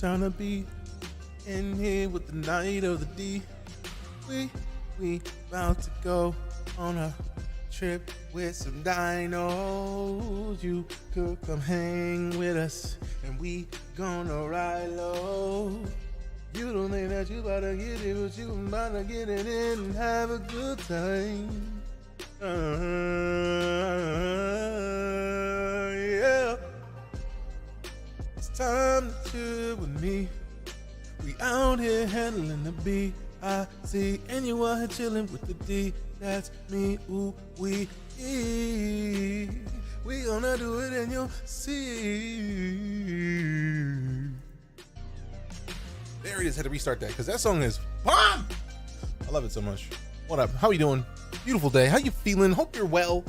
Trying to be in here with the night of the D. We about to go on a trip with some dinos. You could come hang with us and we gonna ride low. You don't think that you about to get it, but you about to get it in and have a good time. Yeah. It's time to chill with me. We out here handling the B-I-C, and you out here chilling with the D. That's me, ooh, we gonna do it and you'll see. There it is. Had to restart that because that song is bomb. I love it so much. What up? How you doing? Beautiful day. How you feeling? Hope you're well.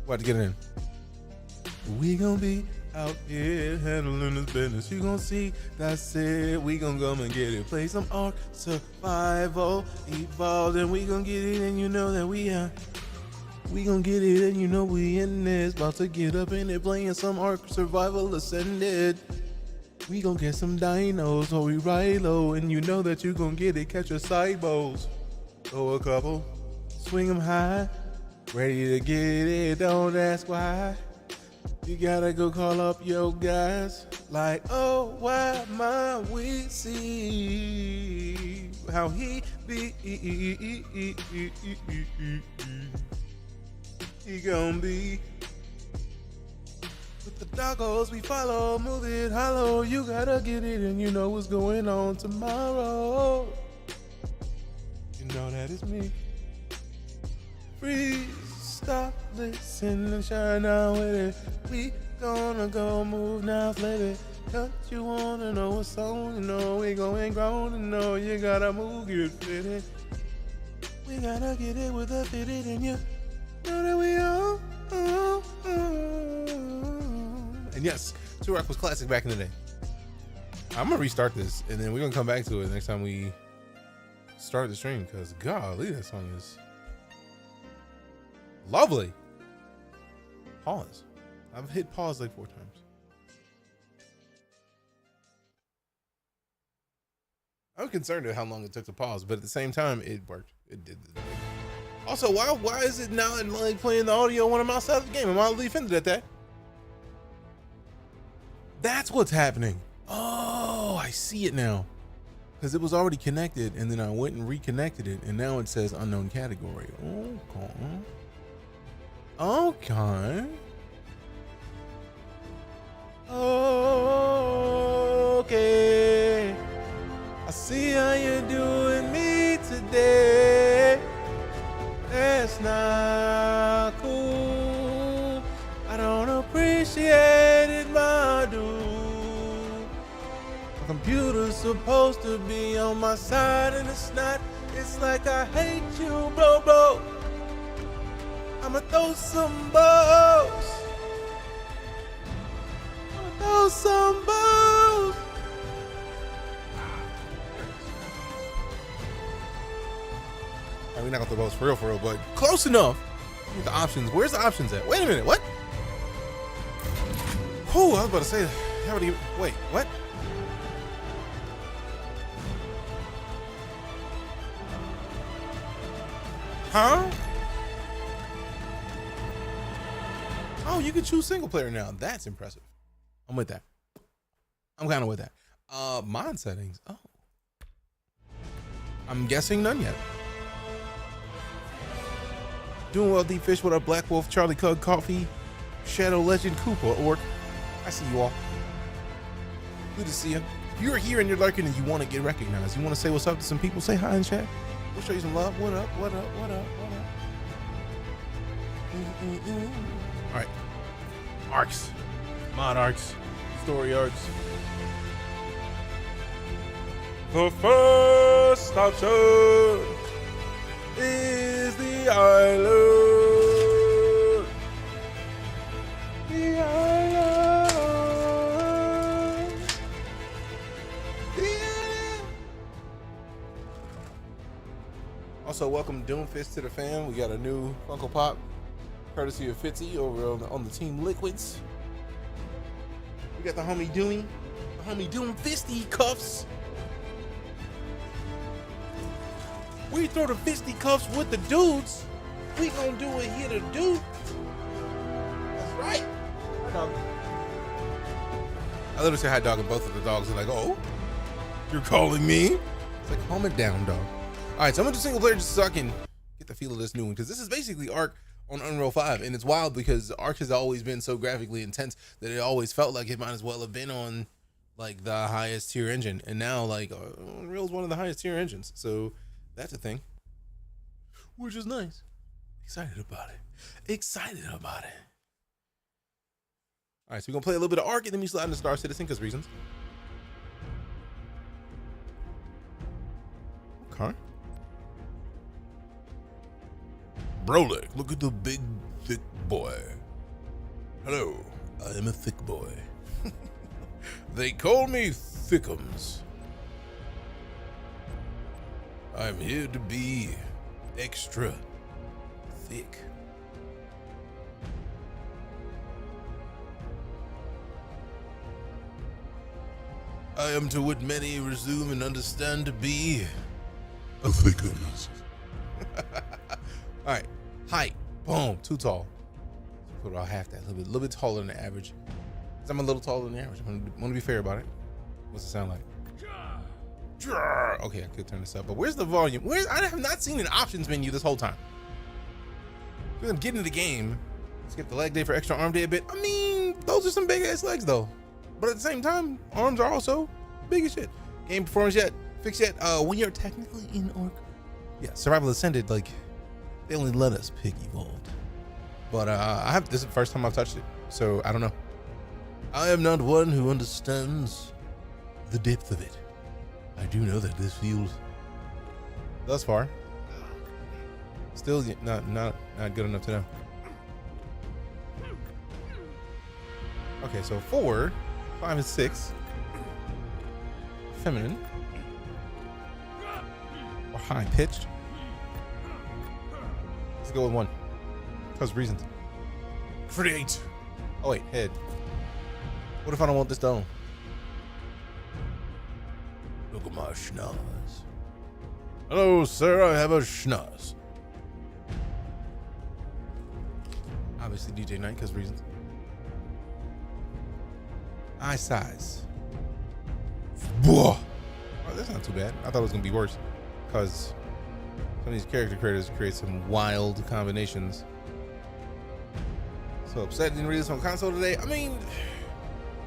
What to get it in? We gonna be out here handling this business. You gonna see, that's it. We gonna come and get it. Play some Ark Survival Evolved, and we gonna get it, and you know that we gonna get it, and you know we in this. About to get up in it, playing some Ark Survival Ascended. We gonna get some dinos, so we ride low, and you know that you gonna get it. Catch your side bows, throw a couple, swing them high, ready to get it. Don't ask why. You gotta go call up your guys, like, oh, why my we see how he be. He gon' be with the doggos we follow, move it hollow. You gotta get it, and you know what's going on tomorrow. You know that it's me. Freeze, stop, listen, and shine out with it. We gonna go move now, flip it. Cut you wanna know what song, you know we going grown, you know you gotta move, get fitted. We gotta get it with a fitted, and you know that we all. And yes, Turok was classic back in the day. I'm gonna restart this, and then we're gonna come back to it next time we start the stream, because golly, that song is lovely. Pause. I've hit pause like 4 times. I'm concerned at how long it took to pause, but at the same time, it worked. It did the thing. Also, why is it not like playing the audio when I'm outside of the game? Am I offended at that? That's what's happening. Oh, I see it now. Because it was already connected, and then I went and reconnected it, and now it says unknown category. Okay. Okay. I see how you're doing me today. That's not cool. I don't appreciate it, my dude. My computer's supposed to be on my side, and it's not. It's like I hate you, bro. I'ma throw some balls. Throw some balls. We're not gonna throw balls for real, but close enough. Get the options. Where's the options at? Wait a minute. What? Oh, I was about to say. Wait. What? Huh? Oh, you can choose single player now. That's impressive. I'm with that. I'm kind of with that. Mod settings. Oh. I'm guessing none yet. Doing well, Deep Fish. What up, Black Wolf, Charlie Cug, Coffee, Shadow Legend, Koopa, Orc. I see you all. Good to see you. If you're here and you're lurking and you want to get recognized, you want to say what's up to some people, say hi in chat. We'll show you some love. What up? All right. Arcs. Mod arcs. Story arcs. The first option is the island. The island. The island. Also, welcome Doomfist to the fam. We got a new Funko Pop, courtesy of Fitzy over on the Team Liquids. We got the homie Doomy. Homie, doing fisty cuffs. We throw the fisty cuffs with the dudes. We gonna do it here to do. That's right. Hi, dog. I literally say hi, dog, and both of the dogs are like, oh, you're calling me? It's like, calm it down, dog. All right, so I'm gonna do single player just so I can get the feel of this new one, because this is basically Ark on Unreal 5, and it's wild because Ark has always been so graphically intense that it always felt like it might as well have been on like the highest tier engine, and now like Unreal is one of the highest tier engines, so that's a thing, which is nice. Excited about it. Excited about it. All right, so we're gonna play a little bit of Ark, and then we slide into Star Citizen because reasons. Okay. Brolic, look at the big, thick boy. Hello, I am a thick boy. They call me Thickums. I'm here to be extra thick. I am to what many resume and understand to be a Thickums. All right, height, boom, too tall. Put about half that, a little bit taller than the average. Cause I'm a little taller than the average. I want to be fair about it. What's it sound like? Okay, I could turn this up, but where's the volume? I have not seen an options menu this whole time. We're gonna get into the game. Skip the leg day for extra arm day a bit. I mean, those are some big ass legs though. But at the same time, arms are also big as shit. Game performance yet? Fix yet? When you're technically in Ark. Yeah, Survival Ascended, like, they only let us pick Evolved. But this is the first time I've touched it, so I don't know. I am not one who understands the depth of it. I do know that this feels, thus far, still not good enough to know. Okay, so 4, 5, and 6, feminine, or high pitched. Let's go with 1, because reasons. Create. Oh wait, head. What if I don't want this dome? Look at my schnoz. Hello, sir, I have a schnoz. Obviously DeejayKnight, because reasons. Eye size. Whoa. Oh, that's not too bad. I thought it was gonna be worse, because some of these character creators create some wild combinations. So upset didn't read this on console today. I mean,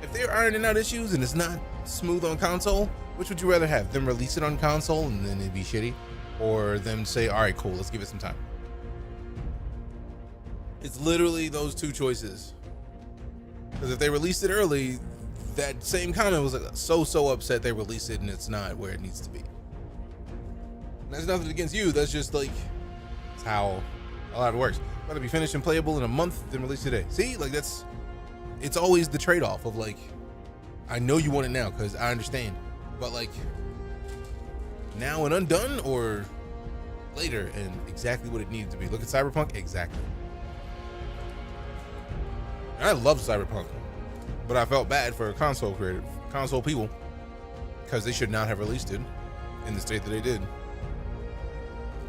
if they're ironing out issues and it's not smooth on console, which would you rather have? Them release it on console and then it'd be shitty, or them say, all right, cool, let's give it some time? It's literally those two choices. Because if they released it early, that same comment was like, so upset they released it and it's not where it needs to be. And that's nothing against you. That's just like, it's how a lot of it works. Gotta be finished and playable in a month, then release today. See, like it's always the trade-off of like, I know you want it now because I understand, but like now and undone or later and exactly what it needed to be. Look at Cyberpunk, exactly. And I love Cyberpunk, but I felt bad for console people, because they should not have released it in the state that they did.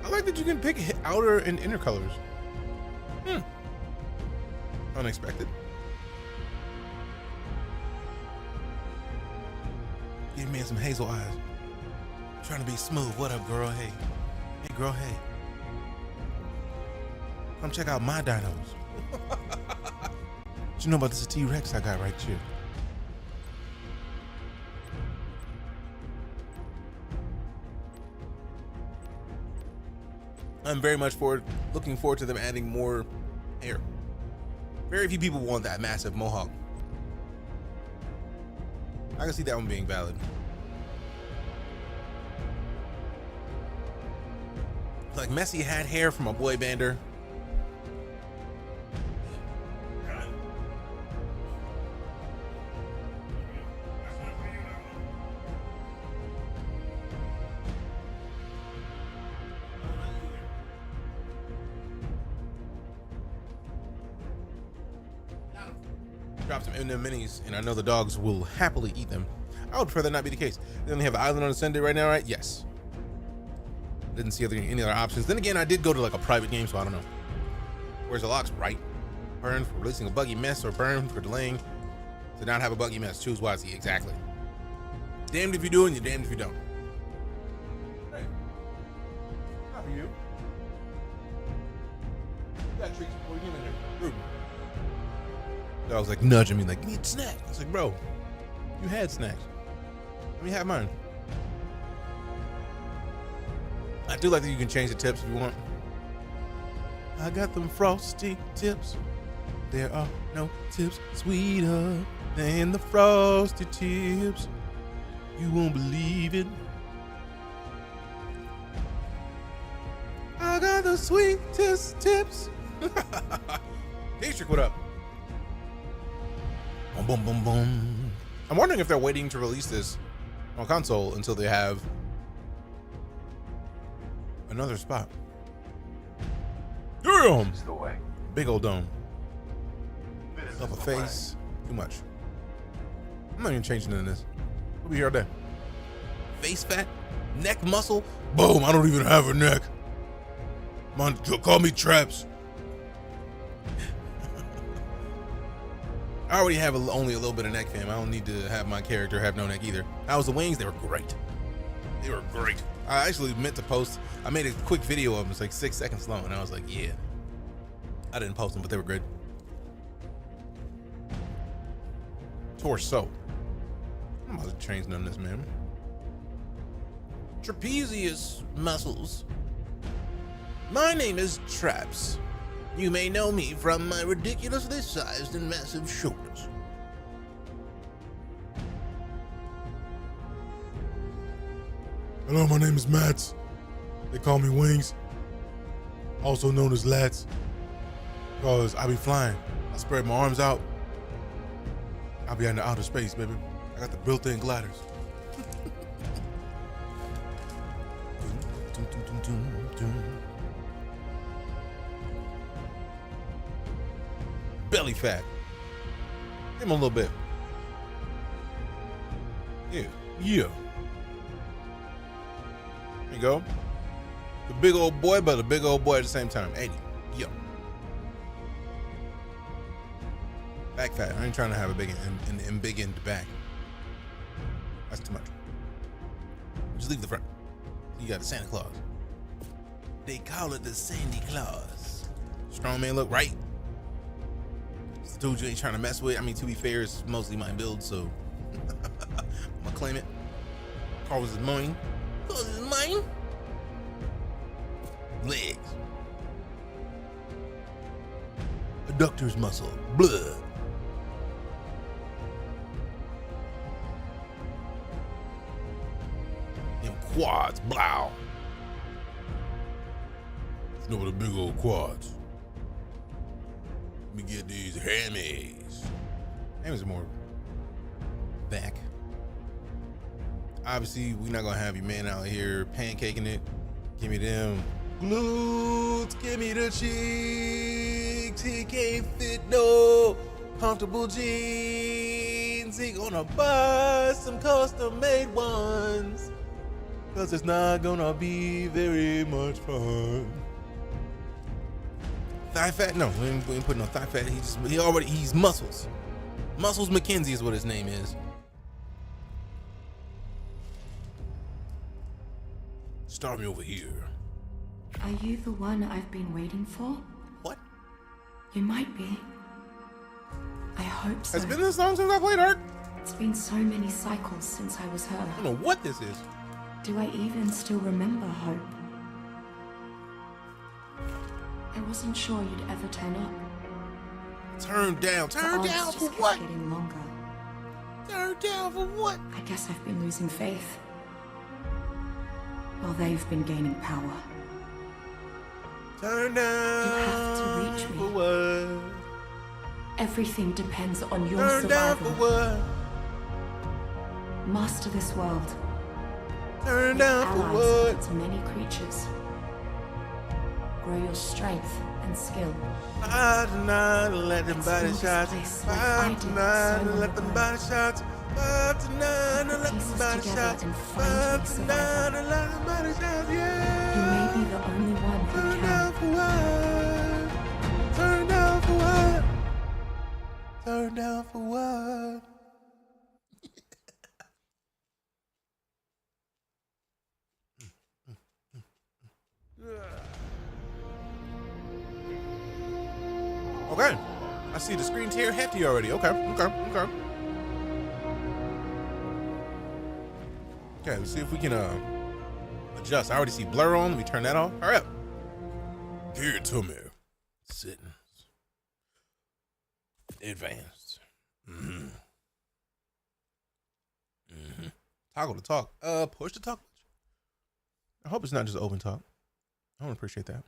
I like that you can pick outer and inner colors. Unexpected. Give me some hazel eyes. Trying to be smooth. What up, girl? Hey. Hey, girl, hey. Come check out my dinos. What you know about this T-Rex I got right here? I'm very much looking forward to them adding more hair. Very few people want that massive mohawk. I can see that one being valid. Like Messi had hair from a boy bander. Drop some M&M minis, and I know the dogs will happily eat them. I would prefer that not be the case. They only have an island on the Sunday right now, right? Yes. Didn't see any other options. Then again, I did go to like a private game, so I don't know. Where's the locks? Right. Burn for releasing a buggy mess, or burn for delaying to not have a buggy mess. Choose wisely. Exactly. Damned if you do and you're damned if you don't. Hey. Not for you. You got treats before you came in here. Rude. So I was like nudging me, like, you need a snack. I was like, bro, you had snacks. Let me have mine. I do like that you can change the tips if you want. I got them frosty tips. There are no tips sweeter than the frosty tips. You won't believe it. I got the sweetest tips. Dietrich, what up? Boom, boom, boom, boom. I'm wondering if they're waiting to release this on console until they have another spot. Damn! It's the way. Big old dome. Up a face. Too much. I'm not even changing none of this. We'll be here all day. Face fat, neck muscle. Boom! I don't even have a neck. Man, call me Traps. I already have only a little bit of neck, fam. I don't need to have my character have no neck either. That was the wings. They were great. They were great. I actually meant to post. I made a quick video of them. It's like 6 seconds long, and I was like, yeah. I didn't post them, but they were good. Torso. I'm about to change none of this, man. Trapezius muscles. My name is Traps. You may know me from my ridiculously sized and massive shoulders. Hello, my name is Mats. They call me Wings, also known as Lats, because I be flying. I spread my arms out. I'll be in the outer space, baby. I got the built-in gliders. Belly fat. Give him a little bit. Yeah. Yeah. There you go. The big old boy, but a big old boy at the same time. 80. Yo. Back fat. I ain't trying to have a big and big in the back. That's too much. Just leave the front. You got the Santa Claus. They call it the Sandy Claus. Strong man look, right? It's the dude you ain't trying to mess with. I mean, to be fair, it's mostly my build, so I'm gonna claim it. Car was mine. Car was mine. Legs. Adductors muscle. Blood. Them quads. Blow. You know what a big old quads. Let me get these hammies. Hammies are more back. Obviously, we're not gonna have your man out here pancaking it. Give me them glutes, give me the cheeks. He can't fit no comfortable jeans. He gonna buy some custom-made ones, 'cause it's not gonna be very much fun. Thigh fat? No, we ain't putting no thigh fat. He's muscles. Muscles McKenzie is what his name is. Start me over here. Are you the one I've been waiting for? What? You might be. I hope so. It's been this long since I played Ark. It's been so many cycles since I was her. I don't know what this is. Do I even still remember Hope? I wasn't sure you'd ever turn up. Turn down. Turn The down odds for just kept what? getting longer. Turn down for what? I guess I've been losing faith. While they've been gaining power. Turn down. You have to reach me. For what? Everything depends on your Turn down survival. for what? Master this world. Turn Make down for allies what? with its many creatures. Grow your strength and skill. I do not let them body Explore this shots. place like I I do did not so long let them ago. body shots. 5 to 9, I like Piece us body together shots. and find 5 me to 9, survivor. I like body shots, yeah. You may be the only one who Turn can. down for what? Turn down for what? Turn down for what? Okay. I see the screen tear hefty already. Okay. Okay, let's see if we can adjust. I already see blur on. Let me turn that off. Hurry up. Give it to me. Settings. Advanced. Toggle to talk. Push to talk. I hope it's not just open talk. I don't appreciate that.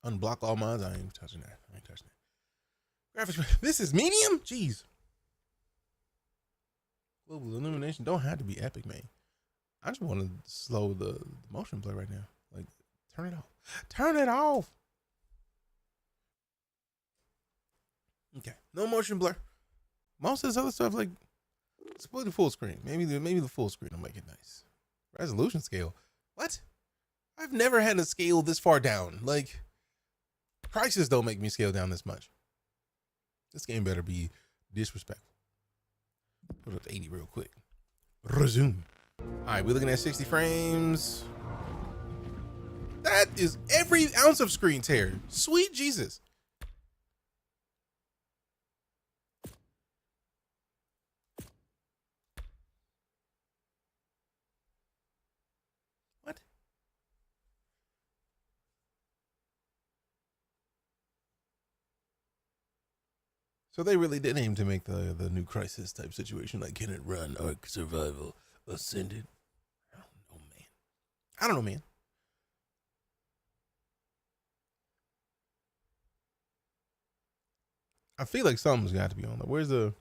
Unblock all mods. I ain't touching that. Graphics. This is medium? Jeez. Global illumination don't have to be epic, man. I just want to slow the motion blur right now. Like, turn it off. Turn it off. Okay. No motion blur. Most of this other stuff, like, split the full screen. Maybe the full screen will make it nice. Resolution scale. What? I've never had a scale this far down. Like, prices don't make me scale down this much. This game better be disrespectful. Put it up to 80 real quick. Resume. All right, we're looking at 60 frames. That is every ounce of screen tear. Sweet Jesus. What? So they really did aim to make the new Crisis type situation. Like, can it run Ark Survival Ascended? I don't know, man. I feel like something's got to be on there. Where's the...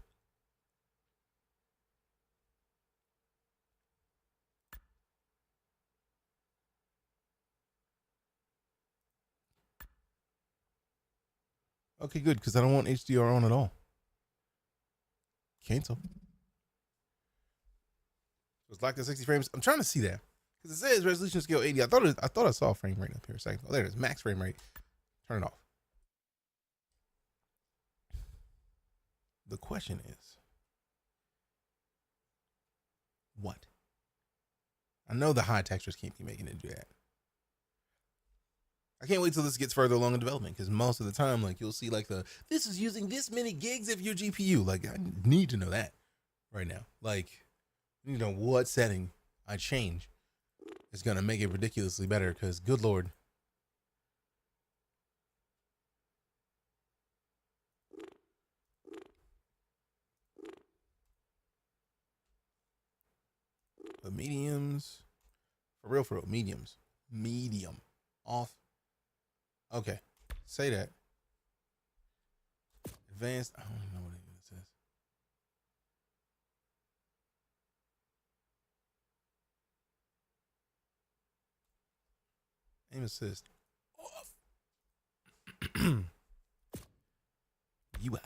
Okay, good, because I don't want HDR on at all. Cancel. It's like the 60 frames. I'm trying to see that. Because it says resolution scale 80. I thought I saw a frame rate up here a second ago. There it is. Max frame rate. Turn it off. The question is, what? I know the high textures can't be making it do that. I can't wait till this gets further along in development, because most of the time, like, you'll see like this is using this many gigs of your GPU. Like, I need to know that right now. Like, you know what setting I change is gonna make it ridiculously better, because good Lord. The mediums, for real, mediums, medium, off. Okay, say that. Advanced, I don't even know what it says. Aim assist, off. UI.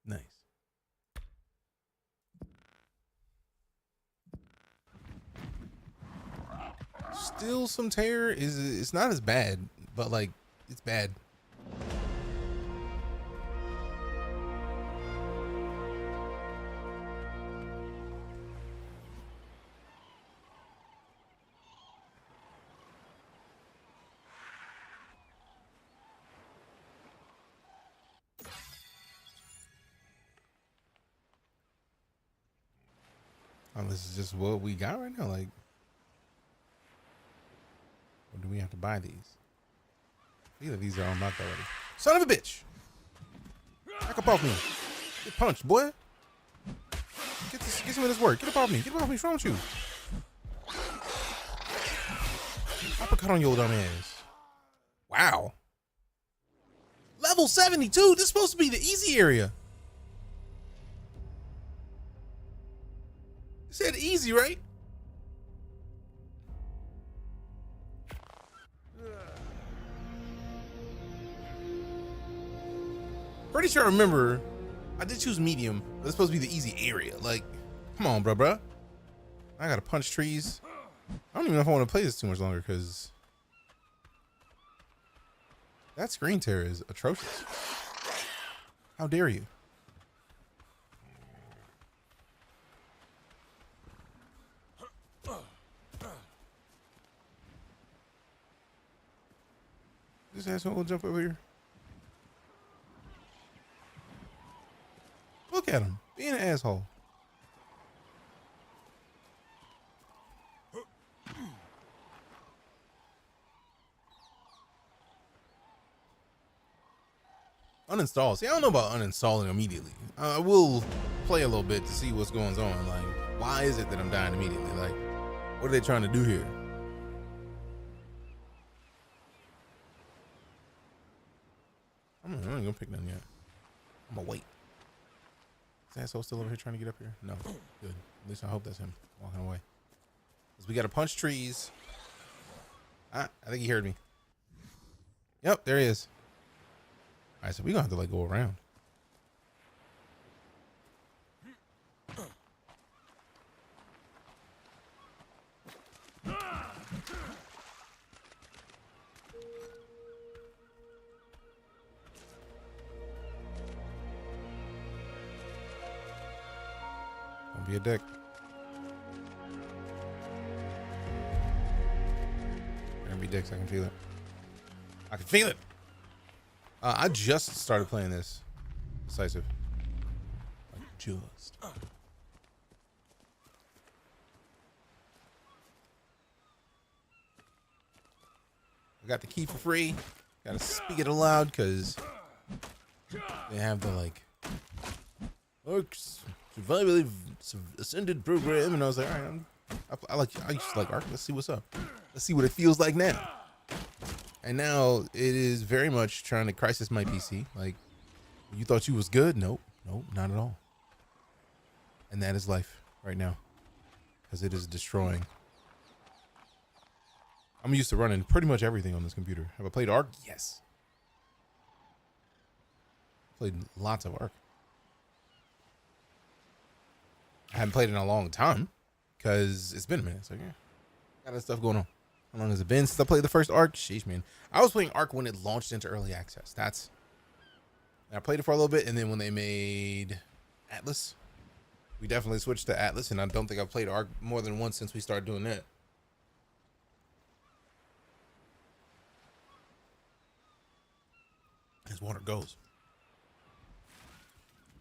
Nice. Still some tear. It's not as bad, but like it's bad. Oh, this is just what we got right now. Like, or do we have to buy these? Either these are unlocked already. Son of a bitch! Back up off me. Get punched, boy. Get some of this work. Get up off me. Get up off me. What's wrong with you? Uppercut on your dumb ass. Wow. level 72. This is supposed to be the easy area. You said easy, right? Pretty sure I remember I did choose medium, but it's supposed to be the easy area. Like, come on, bruh. I gotta punch trees. I don't even know if I want to play this too much longer because that screen tear is atrocious. How dare you? This asshole will jump over here. Look at him being an asshole. Uninstall. See, I don't know about uninstalling immediately. I will play a little bit to see what's going on. Like, why is it that I'm dying immediately? Like, what are they trying to do here? I ain't gonna pick none yet. I'm gonna wait. Is that asshole still over here trying to get up here? No. Good. At least I hope that's him walking away. Because we gotta punch trees. I think he heard me. Yep, there he is. All right, so we're gonna have to like go around. Don't be a dick. Don't be dicks. I can feel it. I can feel it. I just started playing this. Decisive. Like just. I got the key for free. Gotta speak it aloud because they have the like Orcs survivally ascended program, and I was like, all right, I used to like Ark. Let's see what's up. Let's see what it feels like now. And now it is very much trying to crisis my PC. Like, you thought you was good? Nope, not at all. And that is life right now, because it is destroying. I'm used to running pretty much everything on this computer. Have I played Ark? Yes. Played lots of Ark. I haven't played it in a long time because it's been a minute. So yeah, got that stuff going on. How long has it been since I played the first Ark? Sheesh, man. I was playing Ark when it launched into early access. I played it for a little bit, and then when they made Atlas, we definitely switched to Atlas, and I don't think I've played Ark more than once since we started doing that. As water goes.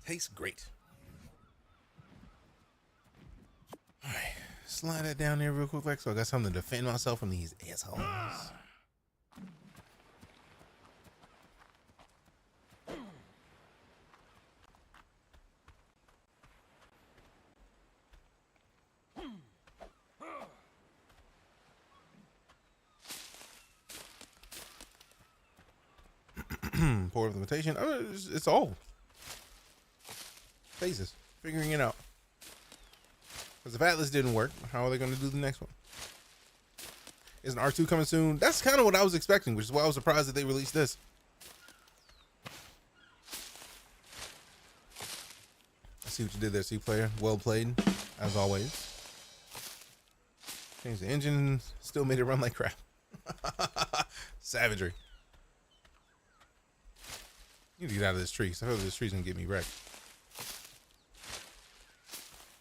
Tastes great. All right, slide that down there real quick, like, so I got something to defend myself from these assholes. Port of limitation. Oh, it's all phases. Figuring it out. Because if Atlas didn't work, how are they going to do the next one? Is an R2 coming soon? That's kind of what I was expecting, which is why I was surprised that they released this. I see what you did there, C-Player. Well played, as always. Changed the engine, still made it run like crap. Savagery. You need to get out of this tree, because I feel like this tree's going to get me wrecked.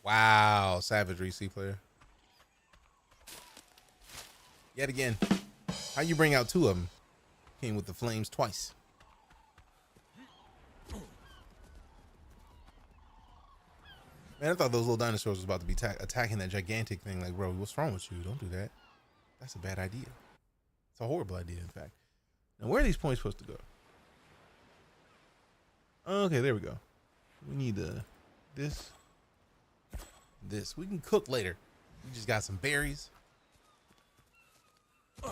Wow, savagery, C-Player. Yet again. How you bring out two of them? Came with the flames twice. Man, I thought those little dinosaurs was about to be attacking that gigantic thing. Like, bro, what's wrong with you? Don't do that. That's a bad idea. It's a horrible idea, in fact. Now, where are these points supposed to go? Okay, there we go. We need this. We can cook later. We just got some berries.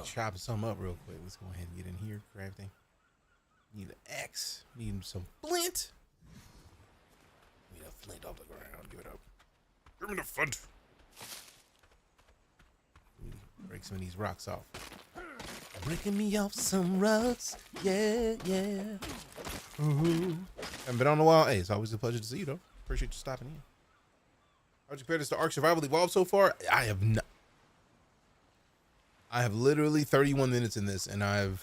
Chop some up real quick. Let's go ahead and get in here, grab thing. Need an axe. Need some flint. Need a flint off the ground. Give it up. Give me the flint. Break some of these rocks off. Breaking me off some rocks. Yeah, yeah. Ooh. Haven't been on in a while. Hey, it's always a pleasure to see you, though. Appreciate you stopping in. How'd you compare this to Ark Survival Evolved so far? I have not. I have literally 31 minutes in this, and I've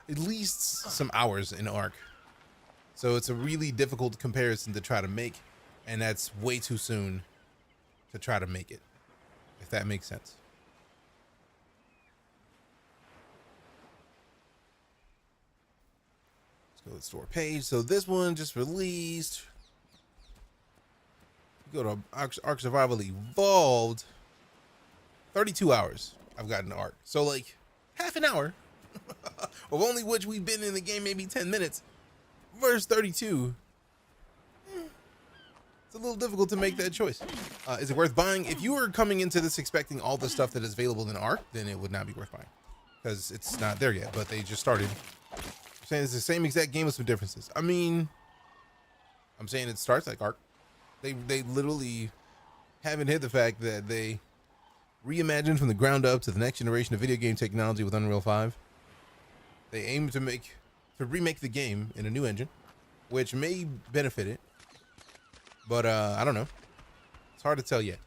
at least some hours in Ark. So it's a really difficult comparison to try to make, and that's way too soon to try to make it, if that makes sense. Let's go to the store page. So this one just released. You go to Ark Survival Evolved. 32 hours I've gotten to Ark. So like half an hour, of only which we've been in the game maybe 10 minutes, versus 32. It's a little difficult to make that choice. Is it worth buying? If you were coming into this expecting all the stuff that is available in Ark, then it would not be worth buying, because it's not there yet, but they just started. I'm saying it's the same exact game with some differences. I mean, I'm saying it starts like Ark. They literally haven't hid the fact that they reimagined from the ground up to the next generation of video game technology with Unreal 5. They aim to remake the game in a new engine, which may benefit it, but I don't know. It's hard to tell yet.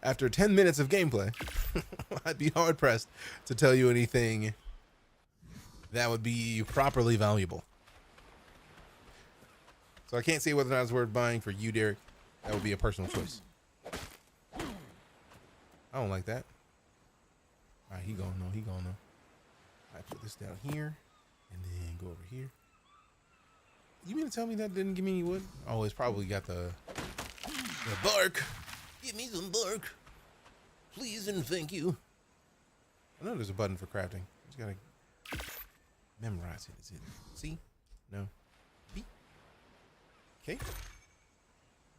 After 10 minutes of gameplay, I'd be hard pressed to tell you anything that would be properly valuable. So I can't say whether or not it's worth buying for you, Derek. That would be a personal choice. I don't like that. All right, he gonna know. He gonna know. I put this down here, and then go over here. You mean to tell me that didn't give me any wood? Oh, it's probably got the bark. Give me some bark, please and thank you. I know there's a button for crafting. Just gotta memorize it. Is it C? No. B? Okay.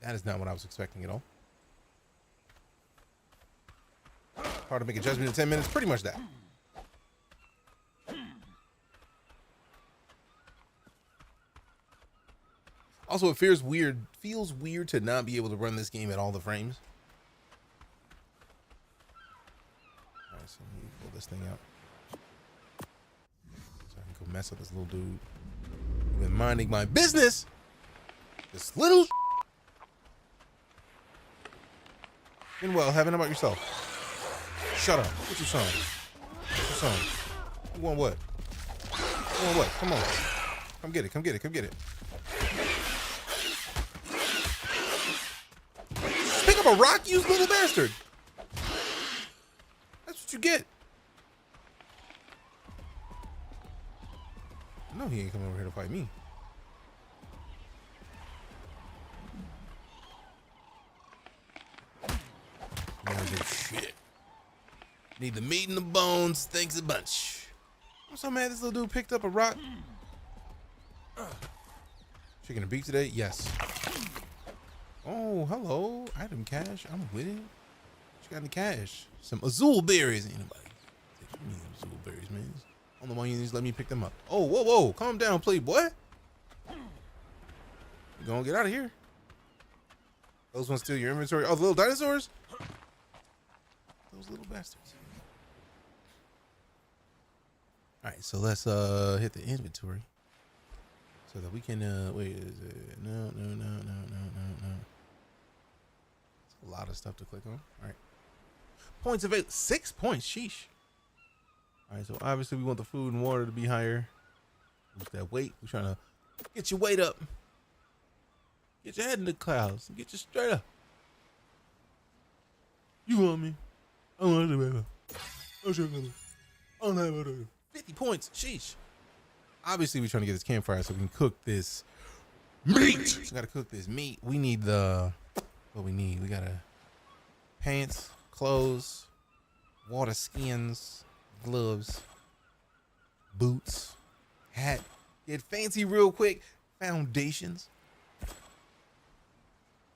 That is not what I was expecting at all. Hard to make a judgment in 10 minutes. Pretty much that. Also, it feels weird to not be able to run this game at all the frames. All right, so let me pull this thing out so I can go mess up this little dude. You've been minding my business. This little. Been well. Having about yourself. Shut up. What's your song? What's your song? You want what? You want what? Come on. Come get it. Come get it. Come get it. Pick up a rock, you little bastard. That's what you get. No, he ain't coming over here to fight me. Shit. Need the meat and the bones. Thanks a bunch. I'm so mad this little dude picked up a rock. Chicken and beef today? Yes. Oh, hello. Item cash. I'm with it. What you got in the cash? Some azul berries. Ain't nobody take me some azul berries, man. I don't know why you just let me pick them up. Oh, whoa, whoa. Calm down, playboy. You gonna get out of here. Those ones steal your inventory. Oh, the little dinosaurs? Those little bastards. All right, so let's hit the inventory so that we can wait. Is it no. It's a lot of stuff to click on. All right, points available. 6 points. Sheesh. All right, so obviously we want the food and water to be higher. What's that weight? We're trying to get your weight up. Get your head in the clouds and get you straight up. You want me? I don't have to. I don't have to. 50 points. Sheesh. Obviously, we're trying to get this campfire so we can cook this meat. We gotta cook this meat. We need what we need. We gotta pants, clothes, water skins, gloves, boots, hat. Get fancy real quick. Foundations.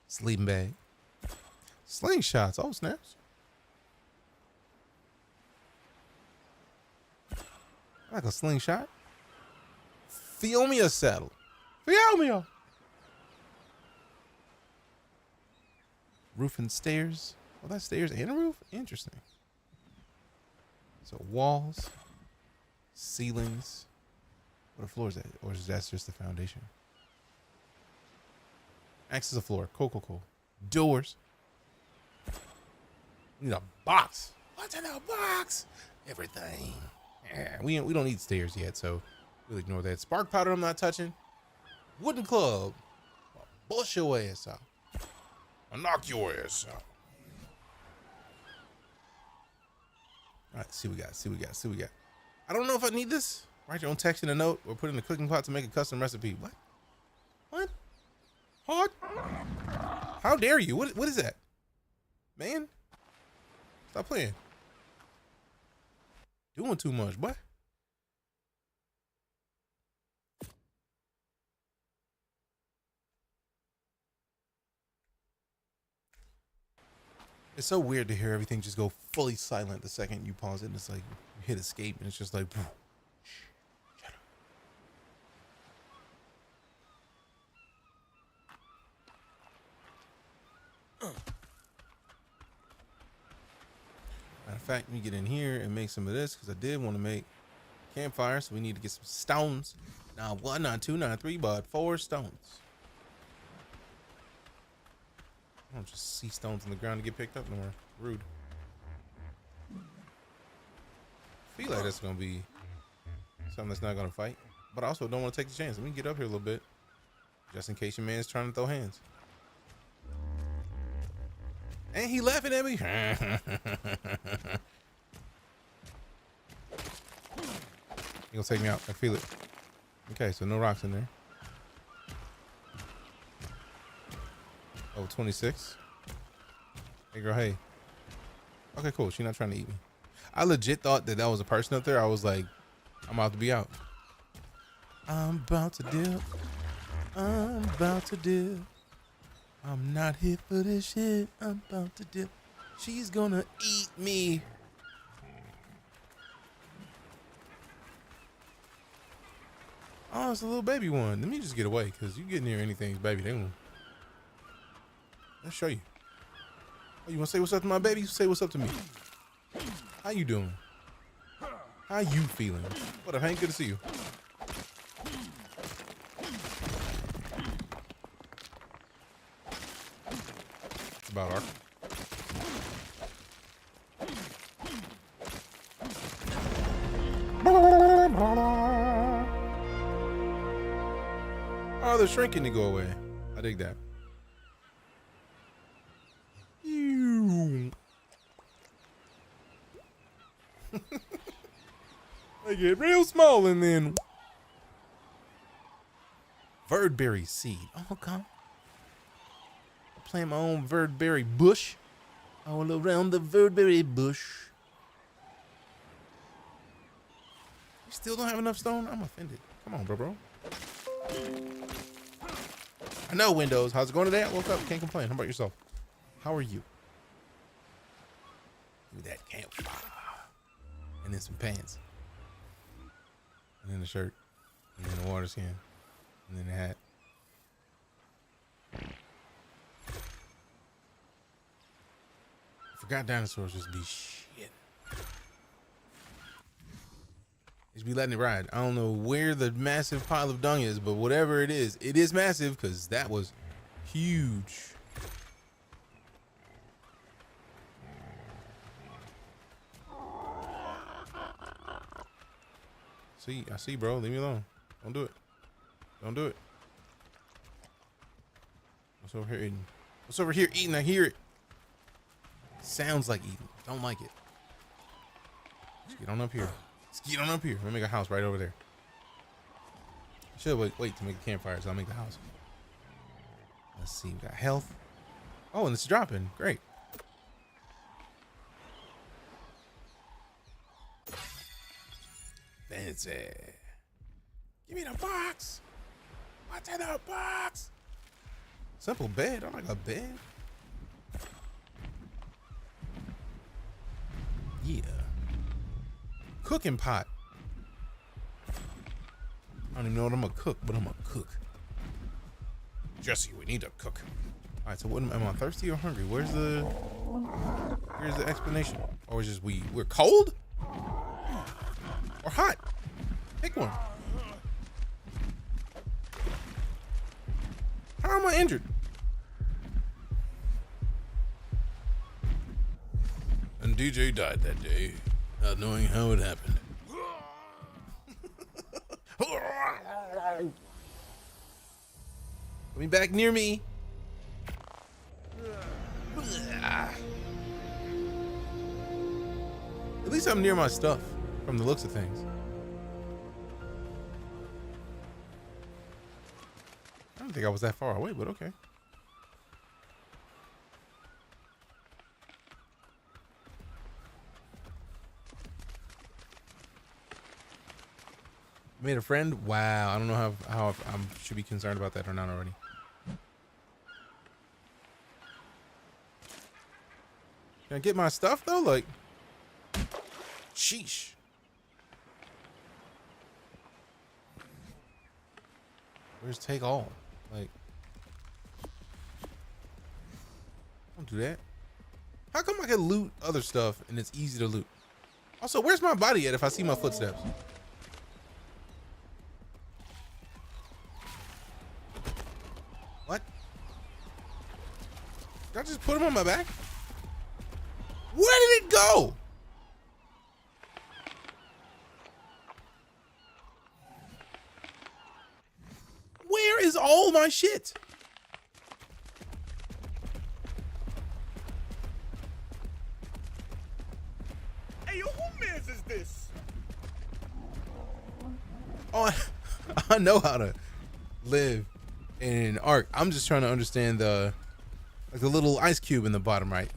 Sleeping bag. Slingshots. Oh, snaps. Like a slingshot. Fiomia saddle. Fiomia. Roof and stairs. Oh, that's stairs and a roof? Interesting. So walls, ceilings. What floor is that? Or is that just the foundation? Acts as a floor. Cool. Doors. We need a box. What's in a box? Everything. Yeah, we don't need stairs yet, so we'll ignore that. Spark powder I'm not touching. Wooden club. I'll bust your ass out. I'll knock your ass out. All right, see what we got. I don't know if I need this. Write your own text in a note or put it in a cooking pot to make a custom recipe. What? How dare you? What is that? Man? Stop playing. Doing too much, boy. It's so weird to hear everything just go fully silent the second you pause it. And it's like you hit escape and it's just like, shut up. Matter of fact, we get in here and make some of this because I did want to make campfire, so we need to get some stones. Not 1, not 2, not 3, but 4 stones. I don't just see stones on the ground to get picked up no more. Rude. I feel like that's gonna be something that's not gonna fight, but I also don't want to take the chance. Let me get up here a little bit, just in case your man's trying to throw hands. And he laughing at me. He gonna take me out. I feel it. Okay, so no rocks in there. Oh, 26. Hey, girl, hey. Okay, cool. She's not trying to eat me. I legit thought that was a person up there. I was like, I'm about to be out. I'm about to dip. I'm about to dip. I'm not here for this shit. I'm about to dip. She's gonna eat me. Oh, it's a little baby one. Let me just get away, because you get near anything's baby, they won't. I'll show you. Oh, you want to say what's up to my baby? Say what's up to me. How you doing? How you feeling? What up, Hank? Good to see you. It's about arc. Oh, they're shrinking to go away. I dig that. They get real small and then Verdberry seed. Oh, okay. I plant my own Verdberry bush all around the Verdberry bush. You still don't have enough stone? I'm offended. Come on, bro. I know, Windows. How's it going today? I woke up. Can't complain. How about yourself? How are you? Give me that campfire. And then some pants. And then the shirt. And then the water skin. And then the hat. I forgot dinosaurs just be shit. Just be letting it ride. I don't know where the massive pile of dung is, but whatever it is massive because that was huge. I see, bro. Leave me alone. Don't do it. Don't do it. What's over here eating? What's over here eating? I hear it. Sounds like eating. Don't like it. Let's get on up here. Let's get on up here. We'll make a house right over there. I should wait to make a campfire, so I'll make the house. Let's see. We got health. Oh, and it's dropping. Great. Fancy. Give me the box. What's in the box? Simple bed. I like a bed. Yeah. Cooking pot. don't even know what I'm gonna cook, but I'm gonna cook. Jesse, we need to cook. All right, so what am I thirsty or hungry? Where's the explanation? Or is just we're cold or hot? Pick one. How am I injured? And DJ died that day, not knowing how it happened. Coming back near me. At least I'm near my stuff from the looks of things. I don't think I was that far away, but okay. Made a friend? Wow, I don't know how I should be concerned about that or not already. Can I get my stuff though? Like, sheesh. Where's take all? Like, don't do that. How come I can loot other stuff and it's easy to loot? Also, where's my body at if I see my footsteps? What? Did I just put him on my back? Where did it go? Where is all my shit? Hey, yo, who mans is this? Oh, I know how to live in an arc. I'm just trying to understand the little ice cube in the bottom right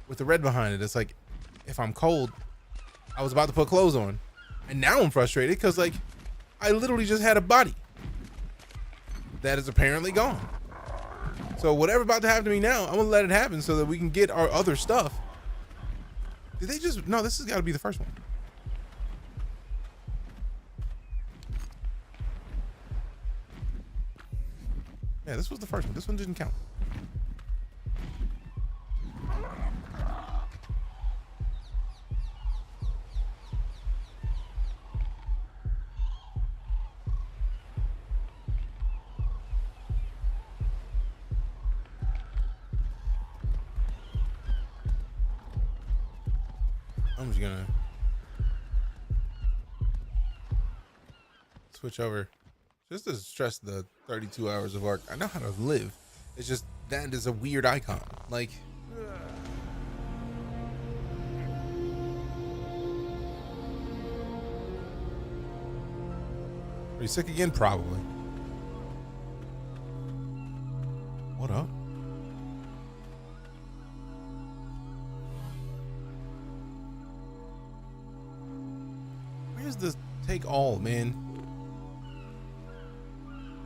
with the red behind it. It's like, if I'm cold, I was about to put clothes on, and now I'm frustrated because like I literally just had a body that is apparently gone. So whatever about to happen to me now, I'm gonna let it happen so that we can get our other stuff. Did they just, no, this has got to be the first one. Yeah, this was the first one. This one didn't count. I'm just gonna switch over just to stress the 32 hours of arc. I know how to live. It's just that is a weird icon. Like, are you sick again? Probably. What up? Where's the take all, man?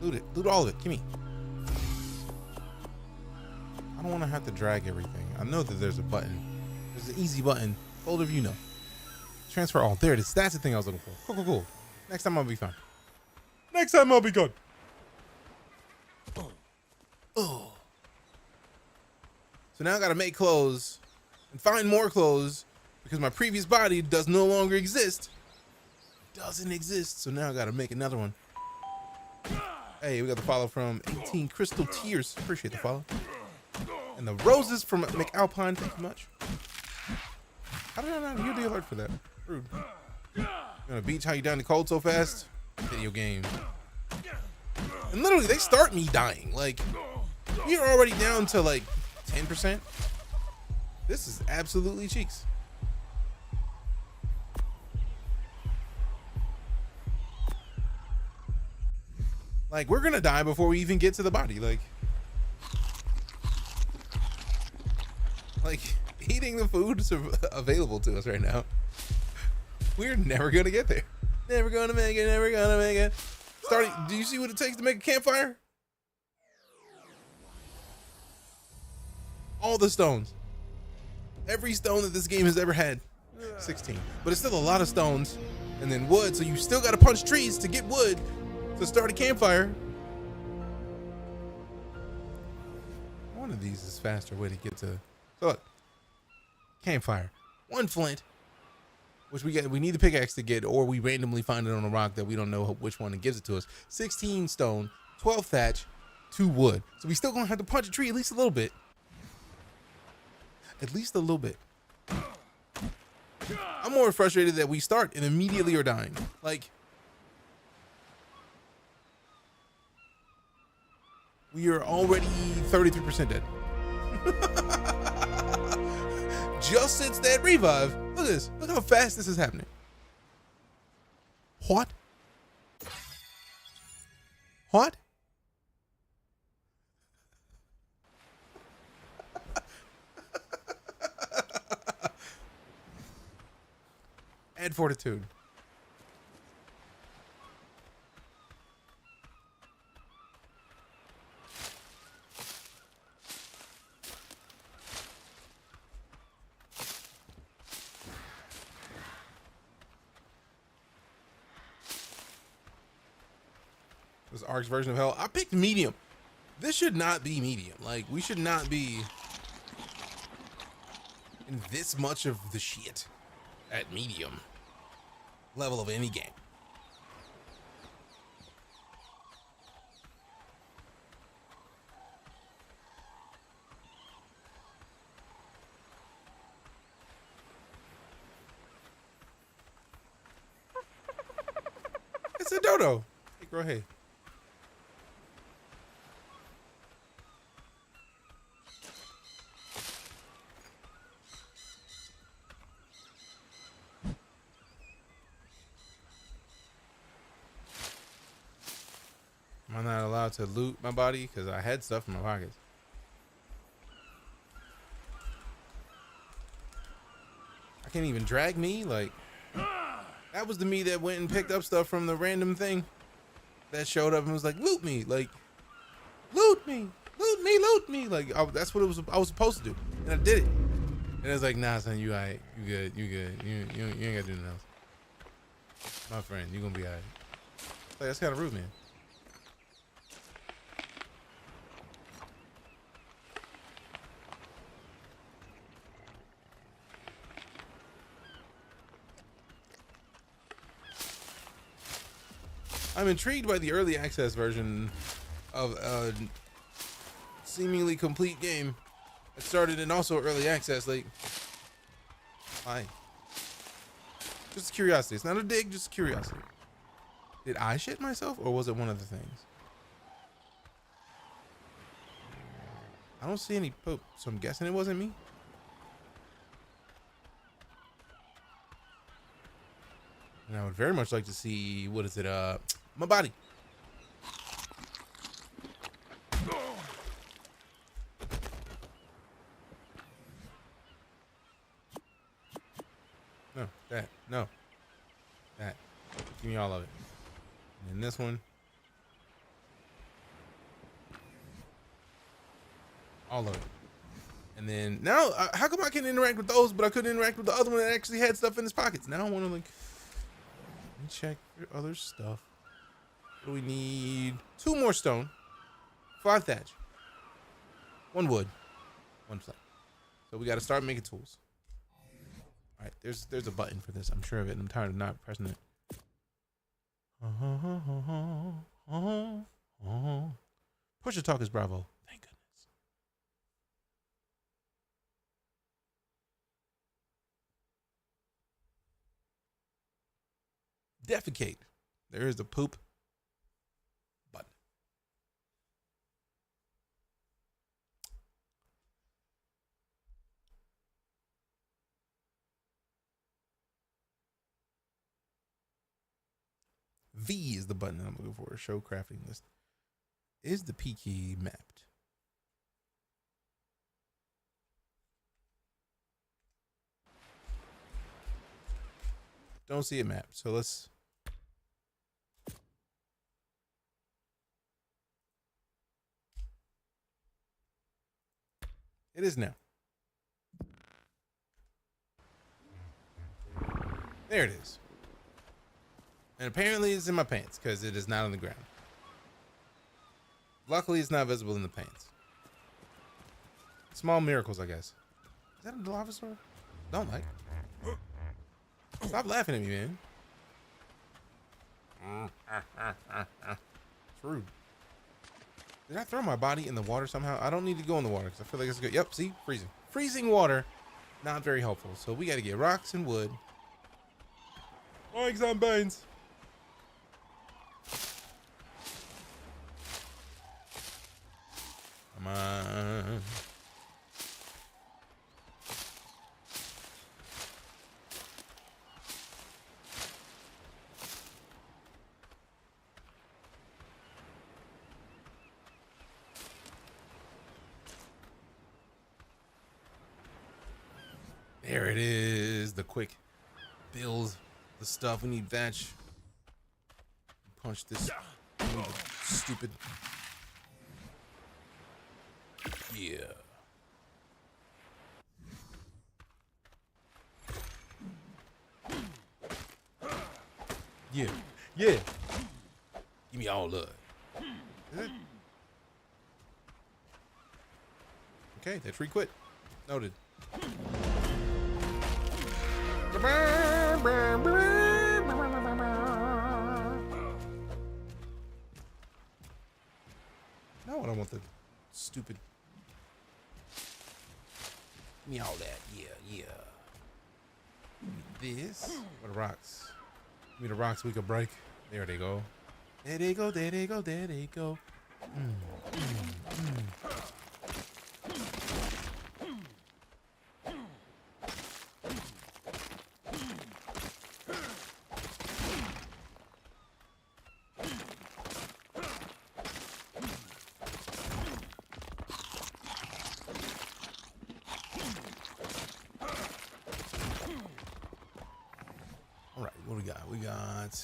Loot it. Loot all of it. Give me. I don't want to have to drag everything. I know that there's a button. There's an easy button. Folder view, no. Transfer all. There it is. That's the thing I was looking for. Cool, cool, cool. Next time I'll be fine. Next time I'll be good. Oh. So now I gotta make clothes and find more clothes because my previous body does no longer exist. Doesn't exist. So now I gotta make another one. Hey, we got the follow from 18 Crystal Tears. Appreciate the follow. And the roses from McAlpine. Thank you much. How did I not hear the alert for that? Rude. You gonna beach how you down the cold so fast? Video game. And literally, they start me dying. Like, you're already down to like 10%. This is absolutely cheeks. Like, we're gonna die before we even get to the body. Like eating the food available to us right now. We're never gonna get there. Never gonna make it. Never gonna make it. Starting. Do you see what it takes to make a campfire? All the stones. Every stone that this game has ever had. 16. But it's still a lot of stones. And then wood. So you still gotta punch trees to get wood. to start a campfire. One of these is faster way to get to. So look, campfire. 1 flint, which we need the pickaxe to get, or we randomly find it on a rock that we don't know which one it gives it to us. 16 stone, 12 thatch, 2 wood. So we still gonna have to punch a tree at least a little bit. At least a little bit. I'm more frustrated that we start and immediately are dying. Like, we are already 33% dead. Just since that revive. Look at this. Look how fast this is happening. What? What? Add fortitude. This Ark's version of hell. I picked medium. This should not be medium. Like, we should not be in this much of the shit at medium level of any game. It's a dodo. Hey, girl, hey. Am I not allowed to loot my body? Because I had stuff in my pockets. I can't even drag me. Like, that was the me that went and picked up stuff from the random thing that showed up and was like, loot me. Like, loot me. Loot me. Loot me. Like, that's what I was supposed to do. And I did it. And it was like, nah, son, you all right. You good. You good. You ain't got to do nothing else. My friend, you going to be all right. Like, that's kind of rude, man. I'm intrigued by the early access version of a seemingly complete game that started in also early access. Like, why? Just curiosity. It's not a dig, just curiosity. Did I shit myself, or was it one of the things? I don't see any poop, so I'm guessing it wasn't me. And I would very much like to see, what is it, my body. No, that, no. That. Give me all of it. And then this one. All of it. And then, now, how come I can interact with those, but I couldn't interact with the other one that actually had stuff in his pockets? Now I want to, like, let me check for other stuff. What do we need? 2 more stone, 5 thatch, 1 wood, 1 plank. So we got to start making tools. All right, there's a button for this. I'm sure of it. And I'm tired of not pressing it. Push to talk is bravo. Thank goodness. Defecate. There is the poop button. V is the button that I'm looking for. Show crafting list. Is the P key mapped? Don't see it mapped. So let's. It is now. There it is. And apparently it's in my pants because it is not on the ground. Luckily, it's not visible in the pants. Small miracles, I guess. Is that a Dilophosaur? Don't like. Stop laughing at me, man. It's rude. Did I throw my body in the water somehow? I don't need to go in the water because I feel like it's good. Yep, see? Freezing. Freezing water. Not very helpful. So we got to get rocks and wood. Oinks on bones. Come on. There it is. The quick build. The stuff. We need thatch. Punch this stupid. Yeah. Yeah. Yeah. Give me all love. Is it? Okay, that tree quit. Noted. No, I don't want the stupid. Give me all that. Yeah, yeah. Give me this. What are rocks? Give me the rocks we could break. There they go. There they go. There they go. There they go. All right, what do we got? We got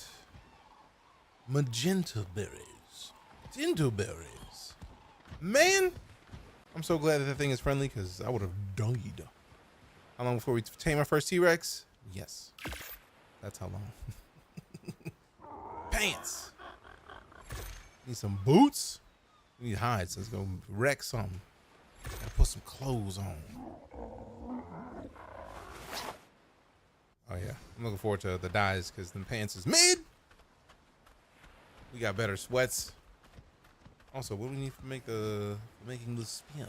magenta berries, dinto berries. Man, I'm so glad that thing is friendly because I would have died. How long before we tame our first T-Rex? Yes, that's how long. Pants. Need some boots. We need hides. Let's go wreck some. Gotta put some clothes on. Oh yeah, I'm looking forward to the dyes because the pants is mid. We got better sweats. Also, what do we need for making the spear?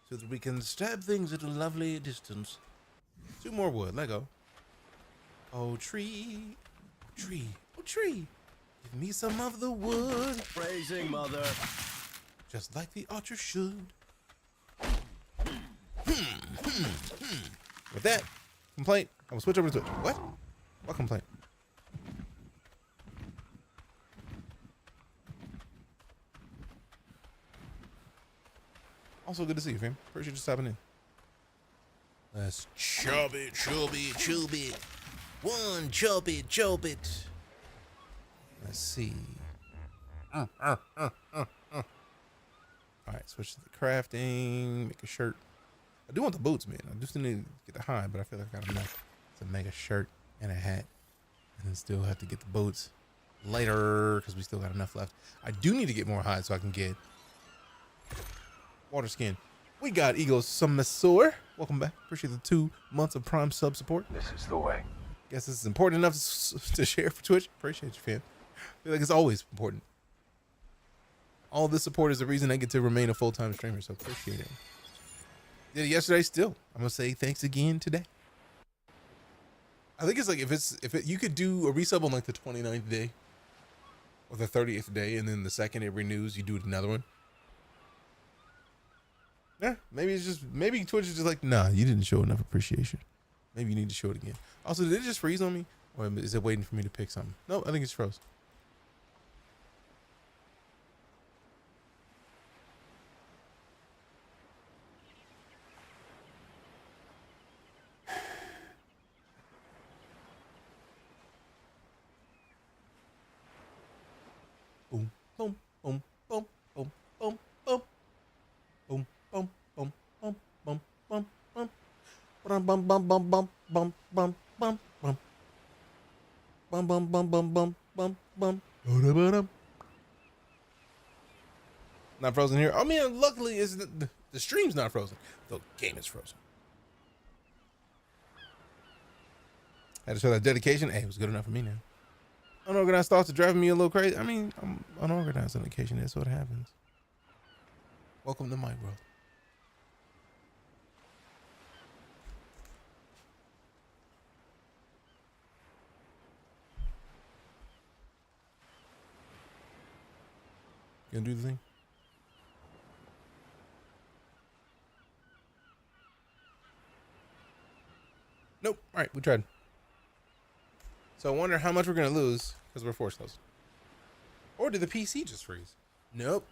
So that we can stab things at a lovely distance. 2 more wood, let go. Oh tree, tree, oh tree, give me some of the wood. Praising mother. Just like the archer should. With that complaint, I will switch over to what? What complaint? Also good to see you, fam. Appreciate you stopping in. Let's chub it, chub it, chub it. One chub it, chub it. Let's see. All right, switch to the crafting. Make a shirt. I do want the boots, man. I just need to get the hide, but I feel like I got enough to make a shirt and a hat, and then still have to get the boots later because we still got enough left. I do need to get more hide so I can get water skin. We got Ego Summasaur. Welcome back. Appreciate the 2 months of Prime sub support. This is the way. Guess this is important enough to share for Twitch. Appreciate you, fam. I feel like it's always important. All this support is the reason I get to remain a full-time streamer, so appreciate it. Did it yesterday still. I'm gonna say thanks again today. I think it's like if you could do a resub on like the 29th day or the 30th day, and then the second it renews, you do another one. Yeah, maybe it's just maybe Twitch is just like, nah, you didn't show enough appreciation. Maybe you need to show it again. Also, did it just freeze on me, or is it waiting for me to pick something? No, I think it's froze. Boom, boom, boom, boom, boom, boom, boom, boom, boom, boom, boom, boom, boom, boom, bum bum bum bum bum bum bum bum bum bum bum bum bum bum bum bum. Not frozen here. I mean, luckily, is the stream's not frozen. The game is frozen. Had to show that dedication. Hey, it was good enough for me now. Unorganized thoughts are driving me a little crazy. I mean, I'm unorganized on occasion. That's what happens. Welcome to my world. You gonna do the thing? Nope. All right, we tried. So I wonder how much we're gonna lose because we're force closed. Or did the PC just freeze? Nope.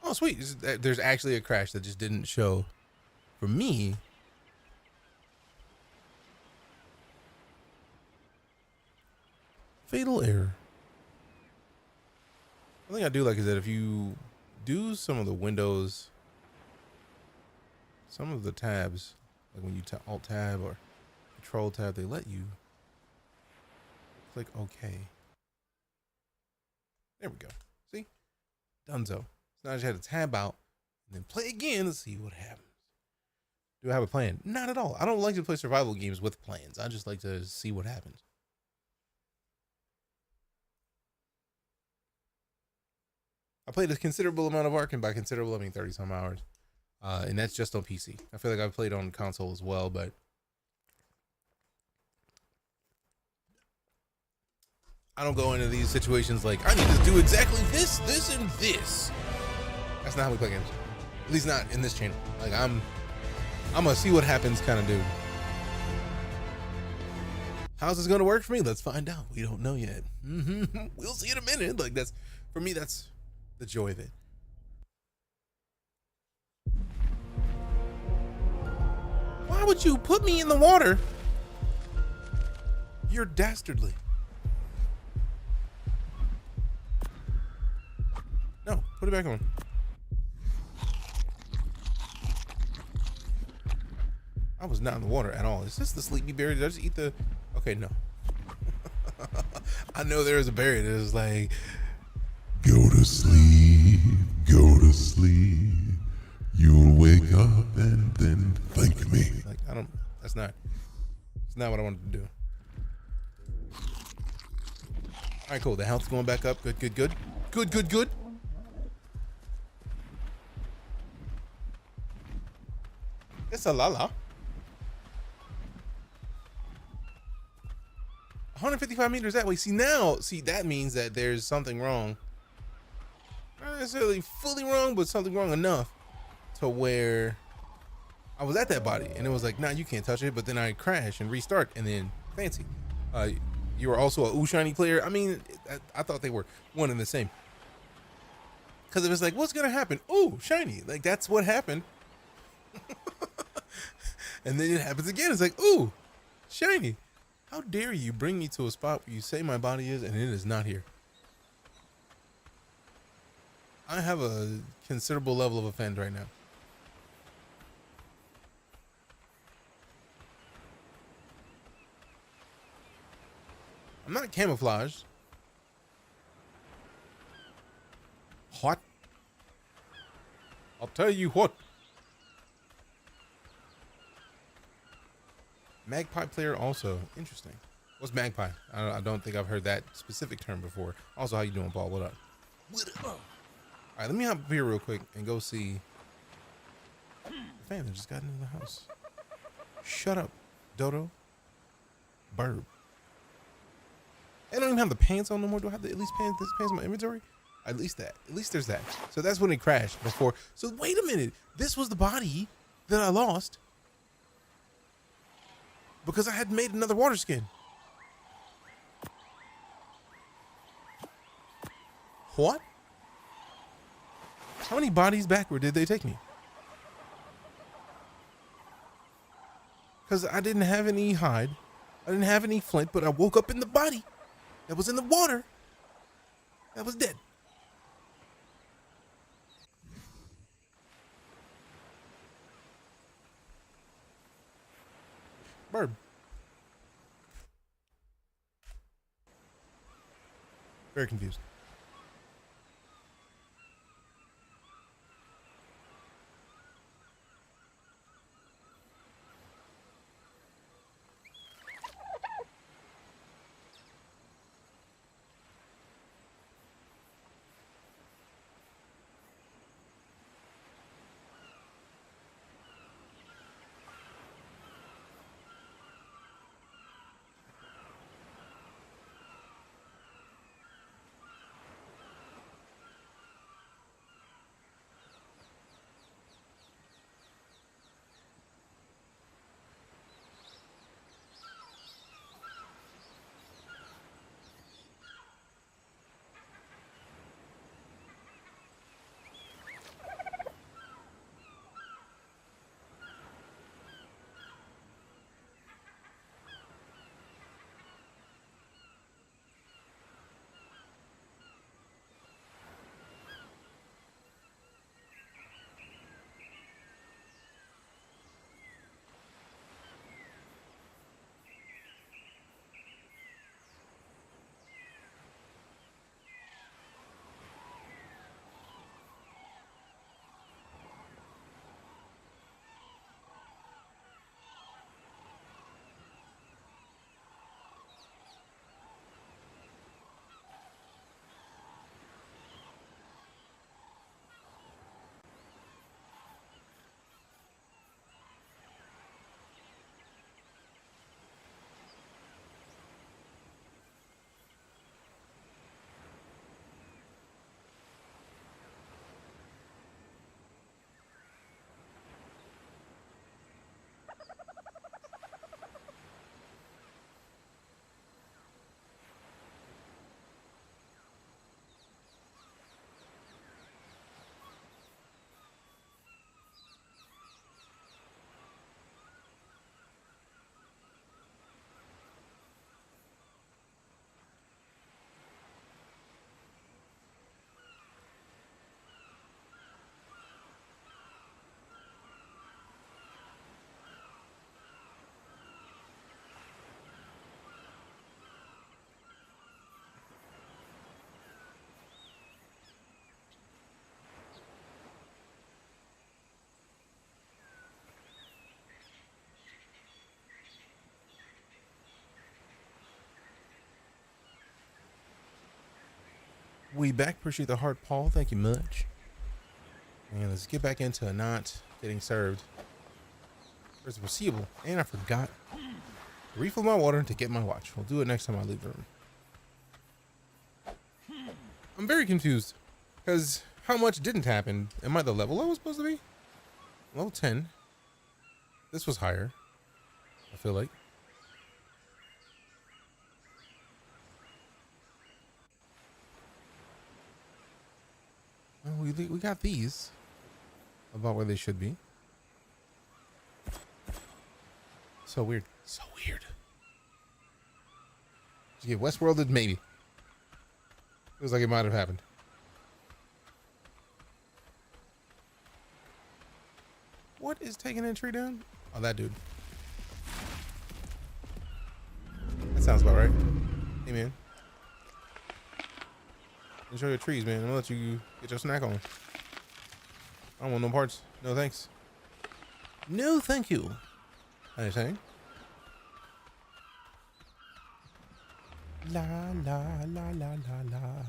Oh, sweet. There's actually a crash that just didn't show for me. Fatal error. One thing I do like is that if you do some of the windows, some of the tabs, like when you alt tab or control tab, they let you click OK. There we go. See? Donezo. So now I just had to tab out and then play again to see what happens. Do I have a plan? Not at all. I don't like to play survival games with plans. I just like to see what happens. I played a considerable amount of Ark, and by considerable I mean 30 some hours. And that's just on PC. I feel like I've played on console as well, but I don't go into these situations like I need to do exactly this, this, and this. That's not how we play games. At least not in this channel. Like I'm gonna see what happens kind of dude. How's this gonna work for me? Let's find out. We don't know yet. We'll see in a minute. Like that's for me. That's the joy of it. Why would you put me in the water? You're dastardly. No, put it back on. I was not in the water at all. Is this the sleepy berry? Did I just eat the... Okay, no. I know there is a berry that is like, go to sleep, go to sleep. You'll wake up and then thank me. Like, I don't... That's not... It's not what I wanted to do. All right, cool. The health's going back up. Good, good, good. Good, good, good. It's a lala. 155 meters that way. See, now, that means that there's something wrong. Not necessarily fully wrong, but something wrong enough to where I was at that body and it was like, nah, you can't touch it. But then I crash and restart and then fancy. You were also a shiny player. I mean, I thought they were one and the same. Because it was like, what's going to happen? Ooh, shiny. Like, that's what happened. And then it happens again. It's like, ooh, shiny. How dare you bring me to a spot where you say my body is and it is not here? I have a considerable level of offend right now. I'm not camouflaged. What? I'll tell you what. Magpie player also. Interesting. What's magpie? I don't think I've heard that specific term before. Also, how you doing, Paul? What up? What up? All right, let me hop up here real quick and go see the family just got into the house. Shut up, Dodo. Burb. I don't even have the pants on no more. Do I have the at least pants in my inventory? At least that. At least there's that. So that's when it crashed before. So wait a minute. This was the body that I lost because I had made another water skin. What? How many bodies backward did they take me? Because I didn't have any hide. I didn't have any flint, but I woke up in the body that was in the water that was dead. Burb. Very confused. we back. Appreciate the heart, Paul. Thank you much. And let's get back into not getting served. There's a foreseeable. And I forgot to refill my water to get my watch. We'll do it next time I leave the room. I'm very confused. Because how much didn't happen? Am I the level I was supposed to be? Level 10. This was higher, I feel like. Well, we got these. About where they should be. So weird. So weird. Did you get Westworlded? Maybe. Feels like it might have happened. What is taking that tree down? Oh, that dude. That sounds about right. Hey, man. Enjoy your trees, man. I'm gonna let you get your snack on. I don't want no parts. No thanks. No thank you. What are you saying? La la la la la la.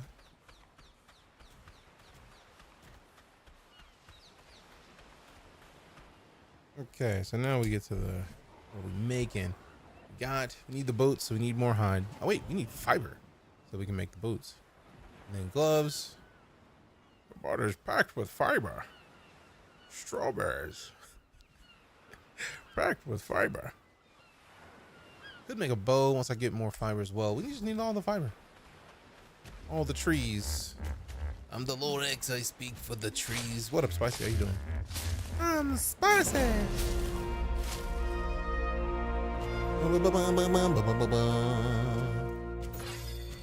Okay, so now we get to the what we making. We need the boats, so we need more hide. Oh wait, we need fiber so we can make the boots. And then gloves. The water's packed with fiber. Strawberries. Packed with fiber. Could make a bow once I get more fiber as well. We just need all the fiber. All the trees. I'm the Lord X, I speak for the trees. What up, Spicy? How you doing? I'm Spicy.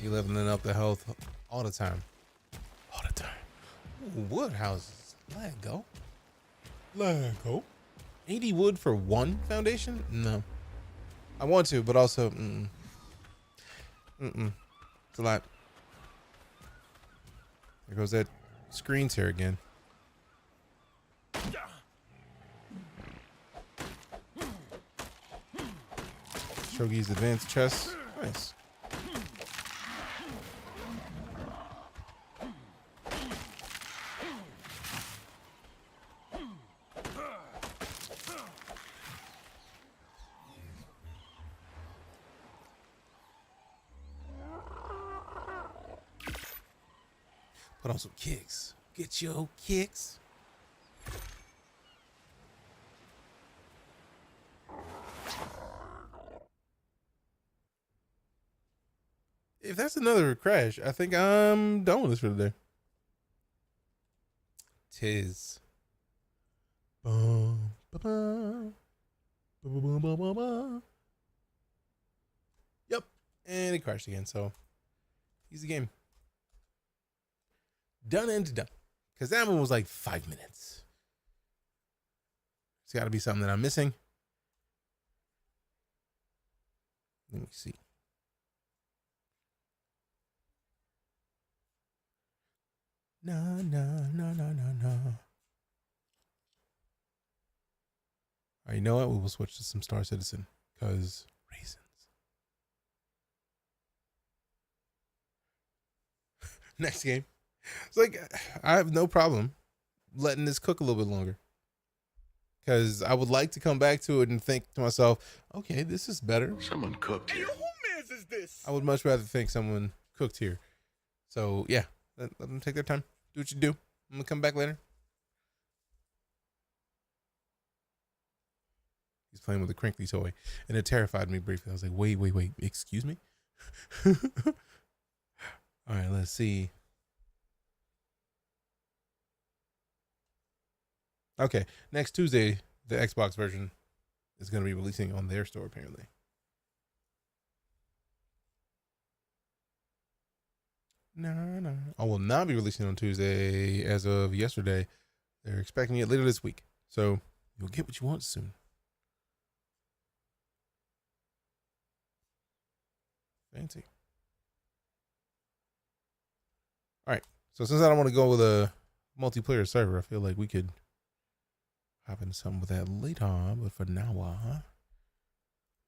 You leveling up the health all the time. All the time. Ooh, wood houses. Let go. Let go. 80 wood for one foundation? No. I want to, but also, it's a lot. There goes that screen's here again. Shogi's advanced chest. Nice. Put on some kicks. Get your kicks. If that's another crash, I think I'm done with this for today. Tis. Bum, ba-bum. Ba-ba-bum-ba-ba-ba. Yep. And it crashed again, so easy game. Done and done. Because that one was like 5 minutes. It's got to be something that I'm missing. Let me see. No, no, no, no, no, no. All right, you know what? We will switch to some Star Citizen because reasons. Next game. It's like, I have no problem letting this cook a little bit longer. Because I would like to come back to it and think to myself, okay, this is better. Someone cooked here. Hey, who man's is this? I would much rather think someone cooked here. So, yeah, let them take their time. Do what you do. I'm going to come back later. He's playing with a crinkly toy. And it terrified me briefly. I was like, wait. Excuse me? All right, let's see. Okay, next Tuesday, the Xbox version is going to be releasing on their store, apparently. No. I will not be releasing on Tuesday as of yesterday. They're expecting it later this week. So you'll get what you want soon. Fancy. All right. So since I don't want to go with a multiplayer server, I feel like we could hop into something with that later. But for now,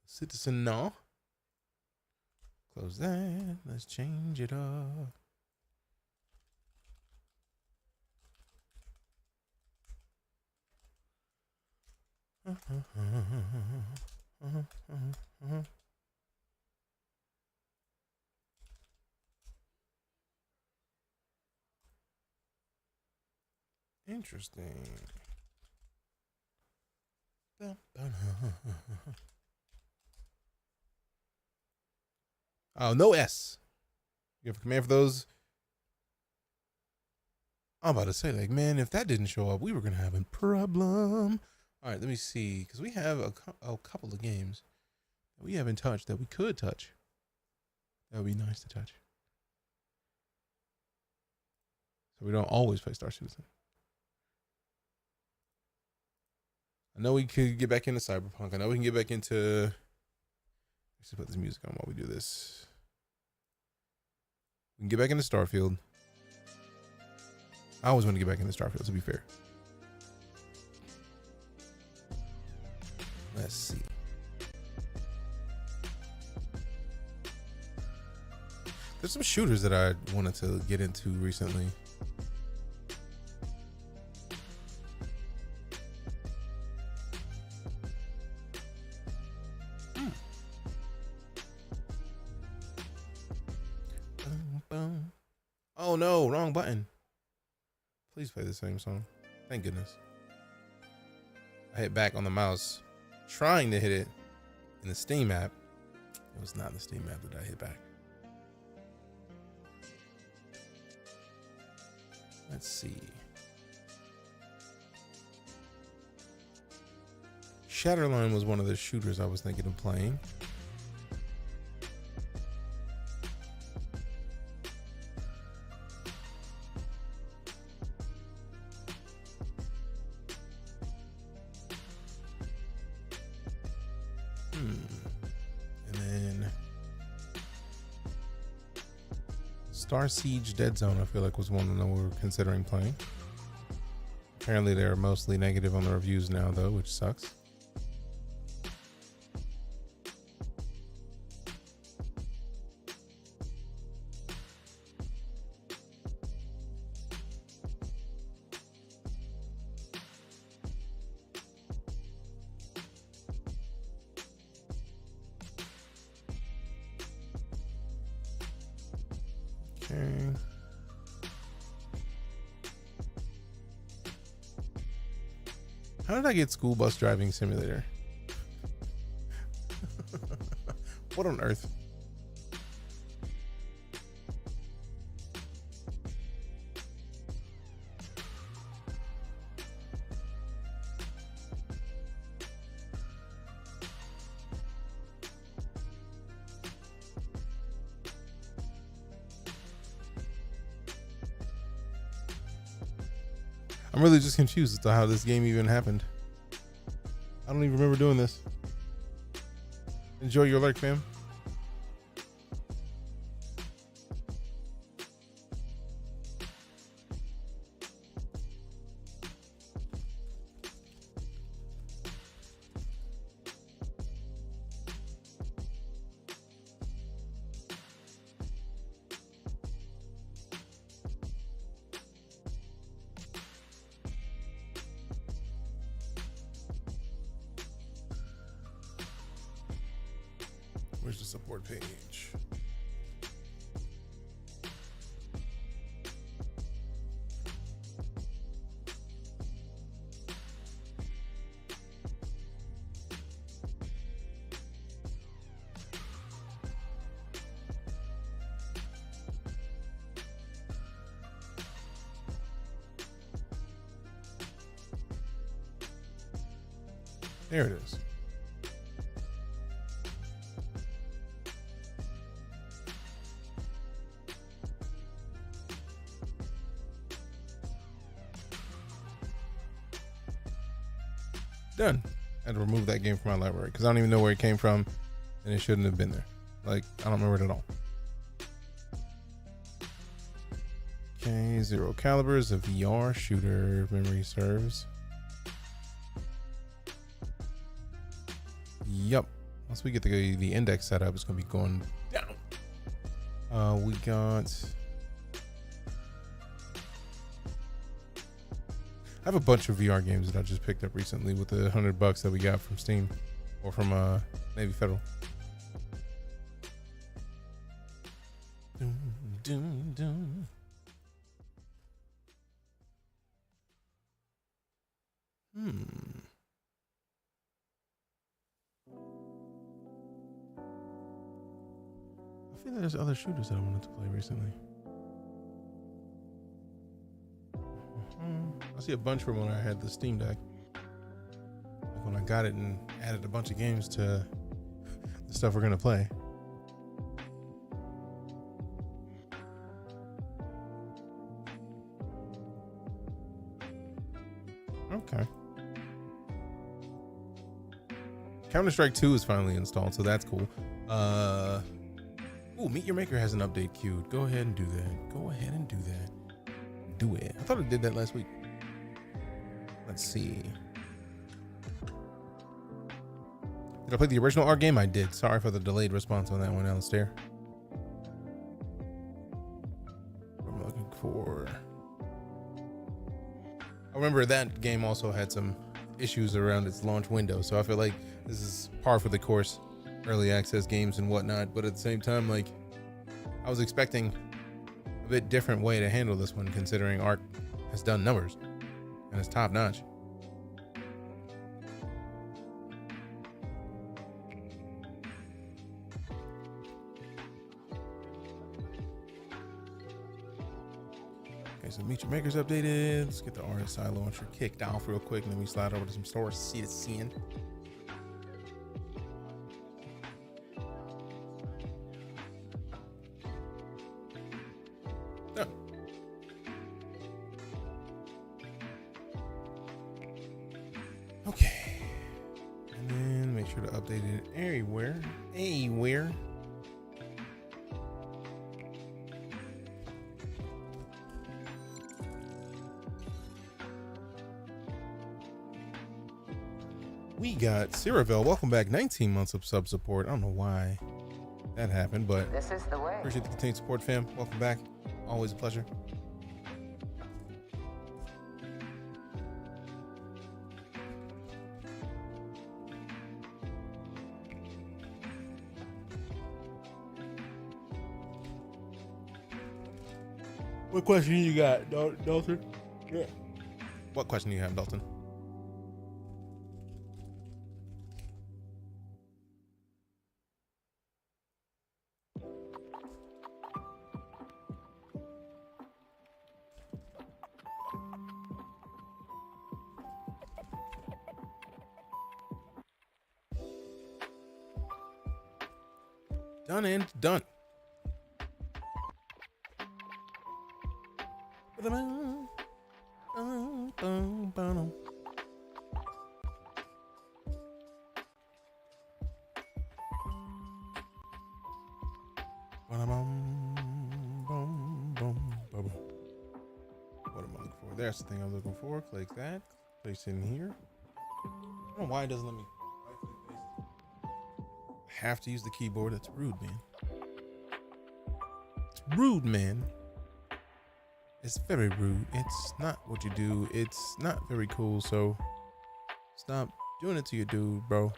Citizen now. Close that. Let's change it up. Interesting. Oh, no S. You have a command for those? I'm about to say, like, man, if that didn't show up, we were going to have a problem. All right, let me see. Because we have a couple of games that we haven't touched that we could touch. That would be nice to touch. So we don't always play Star Citizen. I know we could get back into Cyberpunk. I know we can get back into... Let's just put this music on while we do this. We can get back into Starfield. I always want to get back into Starfield, to be fair. Let's see. There's some shooters that I wanted to get into recently. Oh no, wrong button. Please play the same song. Thank goodness. I hit back on the mouse, trying to hit it in the Steam app. It was not in the Steam app that I hit back. Let's see. Shatterline was one of the shooters I was thinking of playing. And then Star Siege Dead Zone, I feel like, was one that we were considering playing. Apparently they're mostly negative on the reviews now, though, which sucks. Okay. How did I get School Bus Driving Simulator? What on earth? I'm really just confused as to how this game even happened. I don't even remember doing this. Enjoy your lurk, fam. Where's the support page? There it is. Done. I had to remove that game from my library because I don't even know where it came from and it shouldn't have been there. Like, I don't remember it at all. Okay, Zero Caliber is a VR shooter, if memory serves. Yup. Once we get the index set up, it's going to be going down. We got... I have a bunch of VR games that I just picked up recently with the $100 that we got from Steam or from Navy Federal. Dun, dun, dun. I feel like there's other shooters that I wanted to play recently. I see a bunch from when I had the Steam Deck. Like when I got it and added a bunch of games to the stuff we're gonna play. Okay. Counter-Strike 2 is finally installed, so that's cool. Ooh, Meet Your Maker has an update queued. Go ahead and do that. Go ahead and do that. Do it. I thought I did that last week. Let's see. Did I play the original art game? I did. Sorry for the delayed response on that one, Alistair. What am I looking for? I remember that game also had some issues around its launch window, so I feel like this is par for the course. Early access games and whatnot, but at the same time, like, I was expecting a bit different way to handle this one, considering Ark has done numbers and it's top notch. Okay, so Meet Your Maker's updated. Let's get the RSI launcher kicked off real quick, and then we slide over to some stores, see the scene. Okay, and then make sure to update it everywhere. We got Ceravel. Welcome back. 19 months of sub support. I don't know why that happened, but this is the way. Appreciate the continued support, fam. Welcome back. Always a pleasure. What question you got, Dalton? Yeah. What question do you have, Dalton? Done and done. What am I looking for? That's the thing I'm looking for. Click that. Place in here. I don't know why it doesn't let me. I have to use the keyboard. That's rude, man. It's rude, man. It's very rude. It's not what you do. It's not very cool. So stop doing it to your dude, bro.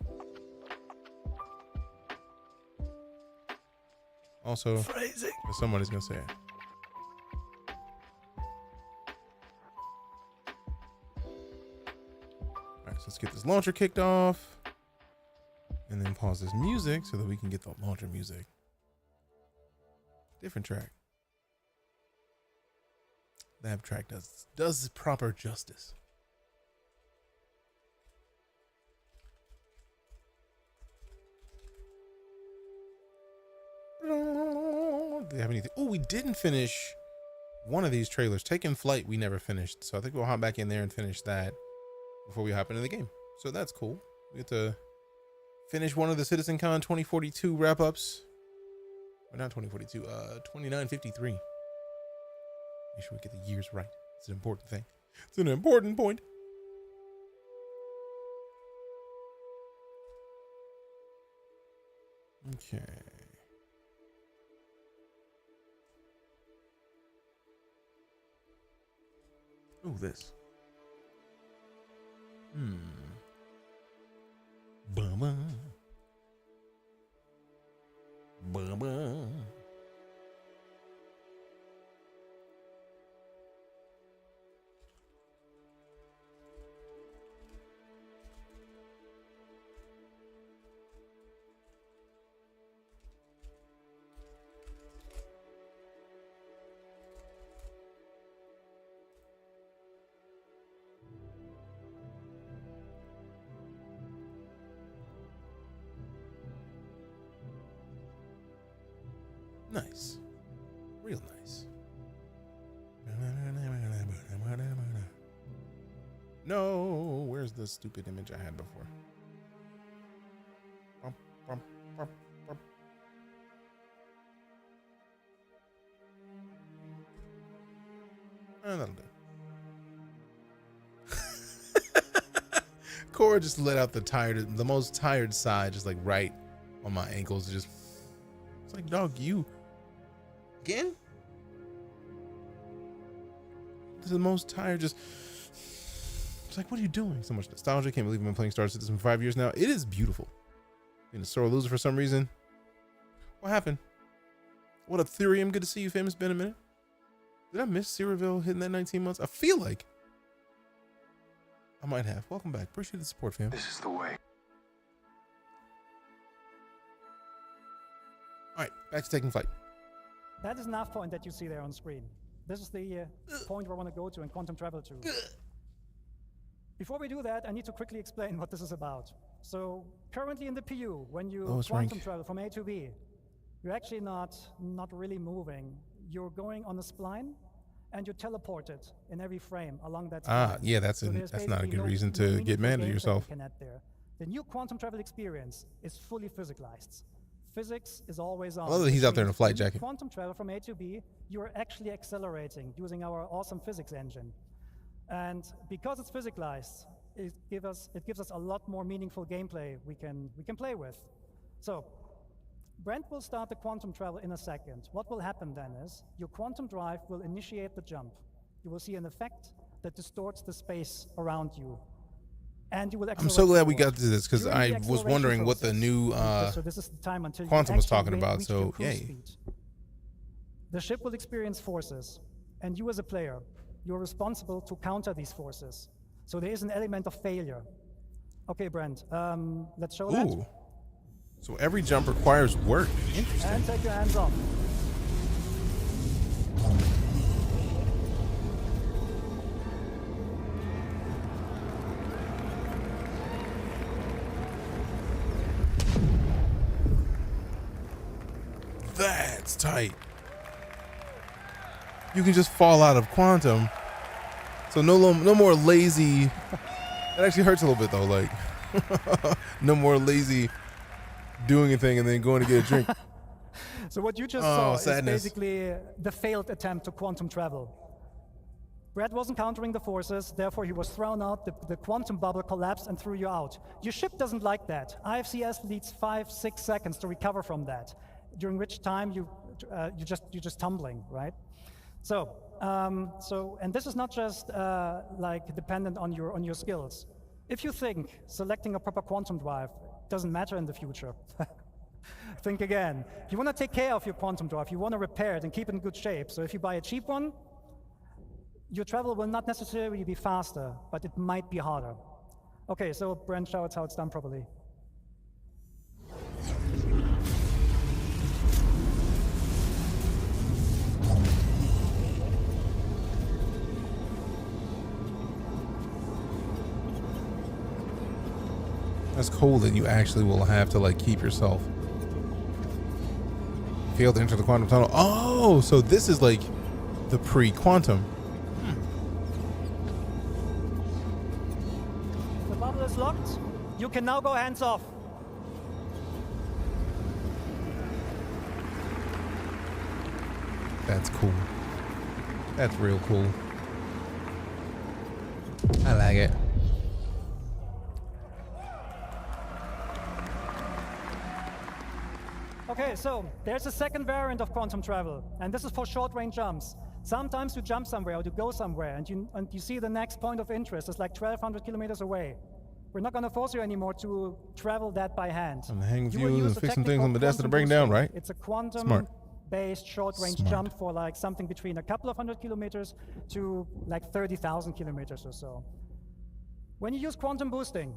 Also, phrasing. Somebody's gonna say it. Alright, so let's get this launcher kicked off. And then pause this music so that we can get the launcher music. Different track. That track does proper justice. Do they have anything? Oh, we didn't finish one of these trailers. Taking Flight, we never finished. So I think we'll hop back in there and finish that before we hop into the game. So that's cool. We get to finish one of the CitizenCon 2042 wrap-ups. Or not 2042, 2953. Make sure we get the years right. It's an important thing. It's an important point. Okay. Oh, this. Bummer. Bummer. Nice. Real nice. No, where's the stupid image I had before? That'll do. Cora just let out the most tired sigh, just like right on my ankles. Just, it's like, dog, you again? This is the most tired, just, it's like, what are you doing? So much nostalgia. Can't believe I've been playing Star Citizen for 5 years now. It is beautiful. Being a sore loser for some reason. What happened? What up, Thurium? Good to see you, famous. Been a minute. Did I miss Cyriville hitting that 19 months? I feel like I might have. Welcome back. Appreciate the support, fam. This is the way. All right, back to taking flight. That is nav point that you see there on screen. This is the point where I want to go to and quantum travel to. Before we do that, I need to quickly explain what this is about. So currently in the PU, when you quantum travel from A to B, you're actually not really moving. You're going on a spline, and you're teleported in every frame along that spline. Yeah, that's not a good reason to get mad at yourself. The new quantum travel experience is fully physicalized. Physics is always on. Well, he's out there in a flight jacket. Quantum travel from A to B, you're actually accelerating using our awesome physics engine. And because it's physicalized, it gives us a lot more meaningful gameplay we can play with. So Brent will start the quantum travel in a second. What will happen then is your quantum drive will initiate the jump. You will see an effect that distorts the space around you. And you will accelerate. I'm so glad we got to this because I was wondering what the new so this is the time until quantum was talking about. So yay. Speed. The ship will experience forces, and you as a player, you're responsible to counter these forces. So there is an element of failure. Okay, Brent, let's show that. So every jump requires work. Interesting. And take your hands off. That's tight. You can just fall out of quantum. So no more lazy. It actually hurts a little bit though. Like no more lazy doing a thing and then going to get a drink. So what you just saw is basically the failed attempt to quantum travel. Brad wasn't countering the forces, therefore he was thrown out, the quantum bubble collapsed and threw you out. Your ship doesn't like that. IFCS needs 5-6 seconds to recover from that, during which time you're just tumbling, right? So and this is not just like dependent on your skills. If you think selecting a proper quantum drive doesn't matter in the future, think again. You want to take care of your quantum drive, you want to repair it and keep it in good shape. So if you buy a cheap one, your travel will not necessarily be faster, but it might be harder. Okay, so Brent shows how it's done properly. That's cool that you actually will have to like keep yourself. Fail to enter the quantum tunnel. Oh, so this is like the pre-quantum. The bubble is locked. You can now go hands off. That's cool. That's real cool. I like it. Okay, so there's a second variant of quantum travel, and this is for short-range jumps. Sometimes you jump somewhere or you go somewhere and you see the next point of interest is like 1,200 kilometers away. We're not going to force you anymore to travel that by hand. I'm gonna hang with you and fix some things on the desk to bring down, right? It's a quantum-based short-range jump for like something between a couple of hundred kilometers to like 30,000 kilometers or so. When you use quantum boosting,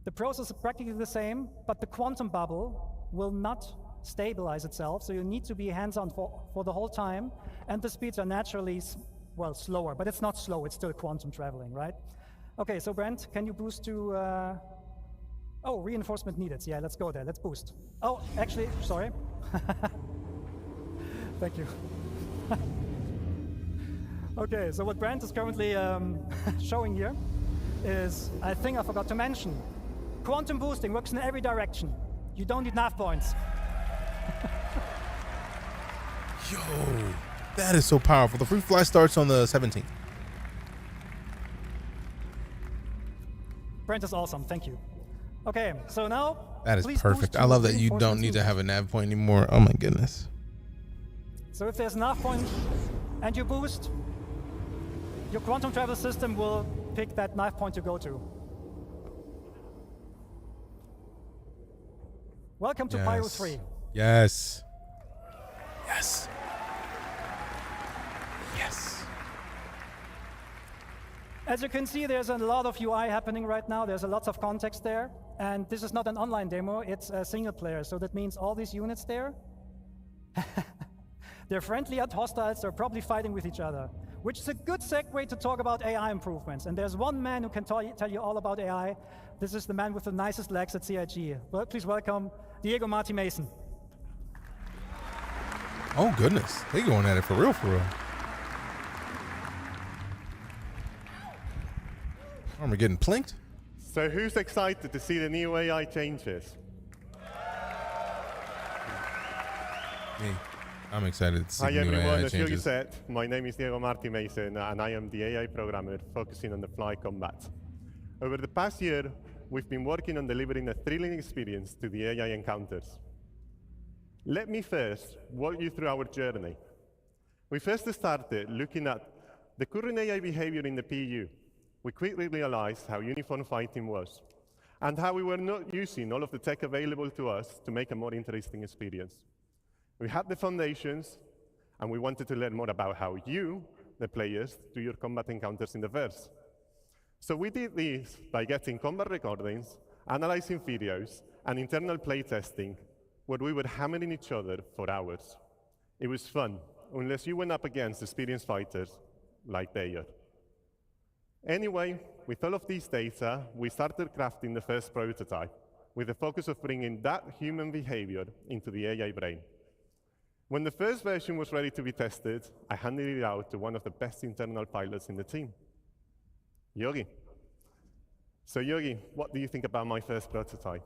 the process is practically the same, but the quantum bubble will not stabilize itself, so you need to be hands-on for the whole time, and the speeds are naturally, well, slower, but it's not slow, it's still quantum traveling, right? Okay, so Brent, can you boost to, oh, reinforcement needed. Yeah, let's go there, let's boost. Oh, actually, sorry. Thank you. Okay, so what Brent is currently showing here is, I think I forgot to mention, quantum boosting works in every direction. You don't need nav points. Yo, that is so powerful. The free fly starts on the 17th. Brent is awesome, thank you. Okay, so now, that is perfect. I love that you don't need to have a nav point anymore. Oh my goodness. So if there's a nav point and you boost, your quantum travel system will pick that nav point to go to. Welcome to Pyro 3. Yes. Yes. Yes. As you can see, there's a lot of UI happening right now. There's a lot of context there. And this is not an online demo, it's a single player. So that means all these units there, they're friendly and hostiles, they're probably fighting with each other, which is a good segue to talk about AI improvements. And there's one man who can tell you all about AI. This is the man with the nicest legs at CIG. Well, please welcome DeejayKnight Mason. Oh goodness, they going at it for real, for real. Are we getting plinked? So who's excited to see the new AI changes? Me. I'm excited to see Hi the new everyone, AI as Yogi changes. said, my name is DeejayKnight Mason and I am the AI programmer focusing on the fly combat. Over the past year, we've been working on delivering a thrilling experience to the AI encounters. Let me first walk you through our journey. We first started looking at the current AI behavior in the PU. We quickly realized how uniform fighting was and how we were not using all of the tech available to us to make a more interesting experience. We had the foundations and we wanted to learn more about how you, the players, do your combat encounters in the verse. So we did this by getting combat recordings, analyzing videos, and internal playtesting, where we were hammering each other for hours. It was fun, unless you went up against experienced fighters like they are. Anyway, with all of these data, we started crafting the first prototype, with the focus of bringing that human behavior into the AI brain. When the first version was ready to be tested, I handed it out to one of the best internal pilots in the team, Yogi. So Yogi, what do you think about my first prototype?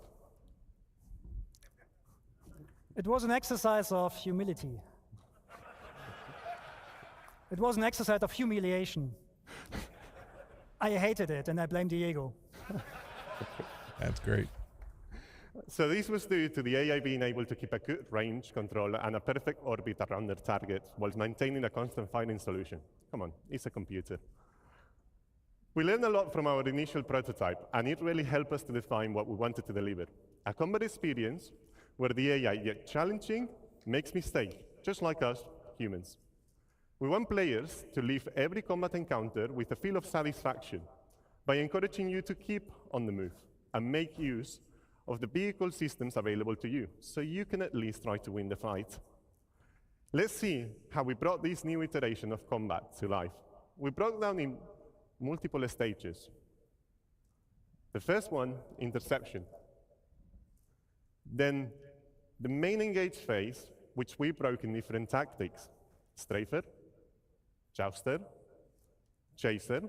It was an exercise of humility. It was an exercise of humiliation. I hated it, and I blame Diego. That's great. So this was due to the AI being able to keep a good range control and a perfect orbit around their target while maintaining a constant firing solution. Come on, it's a computer. We learned a lot from our initial prototype, and it really helped us to define what we wanted to deliver. A combat experience where the AI, yet challenging, makes mistakes, just like us, humans. We want players to leave every combat encounter with a feel of satisfaction by encouraging you to keep on the move and make use of the vehicle systems available to you, so you can at least try to win the fight. Let's see how we brought this new iteration of combat to life. We broke down in multiple stages. The first one, interception. Then the main engage phase, which we broke in different tactics: strafer, jouster, chaser,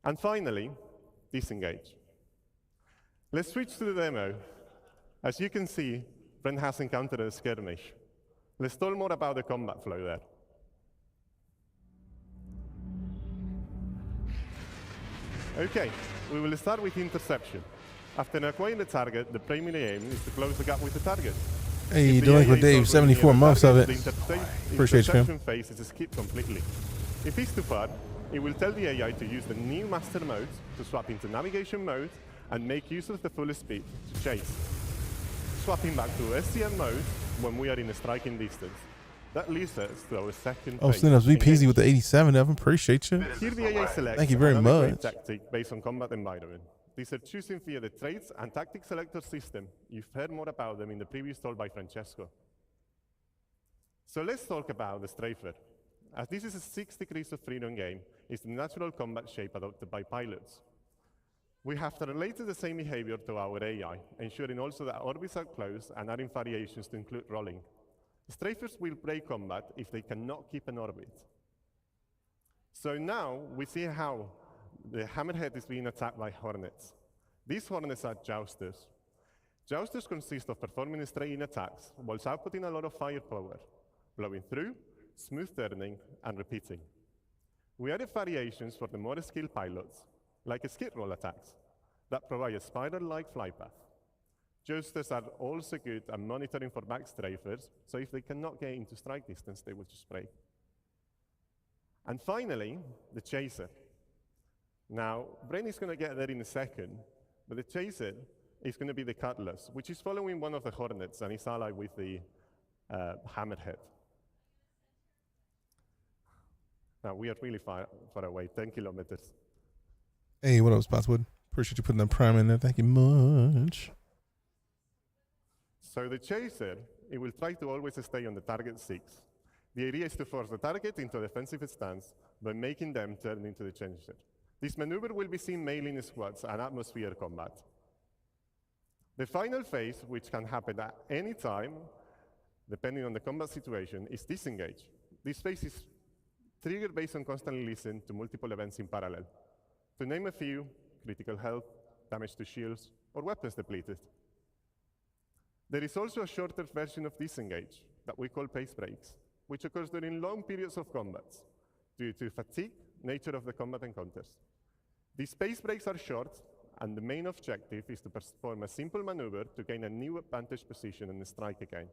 and finally, disengage. Let's switch to the demo. As you can see, Brent has encountered a skirmish. Let's talk more about the combat flow there. Okay, we will start with interception. After acquiring the target, the primary aim is to close the gap with the target. Hey, Delinquent Dave, 74 months of it. Appreciate you, fam. The interception phase is skipped completely. If it's too far, it will tell the AI to use the new master mode to swap into navigation mode and make use of the full speed to chase. Swapping back to SCM mode when we are in a striking distance. That leads us to our second phase. Snaps, we peasy with the 87 of them. Appreciate you. Here the AI selects Thank you very much. tactic based on combat environment. These are choosing via the traits and tactic selector system. You've heard more about them in the previous talk by Francesco. So let's talk about the Strafer. As this is a 6 degrees of freedom game, it's the natural combat shape adopted by pilots. We have related the same behavior to our AI, ensuring also that orbits are close and adding variations to include rolling. Strafers will break combat if they cannot keep an orbit. So now we see how the Hammerhead is being attacked by Hornets. These Hornets are Jousters. Jousters consist of performing straight-in attacks whilst outputting a lot of firepower, blowing through, smooth turning, and repeating. We added variations for the more skilled pilots, like skid roll attacks, that provide a spiral-like flight path. Jousters are also good at monitoring for back strafers, so if they cannot get into strike distance, they will just break. And finally, the Chaser. Now, Bren is going to get there in a second, but the Chaser is going to be the Cutlass, which is following one of the Hornets and is allied with the Hammerhead. Now, we are really far away, 10 kilometers. Hey, what up, Spotswood? Appreciate you putting that prime in there. Thank you much. So the Chaser, it will try to always stay on the target 6. The idea is to force the target into a defensive stance by making them turn into the Chaser. This maneuver will be seen mainly in squads and atmosphere combat. The final phase, which can happen at any time, depending on the combat situation, is disengage. This phase is triggered based on constantly listening to multiple events in parallel. To name a few, critical health, damage to shields, or weapons depleted. There is also a shorter version of disengage that we call pace breaks, which occurs during long periods of combat due to fatigue, nature of the combat encounters. These pace breaks are short, and the main objective is to perform a simple maneuver to gain a new advantage position and strike again.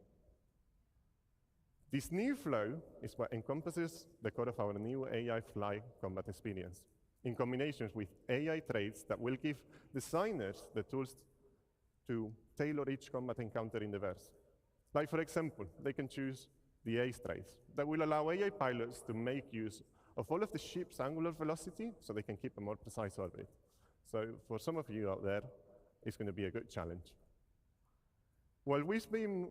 This new flow is what encompasses the core of our new AI fly combat experience, in combination with AI traits that will give designers the tools to tailor each combat encounter in the verse. Like, for example, they can choose the ace traits that will allow AI pilots to make use of all of the ship's angular velocity so they can keep a more precise orbit. So for some of you out there, it's going to be a good challenge. While we've been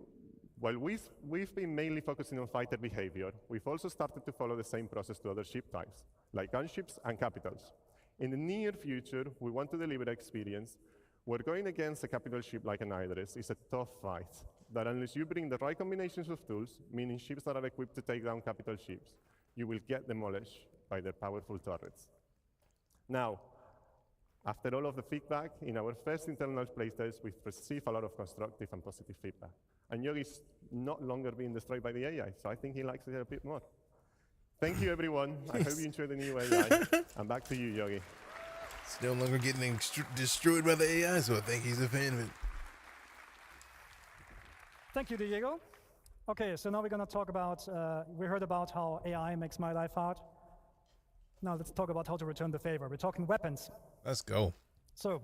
mainly focusing on fighter behavior, we've also started to follow the same process to other ship types, like gunships and capitals. In the near future, we want to deliver an experience where going against a capital ship like an Idris is a tough fight, that unless you bring the right combinations of tools, meaning ships that are equipped to take down capital ships, you will get demolished by their powerful turrets. Now, after all of the feedback, in our first internal playtest, we've received a lot of constructive and positive feedback. And Yogi's not longer being destroyed by the AI, so I think he likes it a bit more. Thank you, everyone. I hope you enjoyed the new AI. And back to you, Yogi. Still longer getting destroyed by the AI, so I think he's a fan of it. Thank you, Diego. Okay, so now we're going to talk about, we heard about how AI makes my life hard. Now let's talk about how to return the favor. We're talking weapons. Let's go. So,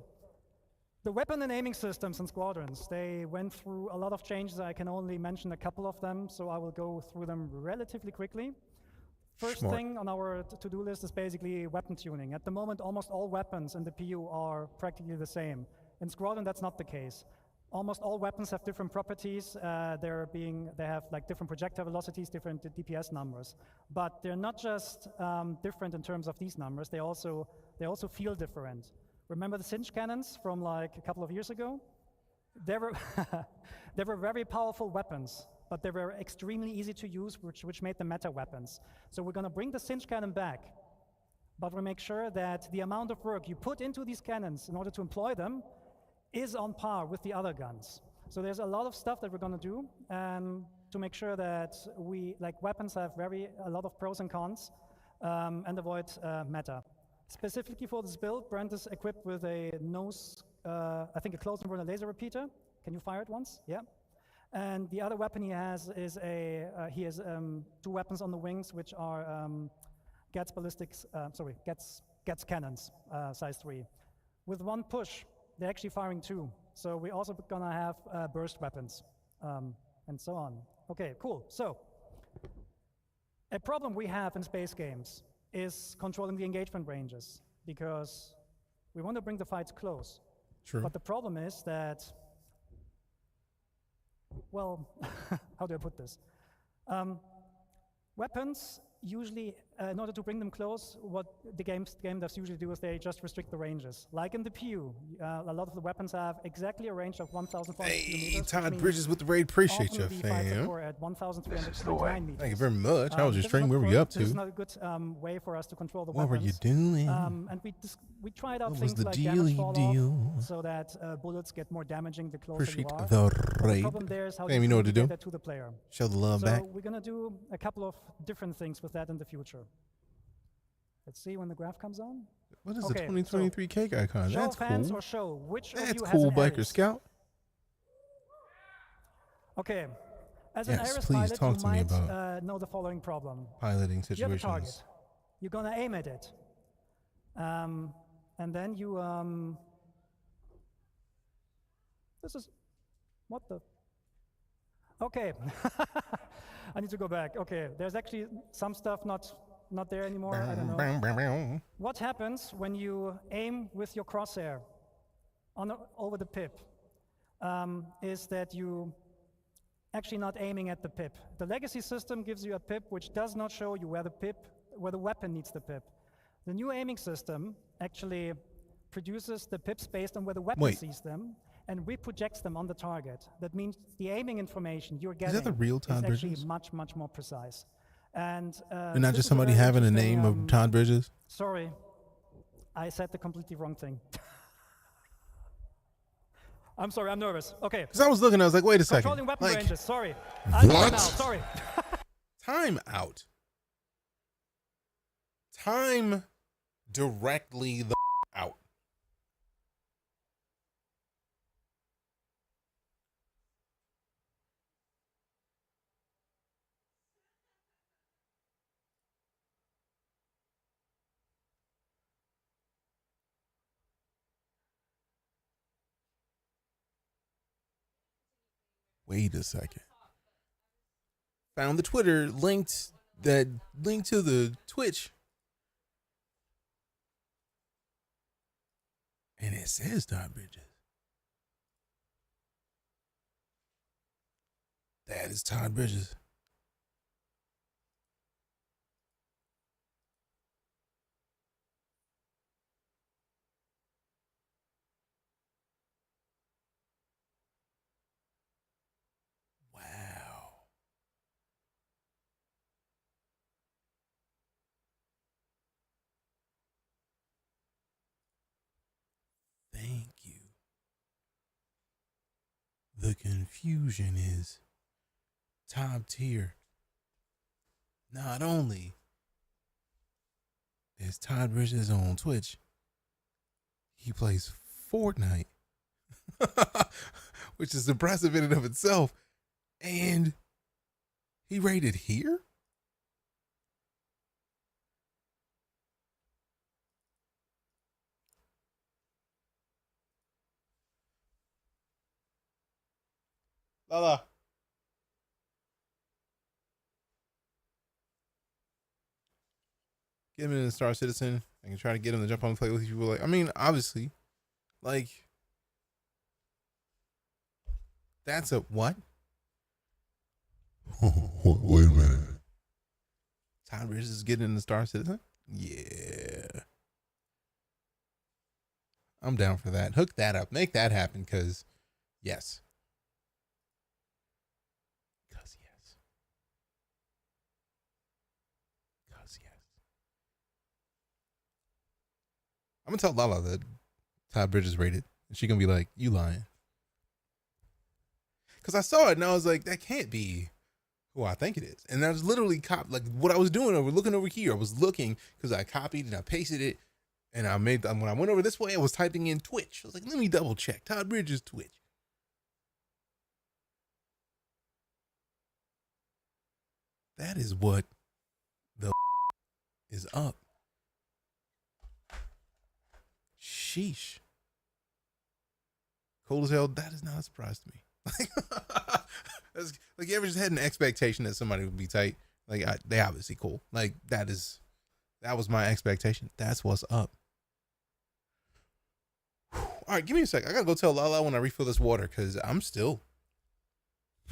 the weapon and aiming systems in squadrons, they went through a lot of changes. I can only mention a couple of them, so I will go through them relatively quickly. First thing on our to-do list is basically weapon tuning. At the moment, almost all weapons in the PU are practically the same. In Squadron, that's not the case. Almost all weapons have different properties. They have like different projectile velocities, different DPS numbers. But they're not just different in terms of these numbers. They also feel different. Remember the Singe cannons from like a couple of years ago? They were they were very powerful weapons, but they were extremely easy to use, which made them meta weapons. So we're going to bring the Singe cannon back, but we make sure that the amount of work you put into these cannons in order to employ them is on par with the other guns. So there's a lot of stuff that we're going to do to make sure that weapons have a lot of pros and cons and avoid meta. Specifically for this build, Brent is equipped with a nose, I think a close-and-burner laser repeater. Can you fire it once? Yeah. And the other weapon he has is he has 2 weapons on the wings, which are Gets cannons, size 3. With 1 push, they're actually firing 2. So we're also gonna have burst weapons, and so on. Okay, cool. So a problem we have in space games is controlling the engagement ranges, because we want to bring the fights close. True. But the problem is that, well, how do I put this? Weapons usually, in order to bring them close, what the game devs usually do is they just restrict the ranges. Like in the PU, a lot of the weapons have exactly a range of 1,400 kilometers. Hey, Todd Bridges with the raid. Appreciate you, fam. At 1,329 meters. Thank you very much. How was your stream? Where were you up to? This is not a good way for us to control the what weapons. Were you doing? And we tried out what things was the like damage fall deal? off, so that bullets get more damaging the closer Appreciate you are. the raid. The problem there is how you know what to do. that to the player. Show the love back. So we're gonna do a couple of different things with that in the future. Let's see when the graph comes on. What is the 2023 cake icon? Show That's fans cool. or show which of That's you cool, has an Biker Ares? Scout. Okay. As Yes, an Ares please pilot, talk you to me might about know the following problem. Piloting You have a target. situations. You're gonna aim at it, and then you This is what the. Okay, I need to go back. Okay, there's actually some stuff not there anymore. I don't know. What happens when you aim with your crosshair over the pip is that you actually not aiming at the pip. The legacy system gives you a pip which does not show you where the weapon needs the pip. The new aiming system actually produces the pips based on where the weapon sees them and reprojects them on the target. That means the aiming information you're getting is that the real Todd is actually Bridges? much, much more precise. And not just somebody having a name of Todd Bridges? Sorry, I said the completely wrong thing. I'm sorry, I'm nervous. Okay. Because I was looking, I was like, wait a second. Controlling weapon ranges, sorry. What? Sorry. Time out. Time directly the out. Wait a second. Found the Twitter linked that link to the Twitch. And it says Todd Bridges. That is Todd Bridges. Wow. Thank you. The confusion is top tier. Not only is Todd Bridges on Twitch, he plays Fortnite, which is impressive in and of itself. And he rated here? Lala. Get him in the Star Citizen. I can try to get him to jump on and play with people. Like, I mean, obviously, like, that's a what? Wait a minute. Todd Bridges is getting in the Star Citizen? Yeah. I'm down for that. Hook that up. Make that happen, because yes. Because yes. Because yes. I'm going to tell Lala that Todd Bridges rated. And she's going to be like, you lying. Because I saw it and I was like, that can't be who I think it is. And I was literally like what I was doing looking over here. I was looking because I copied and I pasted it. And I made, when I went over this way, I was typing in Twitch. I was like, let me double check. Todd Bridges Twitch. That is what the is up. Sheesh. Cold as hell. That is not a surprise to me. Like you ever just had an expectation that somebody would be tight? Like they obviously cool. Like that was my expectation. That's what's up. All right, give me a sec. I gotta go tell Lala when I refill this water because I'm still.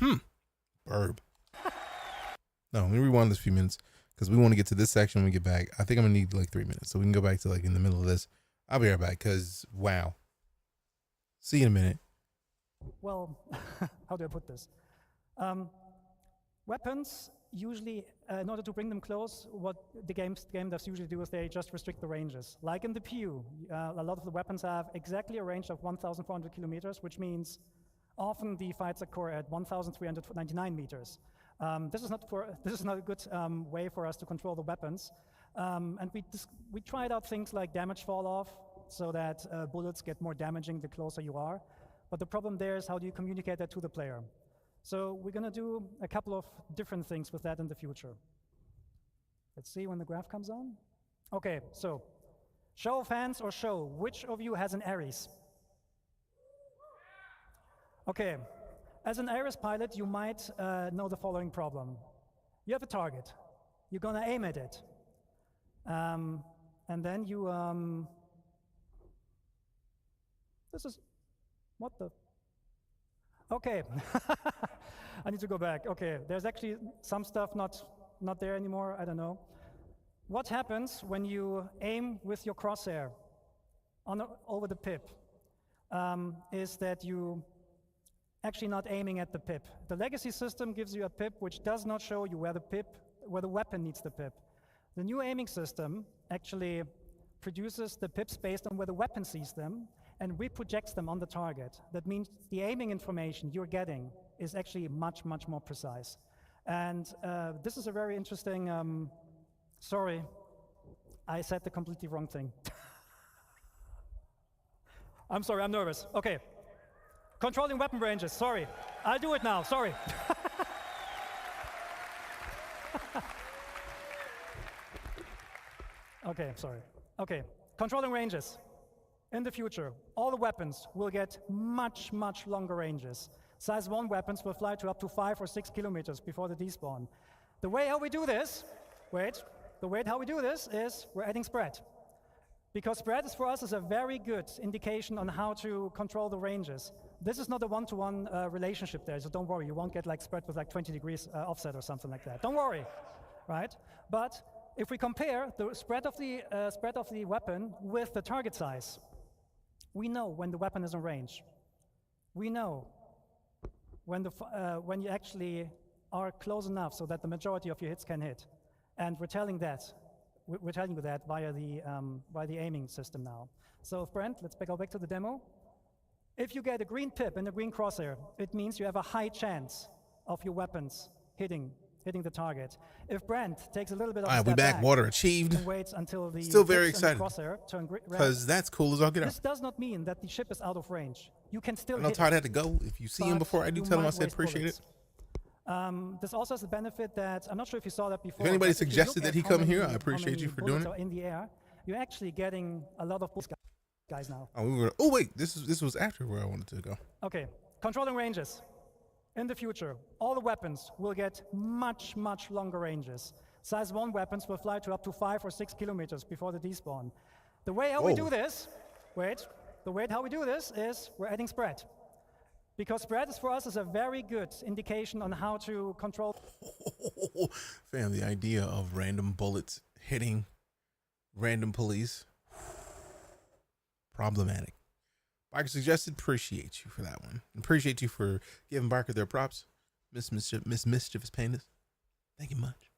Burb. No, let me rewind this a few minutes because we want to get to this section when we get back. I think I'm gonna need like 3 minutes, so we can go back to like in the middle of this. I'll be right back because wow. See you in a minute. Well, how do I put this? Weapons usually, in order to bring them close, what the game devs usually do is they just restrict the ranges. Like in the PU, a lot of the weapons have exactly a range of 1,400 kilometers, which means often the fights occur at 1,399 meters. This is not a good way for us to control the weapons. And we tried out things like damage fall off, so that bullets get more damaging the closer you are. But the problem there is how do you communicate that to the player? So we're gonna do a couple of different things with that in the future. Let's see when the graph comes on. Okay, so show of hands or show, which of you has an Ares? Okay, as an Ares pilot, you might know the following problem. You have a target. You're gonna aim at it. And then you, this is, what the? Okay, I need to go back. Okay, there's actually some stuff not there anymore, I don't know. What happens when you aim with your crosshair over the pip is that you actually not aiming at the pip. The legacy system gives you a pip which does not show you where the weapon needs the pip. The new aiming system actually produces the pips based on where the weapon sees them and reprojects them on the target. That means the aiming information you're getting is actually much, much more precise. And this is a very interesting, sorry, I said the completely wrong thing. I'm sorry, I'm nervous. Okay, controlling weapon ranges, sorry. I'll do it now, sorry. Okay, sorry. Okay, controlling ranges. In the future, all the weapons will get much, much longer ranges. Size 1 weapons will fly to up to 5 or 6 kilometers before the despawn. The way how we do this, how we do this is we're adding spread. Because spread is for us is a very good indication on how to control the ranges. This is not a one-to-one relationship there, so don't worry, you won't get like spread with like 20 degrees offset or something like that. Don't worry, right? But if we compare the spread of the weapon with the target size, we know when the weapon is in range. We know when you actually are close enough so that the majority of your hits can hit. And we're telling you that via the aiming system now. So Brent, let's go back to the demo. If you get a green pip and a green crosshair, it means you have a high chance of your weapons hitting the target. If Brent takes a little bit of a step back, water achieved. And waits until the still very excited crosshair turn red, because that's cool as all get out. This does not mean that the ship is out of range. You can still. I know Todd had to go. If you see him before I do, tell him I said appreciate it. This also has the benefit that I'm not sure if you saw that before. If anybody suggested that he come here, I appreciate you for doing it. In the air, you're actually getting a lot of guys now. Oh wait, this was after where I wanted to go. Okay, controlling ranges. In the future, all the weapons will get much, much longer ranges. Size 1 weapons will fly to up to 5 or 6 kilometers before the despawn. The way how we do this, how we do this is we're adding spread. Because spread is for us is a very good indication on how to control. Fam, the idea of random bullets hitting random police, problematic. Barker suggested, appreciate you for that one. Appreciate you for giving Barker their props. Miss Mischievous Painless. Thank you much.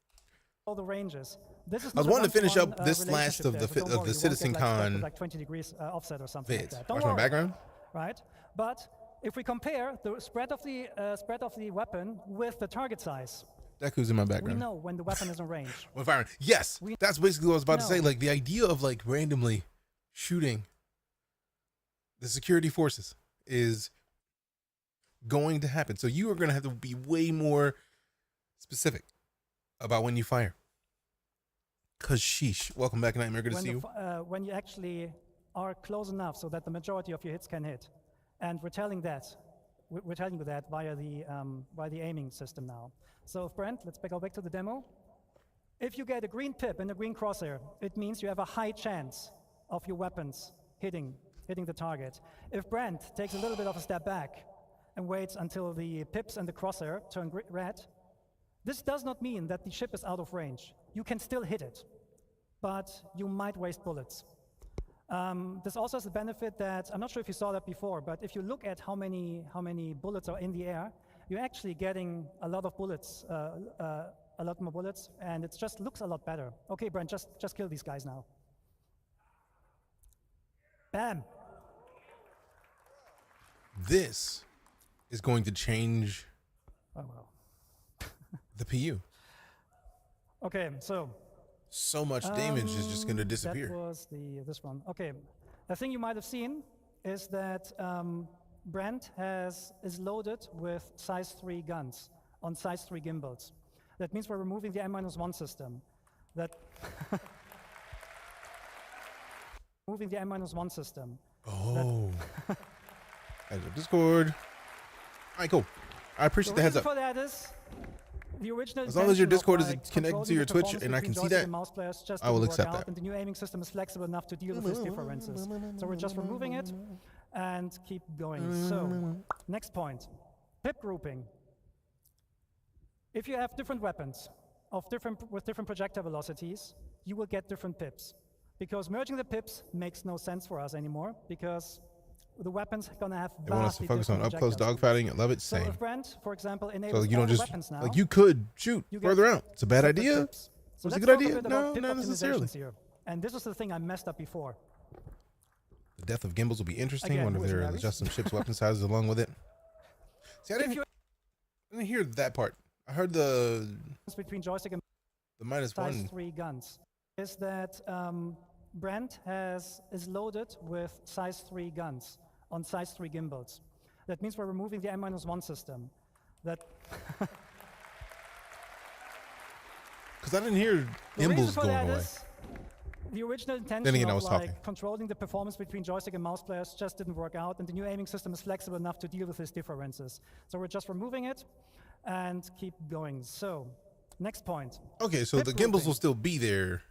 All the ranges. This is I was wanting to finish up this last of the the Citizen Con like 20 degrees offset or something vids. like that. Don't Watch worry, my background. right? But if we compare the spread of the weapon with the target size, Deku's in my background. we know when the weapon is in range. When firing. Yes, that's basically what I was about to say. Like the idea of like randomly shooting the security forces is going to happen. So you are going to have to be way more specific about when you fire. Cause sheesh. Welcome back, Nightmare. Good to see you. When you actually are close enough so that the majority of your hits can hit, and we're telling you that via the aiming system now. So, Brent, let's go back to the demo. If you get a green pip and a green crosshair, it means you have a high chance of your weapons hitting the target. If Brent takes a little bit of a step back and waits until the pips and the crosshair turn red, this does not mean that the ship is out of range. You can still hit it, but you might waste bullets. This also has the benefit that, I'm not sure if you saw that before, but if you look at how many bullets are in the air, you're actually getting a lot of bullets, a lot more bullets, and it just looks a lot better. Okay, Brent, just kill these guys now. Bam. This is going to change the PU. Okay, so much damage is just going to disappear. That was this one. Okay, a thing you might have seen is that Brent is loaded with size 3 guns on size 3 gimbals. That means we're removing the M-1 system. Moving the M-1 system. Oh. Heads up Discord. All right, cool. I appreciate the heads up. For that is the original as long as your Discord is connected to your Twitch and I can see that, I will accept that. And the new aiming system is flexible enough to deal with these differences. So we're just removing it and keep going. So, next point. Pip grouping. If you have different weapons with different projectile velocities, you will get different pips. Because merging the pips makes no sense for us anymore, because the weapons are going to have they want us to focus on up-close dogfighting. I love it. Same. So if Brent, for example, enables so you don't just, weapons now, like you could shoot further out. It's a bad idea. So it's a good idea. No, not necessarily. Here. And this is the thing I messed up before. The death of gimbals will be interesting. Again, wonder if they're adjust some ship's weapon sizes along with it. See, I didn't hear that part. I heard the between joystick and the -1 size 3 guns is that Brent is loaded with size 3 guns on size 3 gimbals. That means we're removing the M-1 system. Because I didn't hear gimbals going away. The original intention of controlling the performance between joystick and mouse players just didn't work out, and the new aiming system is flexible enough to deal with these differences. So we're just removing it and keep going. So, next point. Okay, so the gimbals will still be there.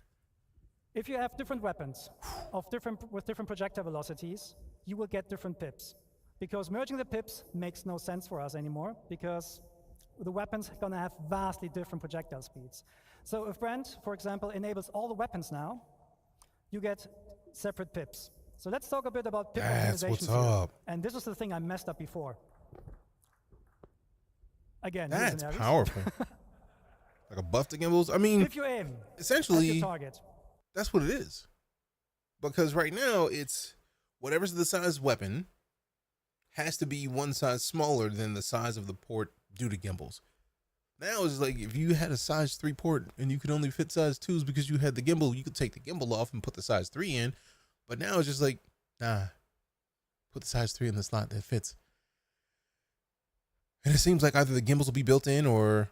If you have different weapons with different projectile velocities, you will get different pips. Because merging the pips makes no sense for us anymore, because the weapons are going to have vastly different projectile speeds. So if Brent, for example, enables all the weapons now, you get separate pips. So let's talk a bit about pip optimization. That's what's up. And this is the thing I messed up before. Again, that's powerful. Like a buff to gimbals. I mean, if you aim essentially, at your target, that's what it is. Because right now, it's whatever's the size weapon has to be one size smaller than the size of the port due to gimbals. Now it's like if you had a size 3 port and you could only fit size 2s because you had the gimbal, you could take the gimbal off and put the size 3 in. But now it's just like, nah, put the size 3 in the slot that fits. And it seems like either the gimbals will be built in or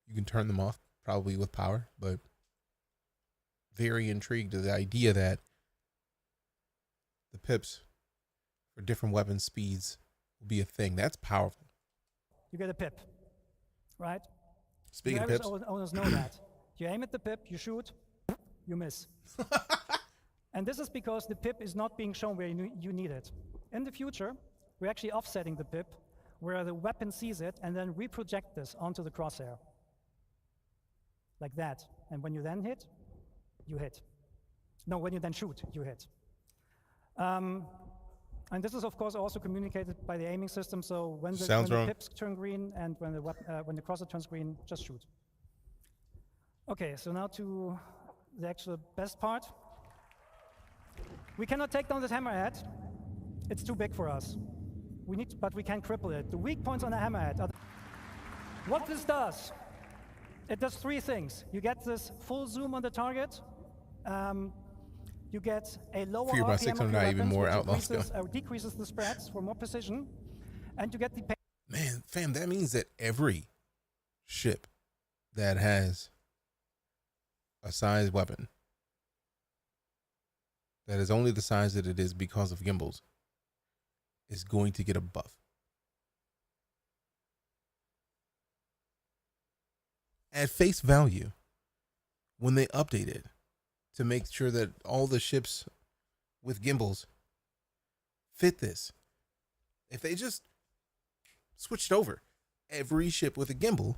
you can turn them off, probably with power. But very intrigued to the idea that the pips for different weapon speeds will be a thing. That's powerful. You get a pip, right? Speaking of pips, owners know that. You aim at the pip, you shoot, you miss. And this is because the pip is not being shown where you need it. In the future, we're actually offsetting the pip where the weapon sees it and then reproject this onto the crosshair. Like that. And when you then hit, you hit. No, when you then shoot, you hit. And this is, of course, also communicated by the aiming system. So when the pips turn green and when the crosshair turns green, just shoot. Okay, so now to the actual best part. We cannot take down this hammerhead. It's too big for us. But we can cripple it. The weak points on the hammerhead are what this does. It does 3 things. You get this full zoom on the target. You get a lower Fear by RPM 600, of your even more outlaws decreases the spreads for more precision, and you get the man, fam. That means that every ship that has a size weapon that is only the size that it is because of gimbals is going to get a buff. At face value, when they update it to make sure that all the ships with gimbals fit this, if they just switched over every ship with a gimbal,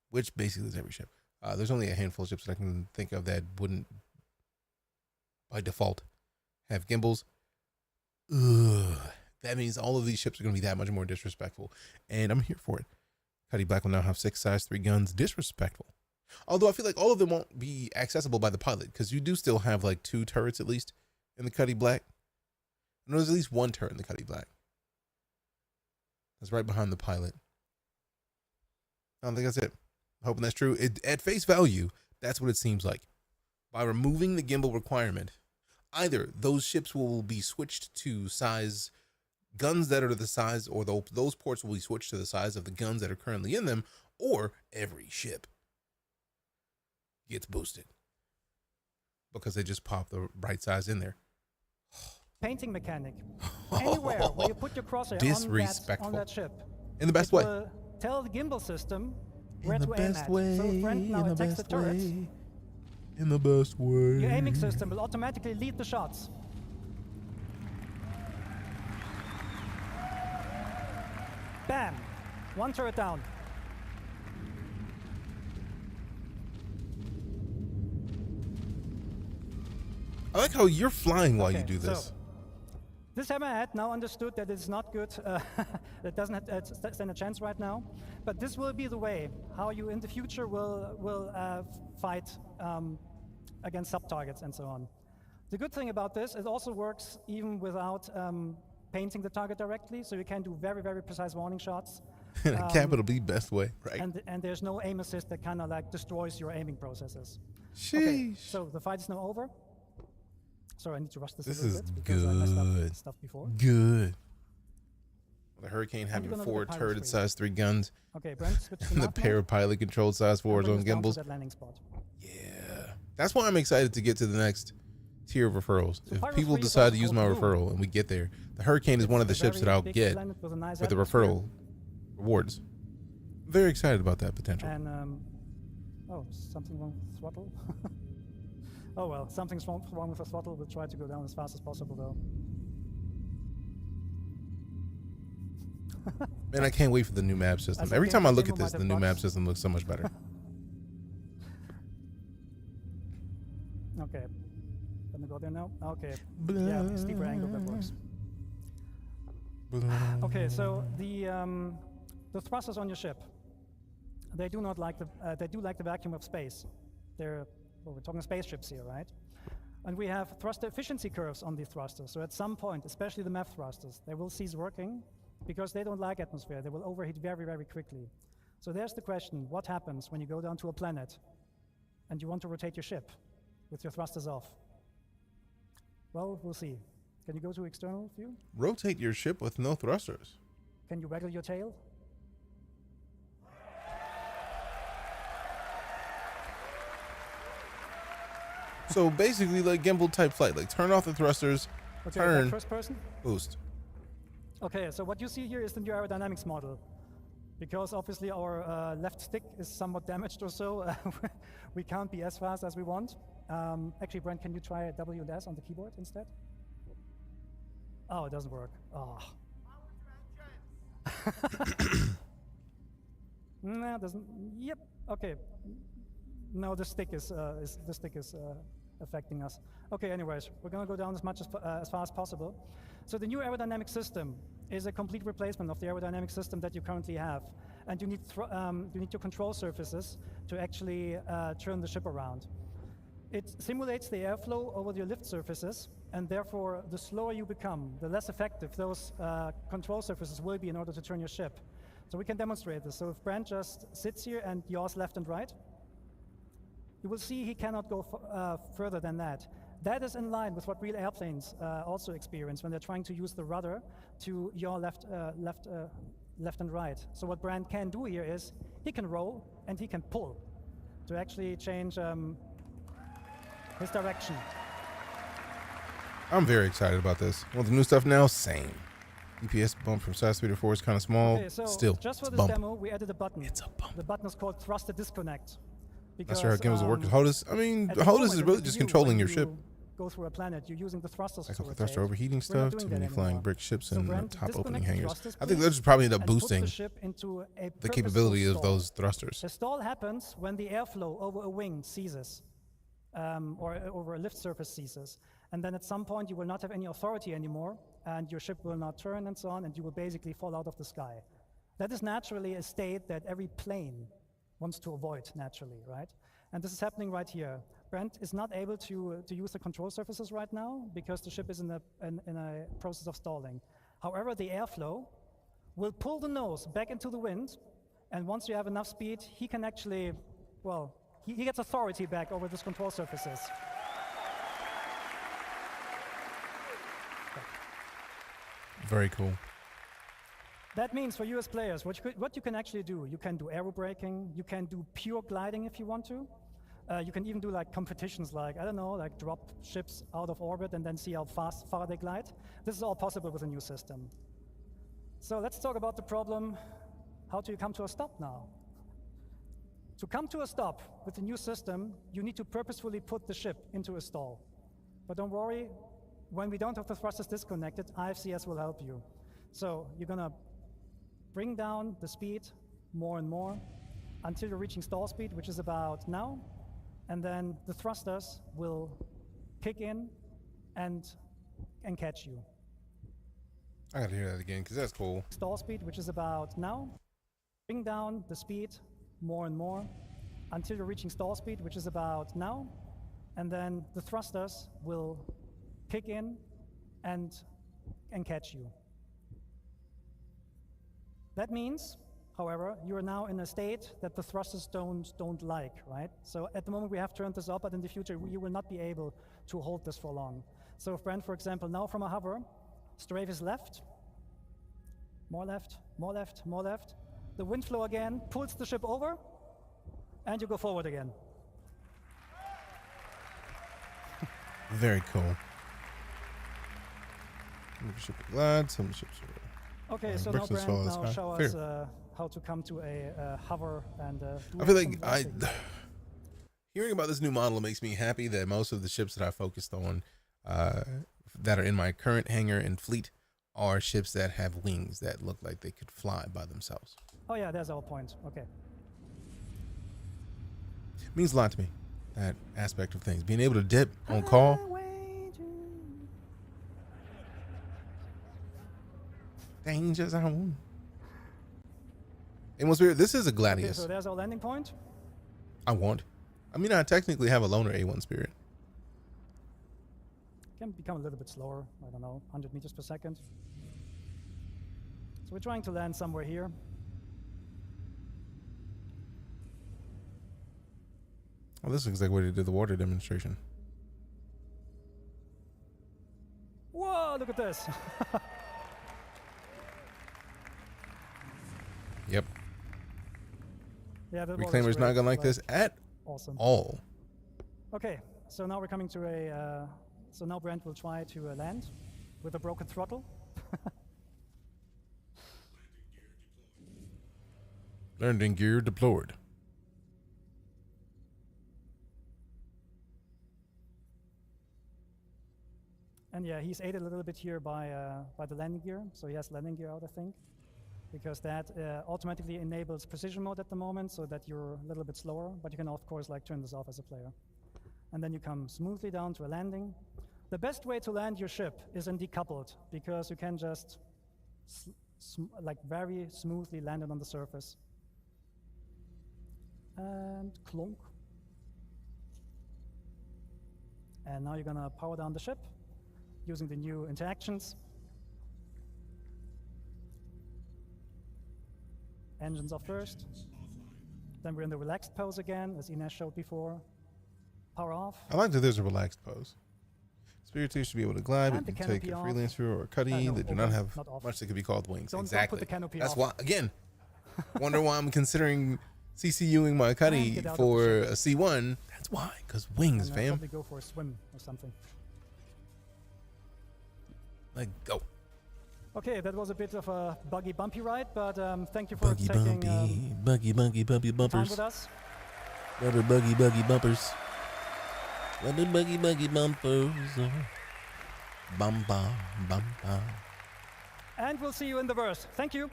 which basically is every ship, there's only a handful of ships that I can think of that wouldn't by default have gimbals. Ugh, that means all of these ships are going to be that much more disrespectful, and I'm here for it. Cuddy Black will now have 6 size 3 guns. Disrespectful. Although I feel like all of them won't be accessible by the pilot, because you do still have like 2 turrets at least in the Cuddy Black. And there's at least 1 turret in the Cuddy Black. That's right behind the pilot. I don't think that's it. I'm hoping that's true. At face value, that's what it seems like. By removing the gimbal requirement, either those ships will be switched to size guns that are the size, or those ports will be switched to the size of the guns that are currently in them, or every ship gets boosted because they just pop the right size in there. Painting mechanic. Anywhere where you put your crosshair on that ship. In the best way. Tell the gimbal system where to aim at. So if Brent now attacks the turret, in the best way, your aiming system will automatically lead the shots. Bam! 1 turret down. I like how you're flying while you do this. So this hammerhead now understood that it's not good. It doesn't stand a chance right now. But this will be the way how you in the future will fight against sub-targets and so on. The good thing about this, it also works even without painting the target directly, so you can do very, very precise warning shots. In a capital B best way, right? And there's no aim assist that kind of like destroys your aiming processes. Sheesh. Okay, so the fight is now over. Sorry, I need to rush this a little bit because I messed up stuff before. Good. The Hurricane having 4 turret size 3 guns. Okay, Brent, switch to and the pair of pilot controlled size 4s on gimbals. That landing spot. Yeah. That's why I'm excited to get to the next tier of referrals. So if people decide to use my referral and we get there, the Hurricane is one of the ships that I'll get with the referral rewards. I'm very excited about that potential. And, oh, something wrong with the throttle? Oh well, something's wrong with the throttle. We'll try to go down as fast as possible though. Man, I can't wait for the new map system. Every time I look at this, the new map system looks so much better. Okay. Let me go there now. Okay. Yeah, steeper angle, that works. Okay, so the thrusters on your ship, they do not like the vacuum of space. Well, we're talking spaceships here, right? And we have thruster efficiency curves on these thrusters. So at some point, especially the MEF thrusters, they will cease working because they don't like atmosphere. They will overheat very, very quickly. So there's the question, what happens when you go down to a planet and you want to rotate your ship with your thrusters off? Well, we'll see. Can you go to external view? Rotate your ship with no thrusters. Can you waggle your tail? So basically like gimbal type flight, like turn off the thrusters, turn, first person? Boost. Okay, so what you see here is the new aerodynamics model. Because obviously our left stick is somewhat damaged or so, we can't be as fast as we want. Actually, Brent, can you try W and S on the keyboard instead? Oh, it doesn't work. Oh. No, it doesn't. Yep. Okay. No, the stick is affecting us. Okay. Anyways, we're gonna go down as fast as possible. So the new aerodynamic system is a complete replacement of the aerodynamic system that you currently have, and you need your control surfaces to actually turn the ship around. It simulates the airflow over your lift surfaces, and therefore, the slower you become, the less effective those control surfaces will be in order to turn your ship. So we can demonstrate this. So if Brent just sits here and yaws left and right, you will see he cannot go further than that. That is in line with what real airplanes also experience when they're trying to use the rudder to yaw left left and right. So what Brand can do here is he can roll and he can pull to actually change his direction. I'm very excited about this. Want the new stuff now? Same. DPS bump from side speed to 4 is kind of small. Okay, so still, just for it's a this bump. demo, we added a button. It's a bump. The button is called Thruster Disconnect. Not sure how gimbals work. HOTAS, I mean, at the HOTAS moment is in really the just view, controlling when your you ship. Go through a planet, you're using the thrusters Like to the rotate. thruster overheating We're not stuff, doing too that many flying anymore. brick ships So and Brent, top opening disconnect the hangars. thrusters, I think please, they'll just probably end up and put boosting the ship into a the purposeful capability of stall. those thrusters. The stall happens when the airflow over a wing ceases, or over a lift surface ceases. And then at some point you will not have any authority anymore, and your ship will not turn and so on, and you will basically fall out of the sky. That is naturally a state that every plane wants to avoid naturally, right? And this is happening right here. Brent is not able to use the control surfaces right now because the ship is in a process of stalling. However, the airflow will pull the nose back into the wind, and once you have enough speed, he can actually, well, he gets authority back over these control surfaces. Very cool. That means for you as players, what you can actually do, you can do aero braking, you can do pure gliding if you want to. You can even do like competitions, like, I don't know, like drop ships out of orbit and then see how far they glide. This is all possible with a new system. So let's talk about the problem, how do you come to a stop now? To come to a stop with the new system, you need to purposefully put the ship into a stall. But don't worry, when we don't have the thrusters disconnected, IFCS will help you. So you're gonna bring down the speed more and more until you're reaching stall speed, which is about now. And then the thrusters will kick in and catch you. I gotta hear that again, because that's cool. Stall speed, which is about now. Bring down the speed more and more until you're reaching stall speed, which is about now. And then the thrusters will kick in and catch you. That means, however, you are now in a state that the thrusters don't like, right? So at the moment we have turned this up, but in the future you will not be able to hold this for long. So if Brent, for example, now from a hover, strafe is left, more left, more left, more left. The wind flow again pulls the ship over, and you go forward again. Very cool. Some ship glide, some ships are... Okay, so now Brent, now show us how to come to a hover and I feel like hearing about this new model makes me happy that most of the ships that I focused on that are in my current hangar and fleet are ships that have wings that look like they could fly by themselves. Oh yeah, there's our point. Okay. It means a lot to me, that aspect of things. Being able to dip on call. Danger zone. In one spirit, this is a Gladius. Okay, so there's our landing point. I mean, I technically have a loner A1 spirit. Can become a little bit slower. I don't know, 100 meters per second. So we're trying to land somewhere here. Well, this looks like where they did the water demonstration. Whoa, look at this. Yep. Yeah, the Reclaimer's not gonna like this at all. Okay, so now we're coming to a. So now Brent will try to land with a broken throttle. Landing gear deployed. And yeah, he's aided a little bit here by the landing gear. So he has landing gear out, I think, because that automatically enables precision mode at the moment, so that you're a little bit slower. But you can of course like turn this off as a player. And then you come smoothly down to a landing. The best way to land your ship is in decoupled, because you can just like very smoothly land it on the surface. And clunk. And now you're gonna power down the ship using the new interactions. Engines off first. Then we're in the relaxed pose again, as Ines showed before. Power off. I like that there's a relaxed pose. Spirited should be able to glide, And but the you take a canopy off. freelancer or a cuddy. No, they do open, not have not off. much that could be called wings. Don't Exactly. put the canopy That's off. why, again, wonder why I'm considering CCUing my cuddy get out of the for ship. a C1. That's why, because wings, And fam. probably go for a swim or something. Like, go. Okay, that was a bit of a buggy, bumpy ride, but thank you for Buggy, taking bumpy, bumpy time bumpers. with us. Rubber buggy bumpers. Rubber buggy bumpers. Bum bum bum bum. And we'll see you in the verse. Thank you.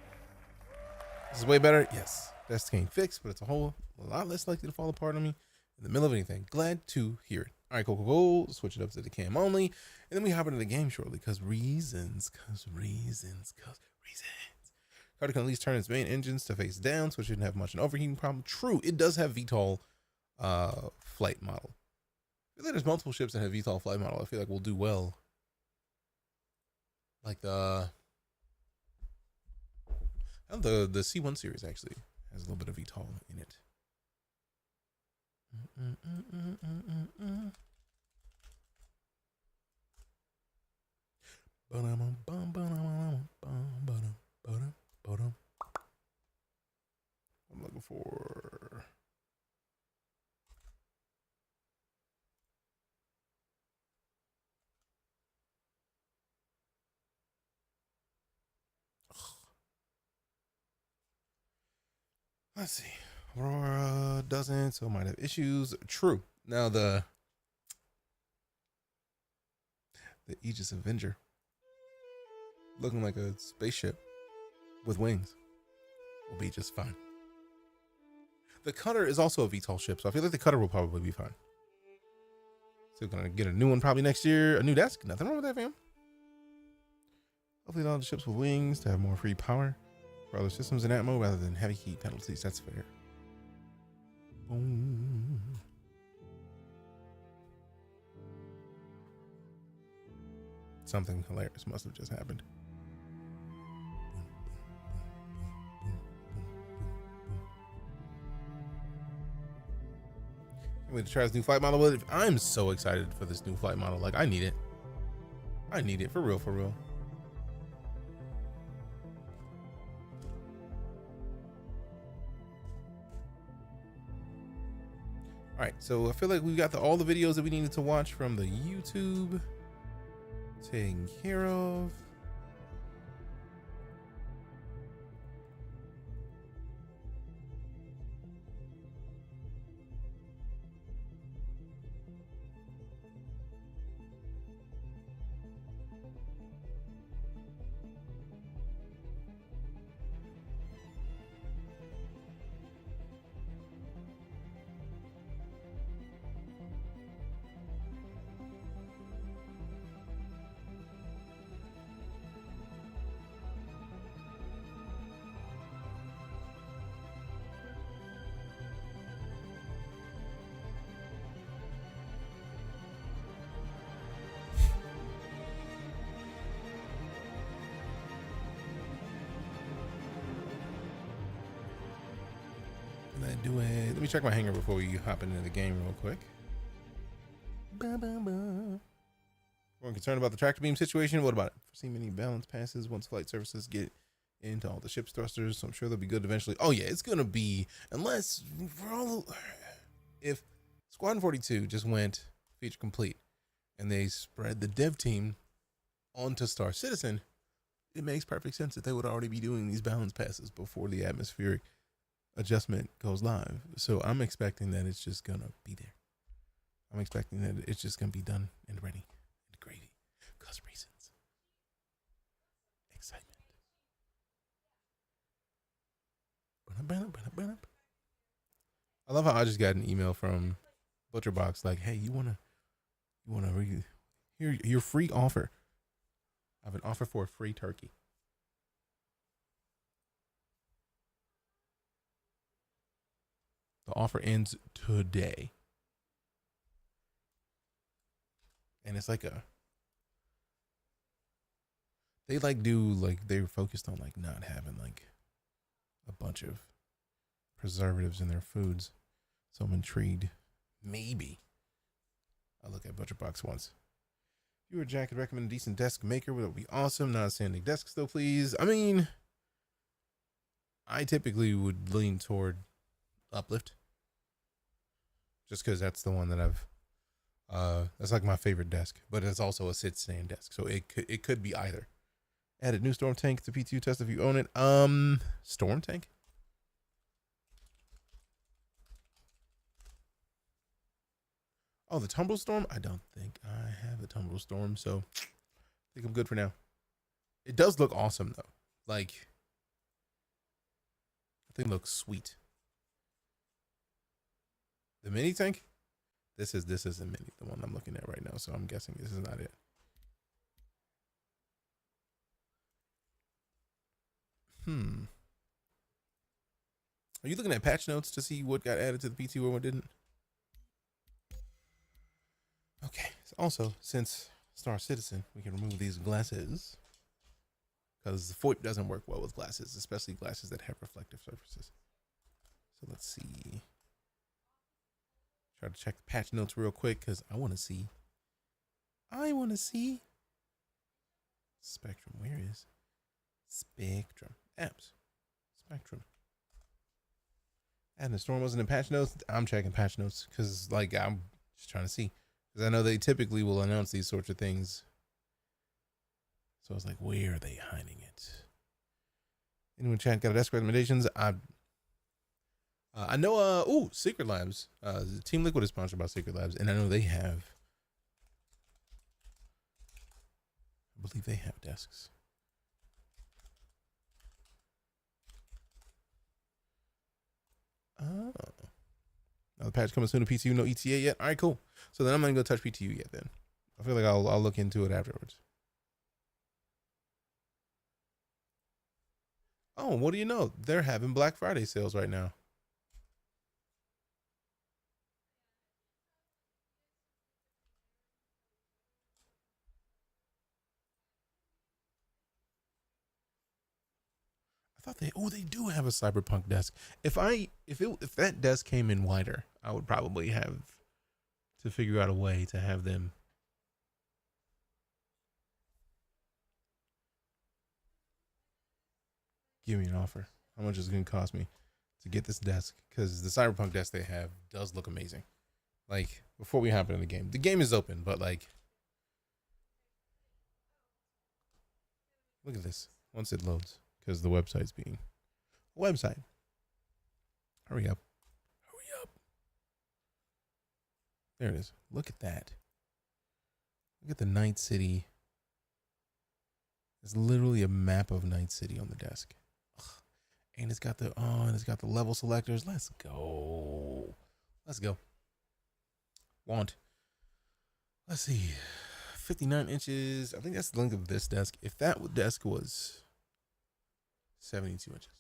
This is way better. Yes, that's game fixed, but it's a lot less likely to fall apart on me in the middle of anything. Glad to hear it. All right, cool. Switch it up to the cam only, and then we hop into the game shortly because reasons. Carter can at least turn its main engines to face down, so it shouldn't have much an overheating problem. True, it does have VTOL flight model. I feel like there's multiple ships that have VTOL flight model. I feel like we'll do well. Like the C1 series actually has a little bit of VTOL in it. I'm looking for let's see. Aurora doesn't, so might have issues. True. Now the Aegis Avenger looking like a spaceship with wings will be just fine. The Cutter is also a VTOL ship, so I feel like the Cutter will probably be fine. Still gonna get a new one probably next year. A new desk. Nothing wrong with that, fam. Hopefully all the ships with wings to have more free power for other systems in Atmo rather than heavy heat penalties. That's fair. Boom. Something hilarious must have just happened. I'm going to try this new flight model with it. I'm so excited for this new flight model. Like, I need it. I need it for real, for real. All right, so I feel like we've got all the videos that we needed to watch from the YouTube taken care of. Let me check my hanger before we hop into the game real quick. Everyone concerned about the tractor beam situation? What about it? Foresee many balance passes once flight surfaces get into all the ship's thrusters, so I'm sure they'll be good eventually. Oh yeah, it's gonna be, unless if Squadron 42 just went feature complete and they spread the dev team onto Star Citizen, it makes perfect sense that they would already be doing these balance passes before the atmospheric adjustment goes live. So I'm expecting that it's just gonna be there. I'm expecting that it's just gonna be done and ready and gravy. Cause reasons. Excitement. I love how I just got an email from ButcherBox like, hey, you wanna here your free offer. I have an offer for a free turkey. The offer ends today. And it's like they're focused on like not having like a bunch of preservatives in their foods. So I'm intrigued. Maybe I'll look at ButcherBox once If you or Jack could recommend a decent desk maker, that would be awesome. Not a standing desk still, please. I mean, I typically would lean toward Uplift. Just because that's the one that that's like my favorite desk. But it's also a sit-stand desk. So it could be either. Added new Storm Tank to P2 test if you own it. Storm Tank? Oh, the Tumble Storm? I don't think I have a Tumble Storm, so I think I'm good for now. It does look awesome, though. Like, I think it looks sweet. The mini tank? This is the mini, the one I'm looking at right now, so I'm guessing this is not it. Are you looking at patch notes to see what got added to the PT and what didn't? Okay. So also, since Star Citizen, we can remove these glasses because the FOIP doesn't work well with glasses, especially glasses that have reflective surfaces. So let's see. Try to check the patch notes real quick because I want to see. Spectrum. Where is Spectrum? Apps. Spectrum. And the storm wasn't in patch notes. I'm checking patch notes because, like, I'm just trying to see. Because I know they typically will announce these sorts of things. So I was like, where are they hiding it? Anyone chat got a desk recommendations? I know, Secret Labs. Team Liquid is sponsored by Secret Labs, and I know they have, I believe they have desks. Oh. Now the patch coming soon to PTU, no ETA yet? All right, cool. So then I'm not going to touch PTU yet then. I feel like I'll look into it afterwards. Oh, what do you know? They're having Black Friday sales right now. I thought they do have a Cyberpunk desk. If that desk came in wider, I would probably have to figure out a way to have them. Give me an offer. How much is it going to cost me to get this desk? Because the Cyberpunk desk they have does look amazing. Like, before we hop into the game is open, but like, look at this. Once it loads, because the website's being website. Hurry up. There it is. Look at that. Look at the Night City. There's literally a map of Night City on the desk. Ugh. And it's got the level selectors. Let's go. Want. Let's see. 59 inches. I think that's the length of this desk. If that desk was 72 inches.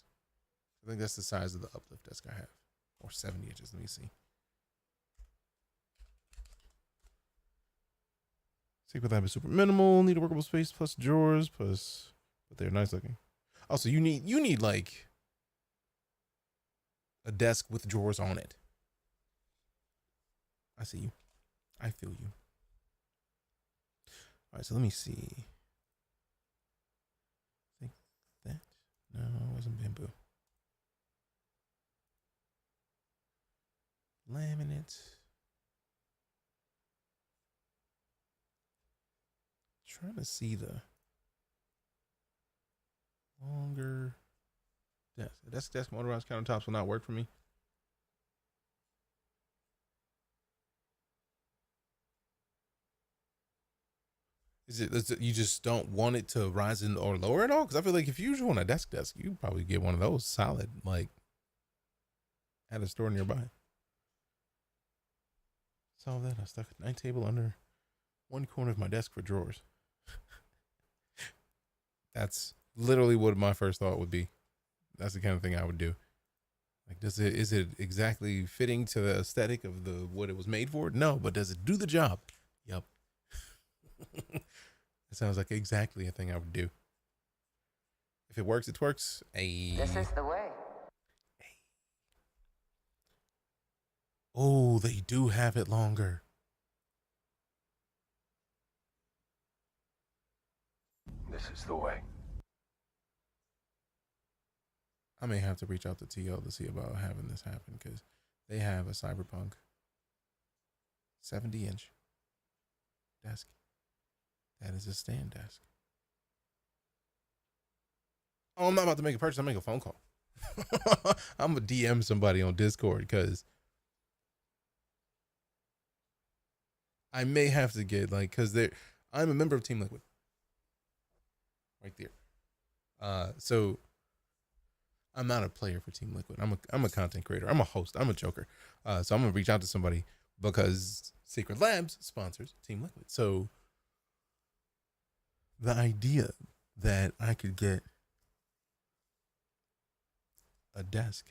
I think that's the size of the Uplift desk I have. Or 70 inches. Let me see. Secret Lab is super minimal. Need a workable space plus drawers plus, but they're nice looking. Also, you need like a desk with drawers on it. I see you. I feel you. All right, so let me see. I think that no, it wasn't bamboo. Laminate. Trying to see the longer desk. Desk motorized countertops will not work for me. Is it you just don't want it to rise in or lower at all? Because I feel like if you just want a desk, you probably get one of those solid, like at a store nearby. Solve that. I stuck a night table under one corner of my desk for drawers. That's literally what my first thought would be. That's the kind of thing I would do. Like, is it exactly fitting to the aesthetic of what it was made for? No, but does it do the job? Yep. It sounds like exactly a thing I would do. If it works, it works. This is the way. Oh, they do have it longer. This is the way. I may have to reach out to TL to see about having this happen because they have a Cyberpunk 70-inch desk. That is a stand desk. Oh, I'm not about to make a purchase. I'm making a phone call. I'm going to DM somebody on Discord because I may have to get because I'm a member of Team Liquid. Right there. So I'm not a player for Team Liquid. I'm a content creator. I'm a host. I'm a joker. So I'm going to reach out to somebody because Secret Labs sponsors Team Liquid. So the idea that I could get a desk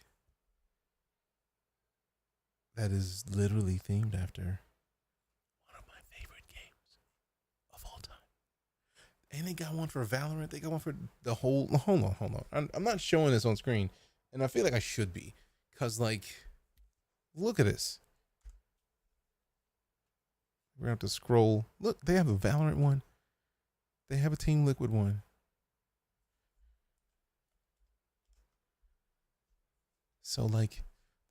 that is literally themed after one of my favorite games of all time. And they got one for Valorant. They got one for the whole. Hold on. I'm not showing this on screen, and I feel like I should be, cause look at this. We're gonna have to scroll. Look, they have a Valorant one. They have a Team Liquid one. So the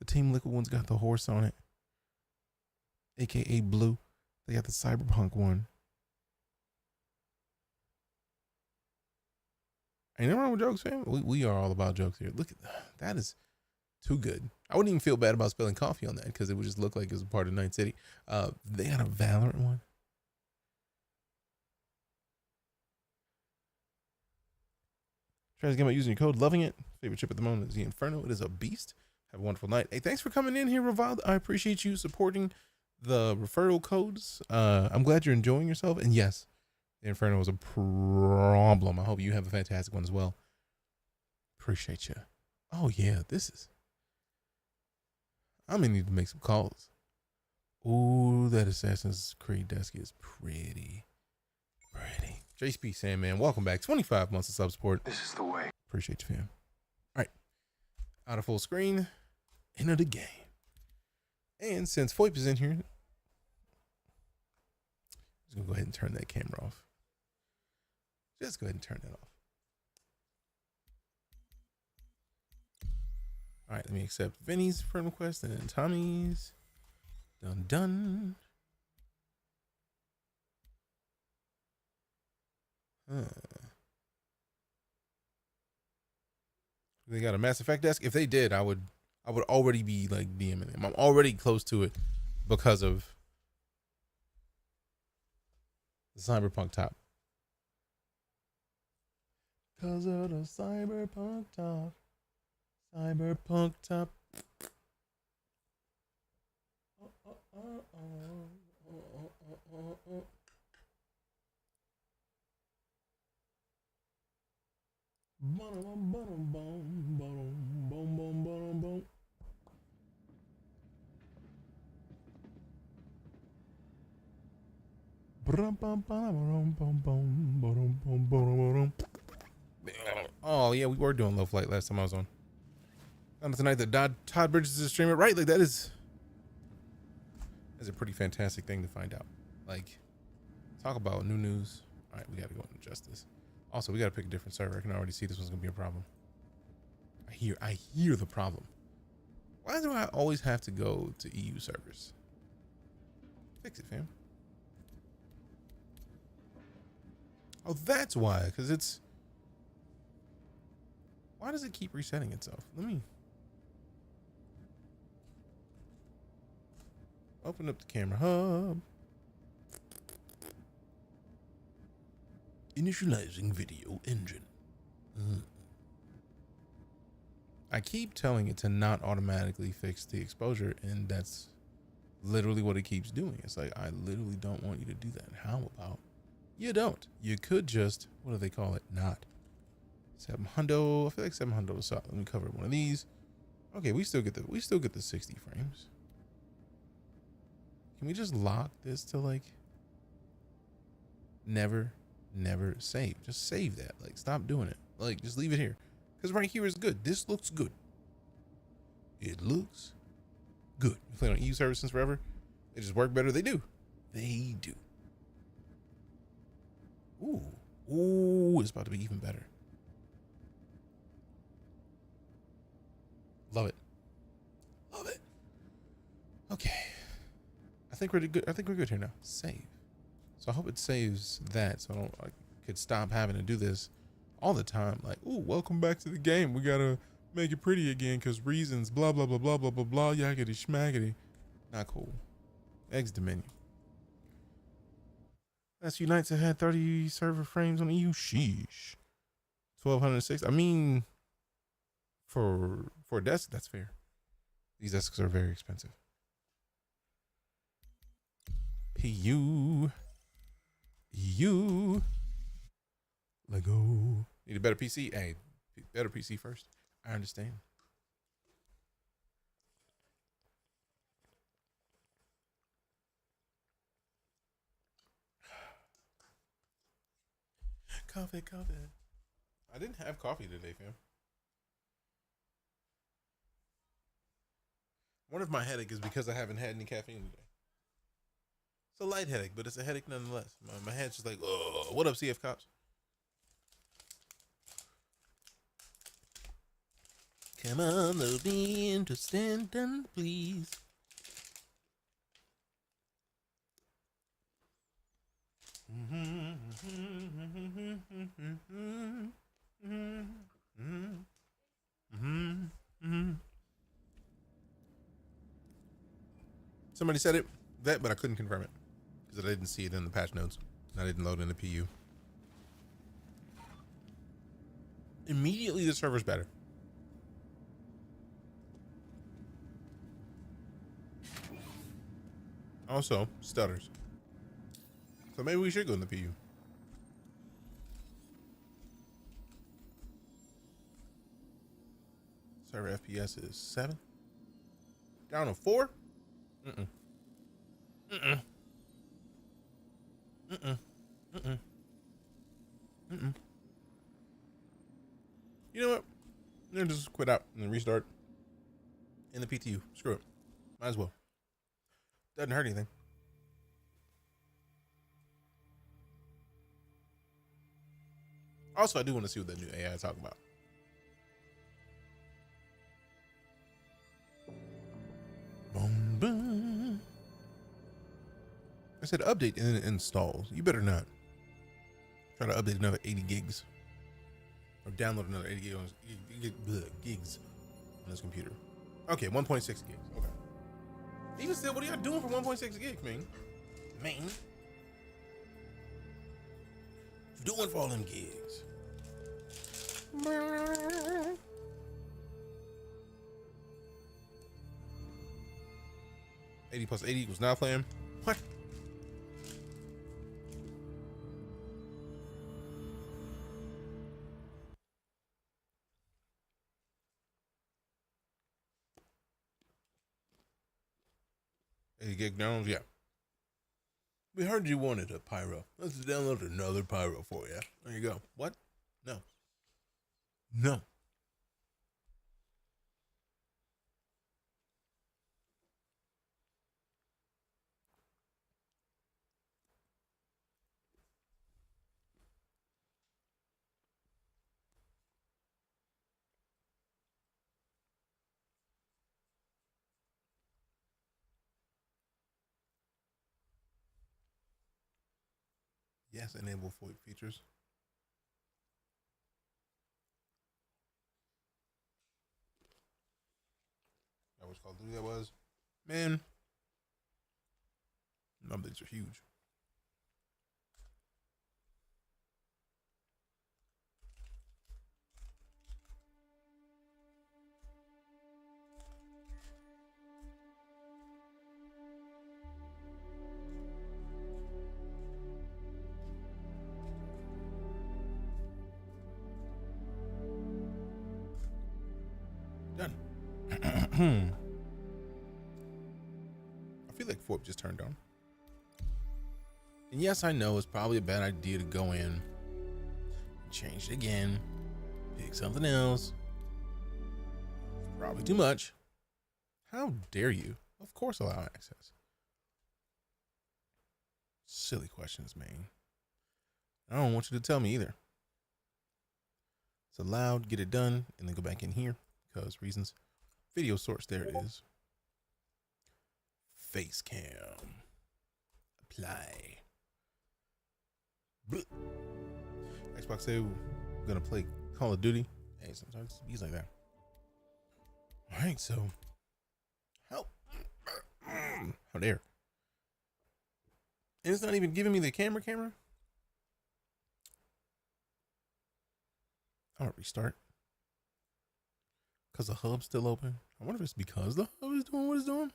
Team Liquid one's got the horse on it, aka blue. They got the Cyberpunk one. Ain't nothing wrong with jokes, fam. We are all about jokes here. Look at that. Is too good. I wouldn't even feel bad about spilling coffee on that because it would just look like it was a part of Night City. They got a Valorant one. Trying to get about using your code. Loving it. Favorite chip at the moment is the Inferno. It is a beast. Have a wonderful night. Hey, thanks for coming in here, Rivaldo. I appreciate you supporting the referral codes. I'm glad you're enjoying yourself. And yes, the Inferno is a problem. I hope you have a fantastic one as well. Appreciate you. Oh, yeah, I'm going to need to make some calls. Ooh, that Assassin's Creed desk is pretty. JSP Sandman, welcome back. 25 months of sub support. This is the way. Appreciate you, fam. All right. Out of full screen. Into the game. And since Foip is in here, I'm just going to go ahead and turn that camera off. Just go ahead and turn that off. All right, let me accept Vinny's friend request and then Tommy's. Done. They got a Mass Effect desk. If they did, I would already be DMing them. I'm already close to it because of the Cyberpunk top. Because of the Cyberpunk top. Cyberpunk top. Oh yeah, we were doing low flight last time I was on. Found out tonight that Todd Bridges is a streamer, right? That's a pretty fantastic thing to find out. Talk about new news. All right, we got to go and adjust this. Also, we got to pick a different server. I can already see this one's gonna be a problem. I hear the problem. Why do I always have to go to EU servers? Fix it, fam. Oh, that's why. Because it's. Why does it keep resetting itself? Let me open up the camera hub. Initializing video engine. I keep telling it to not automatically fix the exposure, and that's literally what it keeps doing. It's like, I literally don't want you to do that. How about you don't? You could just, what do they call it? Not. 700. I feel like 700 is solid. Let me cover one of these. Okay, we still get the 60 frames. Can we just lock this to never save? Just save that. Stop doing it. Just leave it here. Because right here is good. This looks good. It looks good. You played on EU servers since forever. They just work better. They do. Ooh. Ooh, it's about to be even better. Love it. Love it. Okay. I think we're good. I think we're good here now. Save. So I hope it saves that, so I could stop having to do this all the time. Like, ooh, welcome back to the game. We gotta make it pretty again because reasons. Blah blah blah blah blah blah blah. Yakety schmackety. Not cool. Exit the menu. Last few nights I had 30 server frames on EU. Sheesh. 1206. I mean, for a desk, that's fair. These desks are very expensive. PU. Lego. Need a better PC? Hey, better PC first. I understand. Coffee. I didn't have coffee today, fam. One of my headache is because I haven't had any caffeine today. It's a light headache, but it's a headache nonetheless. My head's just like, oh, what up, CF Cops? Come on, they'll be interesting, please. Somebody said it, but I couldn't confirm it because I didn't see it in the patch notes. And I didn't load in the PU. Immediately, the server's better. Also, stutters. So maybe we should go in the PU. Server FPS is 7. Down to 4? You know what? I'm gonna just quit out and then restart in the PTU. Screw it. Might as well. Doesn't hurt anything. Also, I do want to see what that new AI is talking about. Boom, boom. I said update and then it installs. You better not try to update another 80 gigs or download another 80 gigs on this computer. Okay, 1.6 gigs. Okay. Even still, what are y'all doing for 1.6 gigs, man? Man. What you doing for all them gigs? 80 plus 80 equals now playing. What? Gig downloads, yeah. We heard you wanted a pyro. Let's download another pyro for you. There you go. What? No. No. Yes, enable VoIP features. That was Call of Duty. That was, man. Numbers are huge. Done. I feel like VoIP just turned on. And yes, I know it's probably a bad idea to go in, change it again, pick something else. Probably too much. How dare you? Of course allow access. Silly questions, man. I don't want you to tell me either. It's allowed, get it done, and then go back in here because reasons. Video source, there it is. Face cam. Apply. Blech. Xbox said we're gonna play Call of Duty. Hey, sometimes he's like that. Alright, so help. How dare. And it's not even giving me the camera. I'm gonna restart. Because the hub's still open. I wonder if it's because the hub is doing what it's doing.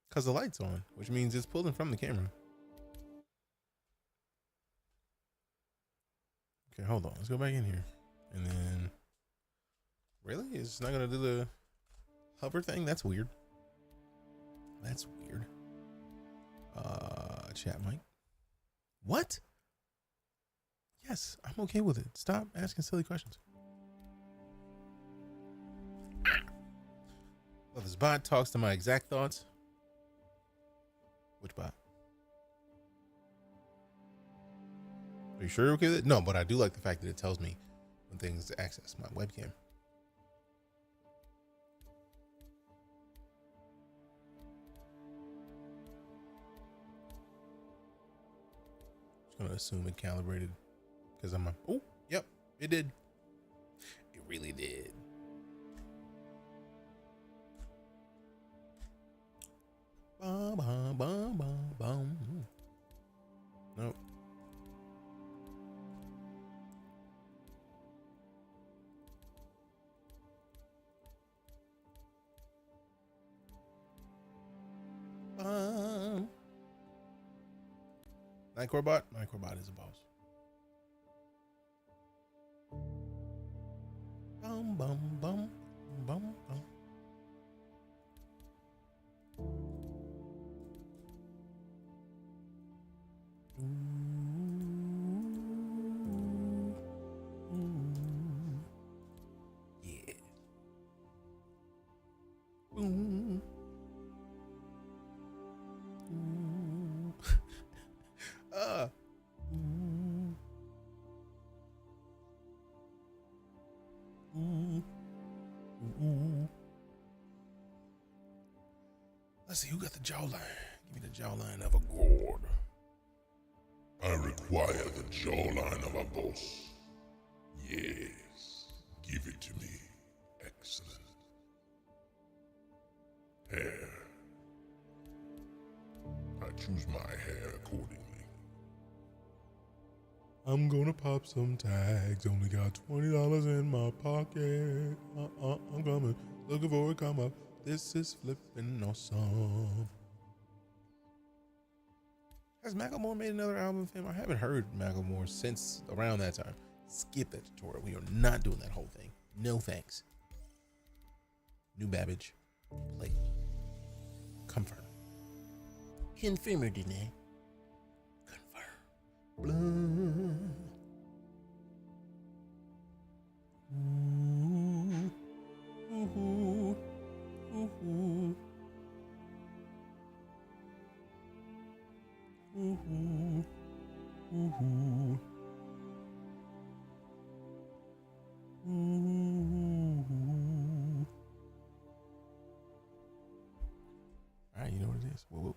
Because the light's on, which means it's pulling from the camera. Okay, hold on. Let's go back in here. And then... Really? It's not going to do the hover thing? That's weird. That's weird. Chat mic. What? Yes, I'm okay with it. Stop asking silly questions. Well, this bot talks to my exact thoughts. Which bot? Are you sure you're okay with it? No, but I do like the fact that it tells me when things access my webcam. Just gonna assume it calibrated because I'm oh, yep, it did. It really did. Bum, bum, bum, bum, bum. Nope. Nightcore bot is a boss. Bum bum bum bum bum. Yeah. Boom. Let's see who got the jawline. Give me the jawline of a gourd. I require the jawline of a boss. Yes, give it to me. Excellent. Hair. I choose my hair accordingly. I'm gonna pop some tags. Only got $20 in my pocket. I'm coming. Looking for a come up. This is flipping awesome. Has Macklemore made another album with him? I haven't heard Macklemore since around that time. Skip that tutorial. We are not doing that whole thing. No thanks. New Babbage. Play. Confirm. Confirm, didn't I? Confirm. Blood. Ooh. Ooh. Ooh. Ooh. Ooh. Ooh. All right, you know what it is. Whoa, whoa.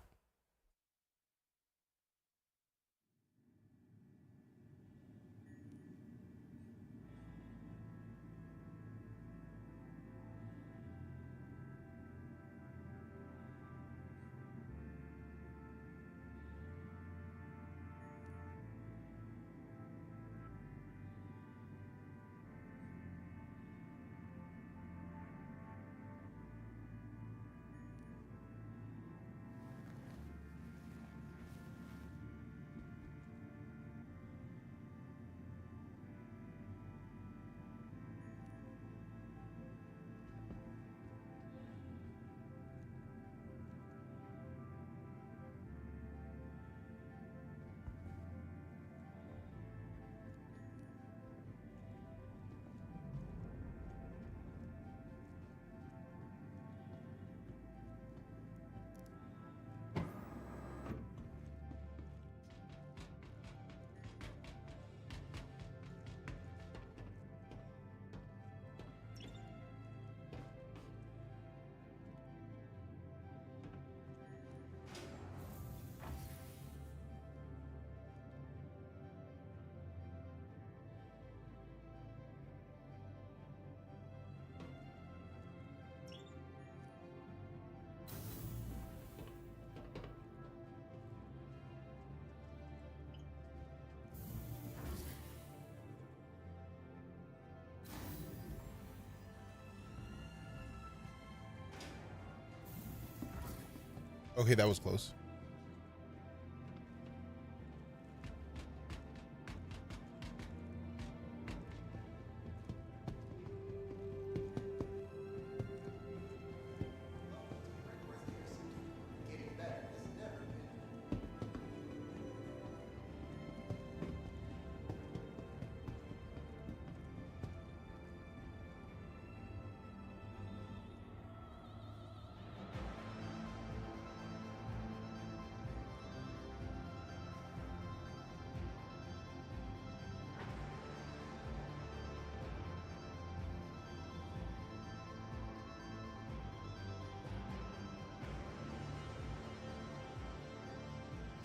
Okay, that was close.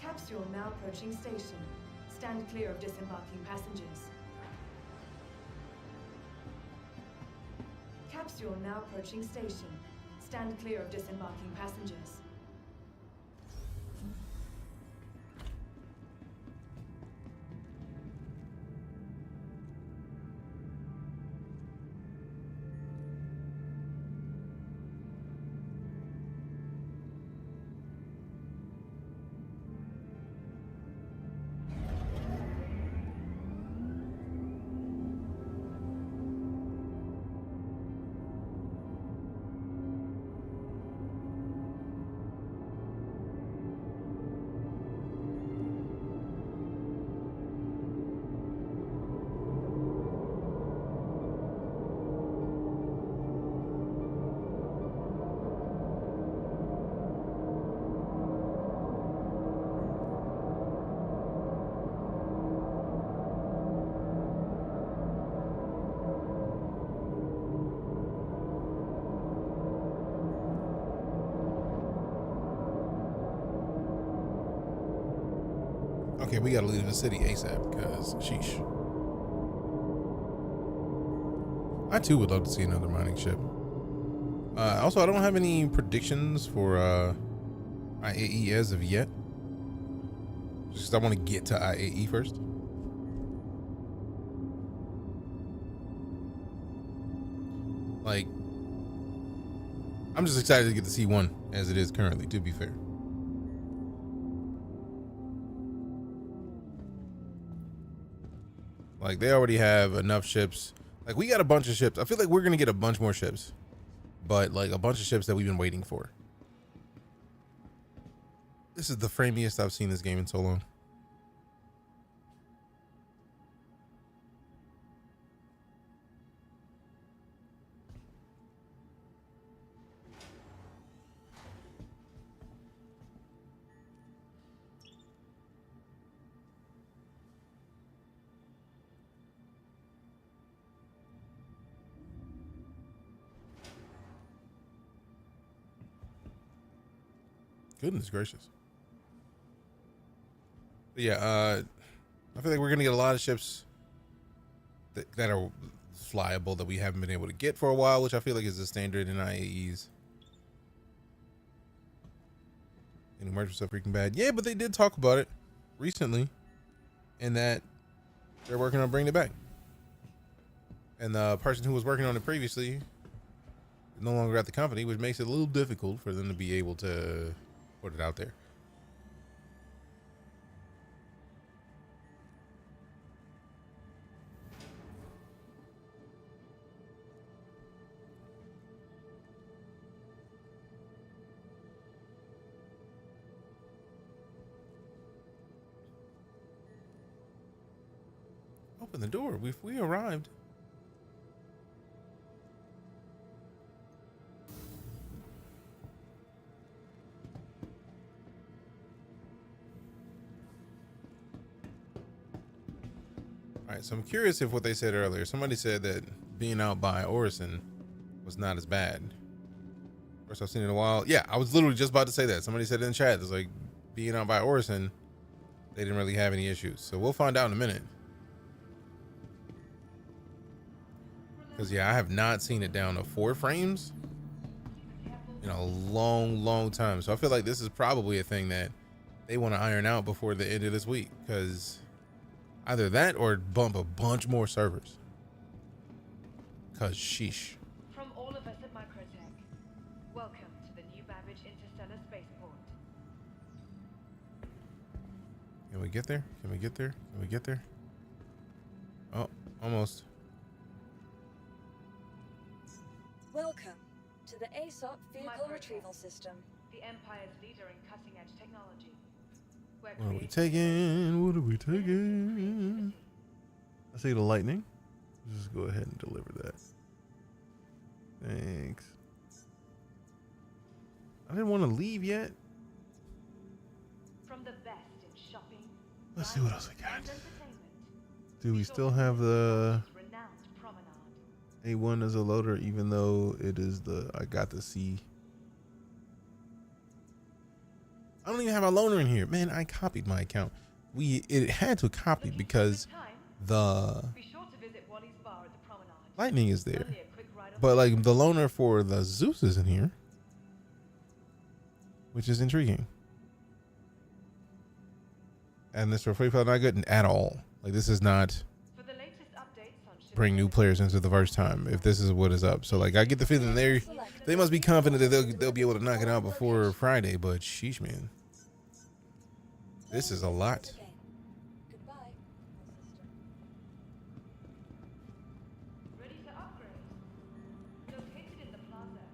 Capsule now approaching station. Stand clear of disembarking passengers. Capsule now approaching station. Stand clear of disembarking passengers. Okay, we gotta leave the city ASAP because sheesh. I too would love to see another mining ship. Also, I don't have any predictions for IAE as of yet. Just 'cause I want to get to IAE first. Like, I'm just excited to get to C1 as it is currently, to be fair. Like, they already have enough ships. Like, we got a bunch of ships. I feel like we're going to get a bunch more ships. But, like, a bunch of ships that we've been waiting for. This is the framiest I've seen this game in so long. Goodness gracious. But yeah, I feel like we're gonna get a lot of ships that are flyable that we haven't been able to get for a while, which I feel like is the standard in IAEs. And emergence so freaking bad. Yeah, but they did talk about it recently, and that they're working on bringing it back. And the person who was working on it previously is no longer at the company, which makes it a little difficult for them to be able to put it out there. Open the door. We arrived. All right, so I'm curious if what they said earlier. Somebody said that being out by Orison was not as bad. First I've seen it in a while. Yeah, I was literally just about to say that. Somebody said it in chat. It's like being out by Orison, they didn't really have any issues. So we'll find out in a minute. Because, yeah, I have not seen it down to 4 frames in a long, long time. So I feel like this is probably a thing that they want to iron out before the end of this week. Because either that or bump a bunch more servers. Because sheesh. From all of us at Microtech, welcome to the new Babbage Interstellar Spaceport. Can we get there? Can we get there? Can we get there? Oh, almost. Welcome to the ASOP Vehicle Retrieval System. The Empire's leader in cutting-edge technology. What are we taking? What are we taking? I see the lightning. Let's just go ahead and deliver that. Thanks. I didn't want to leave yet. From the best in shopping. Let's see what else I got. And entertainment. Do we still have the Renowned promenade. A1 as a loader, even though it is I got the C. I don't even have a loaner in here. Man, I copied my account. It had to copy because the Be sure to visit Wally's bar at the promenade. lightning is there. Only a quick ride on But like the loaner for the Zeus is in here, which is intriguing. And this profile not good at all. Like this is not For the latest updates on bring new players into the first time if this is what is up. So like I get the feeling they must be confident that they'll be able to knock it out before Friday. But sheesh, man, this is a lot. Goodbye. Ready to upgrade. Located in the plaza,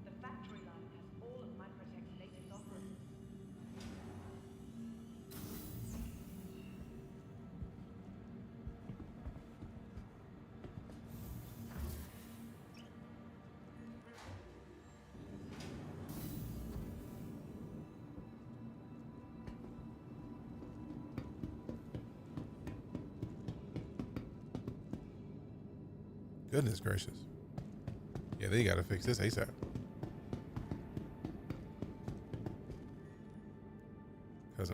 the factory line has all of Microtech's latest offerings. Goodness gracious. Yeah, they gotta fix this ASAP. Cause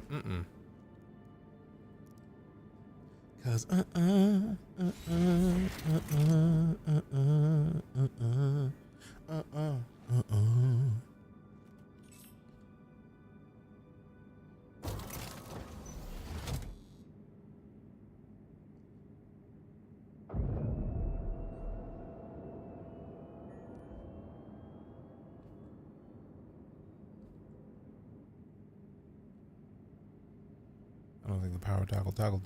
I don't think the power toggled.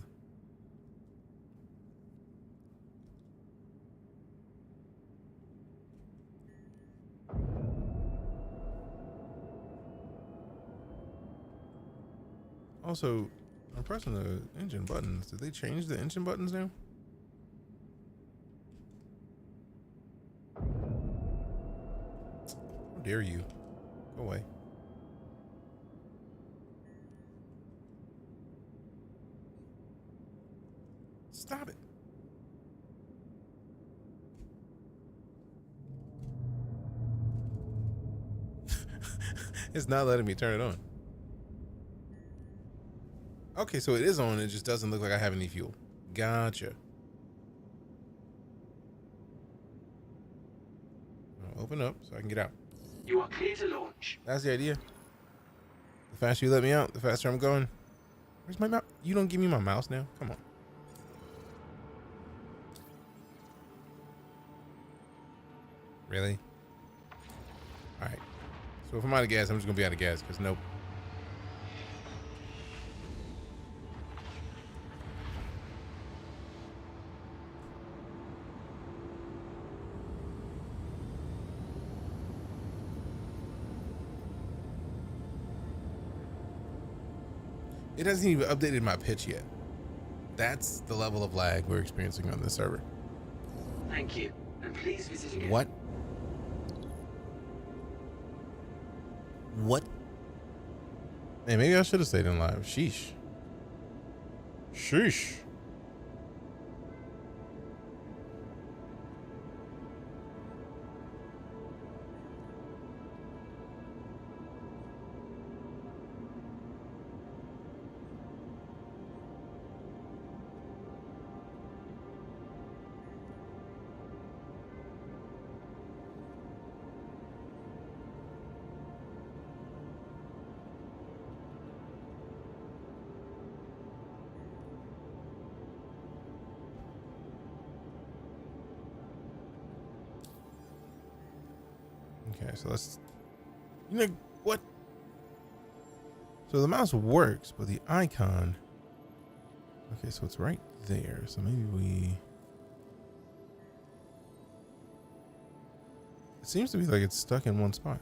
Also, I'm pressing the engine buttons. Did they change the engine buttons now? How dare you? Go away. Stop it. It's not letting me turn it on. Okay, so it is on. It just doesn't look like I have any fuel. Gotcha. I'll open up so I can get out. You are clear to launch. That's the idea. The faster you let me out, the faster I'm going. Where's my mouse? You don't give me my mouse now? Come on. Really? All right. So if I'm out of gas, I'm just gonna be out of gas because nope. It hasn't even updated my pitch yet. That's the level of lag we're experiencing on this server. Thank you. And please visit again. What? What? Hey, maybe I should have stayed in live. Sheesh. Sheesh. Okay, so let's, you know what? So the mouse works, but the icon Okay, so it's right there. So maybe we... It seems to be like it's stuck in one spot.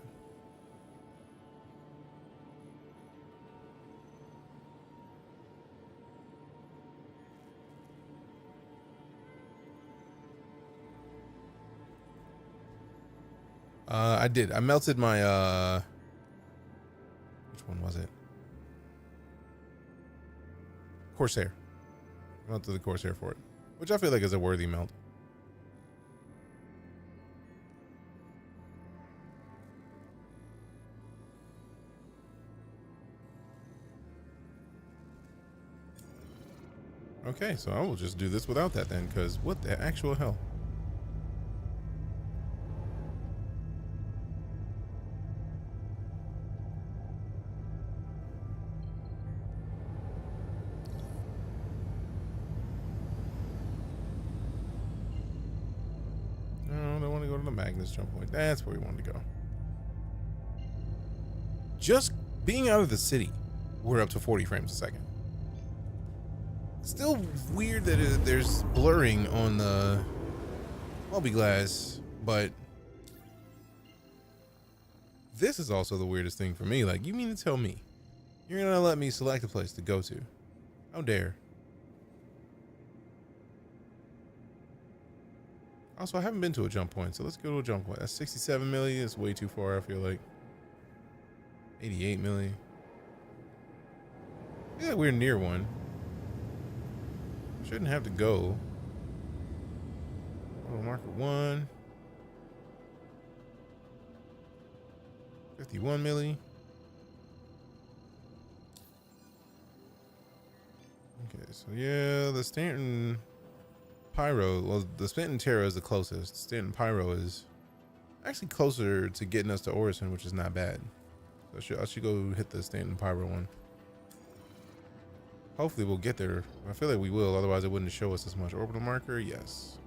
I did. I melted my which one was it? Corsair. I melted the Corsair for it, which I feel like is a worthy melt. Okay, so I will just do this without that then, because what the actual hell? No, I don't want to go to the Magnus jump point. That's where we wanted to go. Just being out of the city, we're up to 40 frames a second. Still weird that there's blurring on the plexiglass, but this is also the weirdest thing for me. Like, you mean to tell me you're gonna let me select a place to go to? How dare? Also, I haven't been to a jump point, so let's go to a jump point. That's 67 million. It's way too far, I feel like. 88 million. I feel like we're near one. Shouldn't have to go. Oh, marker 1. 51 milli. Okay, so yeah, the Stanton Pyro, well, the Stanton Terra is the closest. Stanton Pyro is actually closer to getting us to Orison, which is not bad. So I should go hit the Stanton Pyro one. Hopefully we'll get there. I feel like we will, otherwise it wouldn't show us as much. Orbital marker, yes.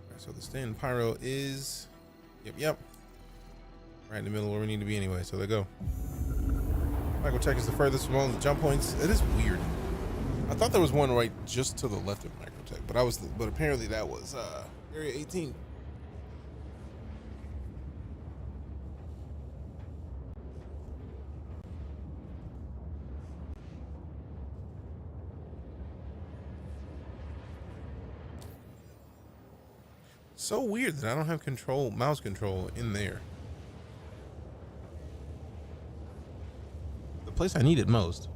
Alright, so the Stanton Pyro is, yep. Right in the middle where we need to be anyway, so there go. Microtech is the furthest from all the jump points. It is weird. I thought there was one right just to the left of Microtech, but apparently that was Area 18. So weird that I don't have mouse control in there. The place I need it most.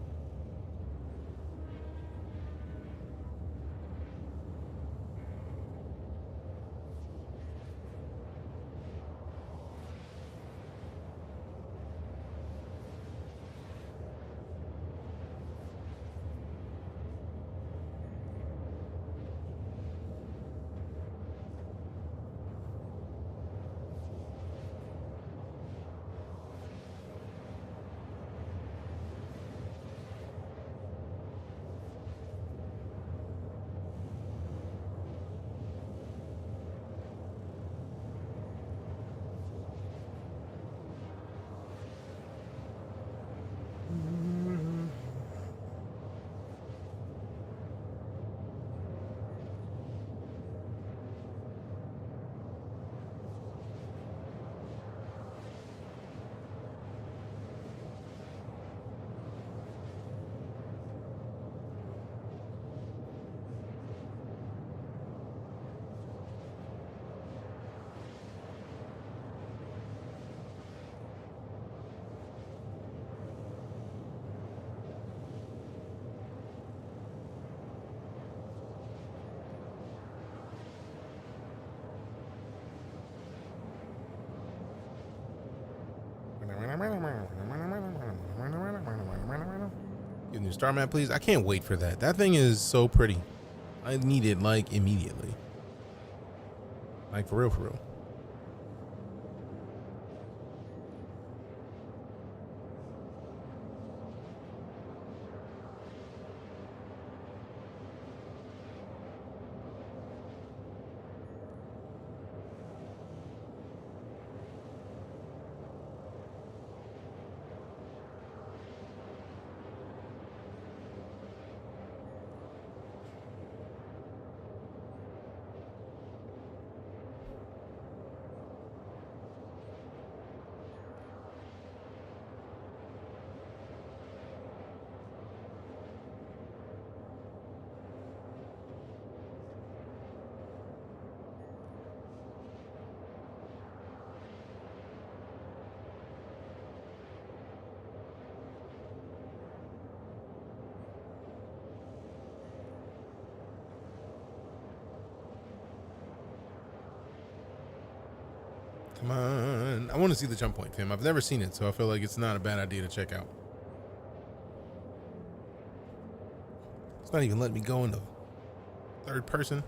Get a new star map, please. I can't wait for that. That thing is so pretty. I need it like immediately. Like for real, for real. Come on. I want to see the jump point, fam. I've never seen it, so I feel like it's not a bad idea to check out. It's not even letting me go into third person.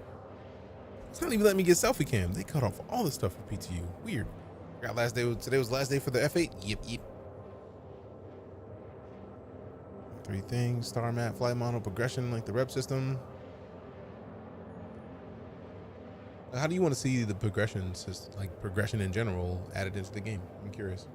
It's not even letting me get selfie cam. They cut off all the stuff for PTU. Weird. Got last day. Today was the last day for the F8. Yep. 3 things: star map, flight model, progression, like the rep system. How do you want to see the progression system, like progression in general, added into the game? I'm curious.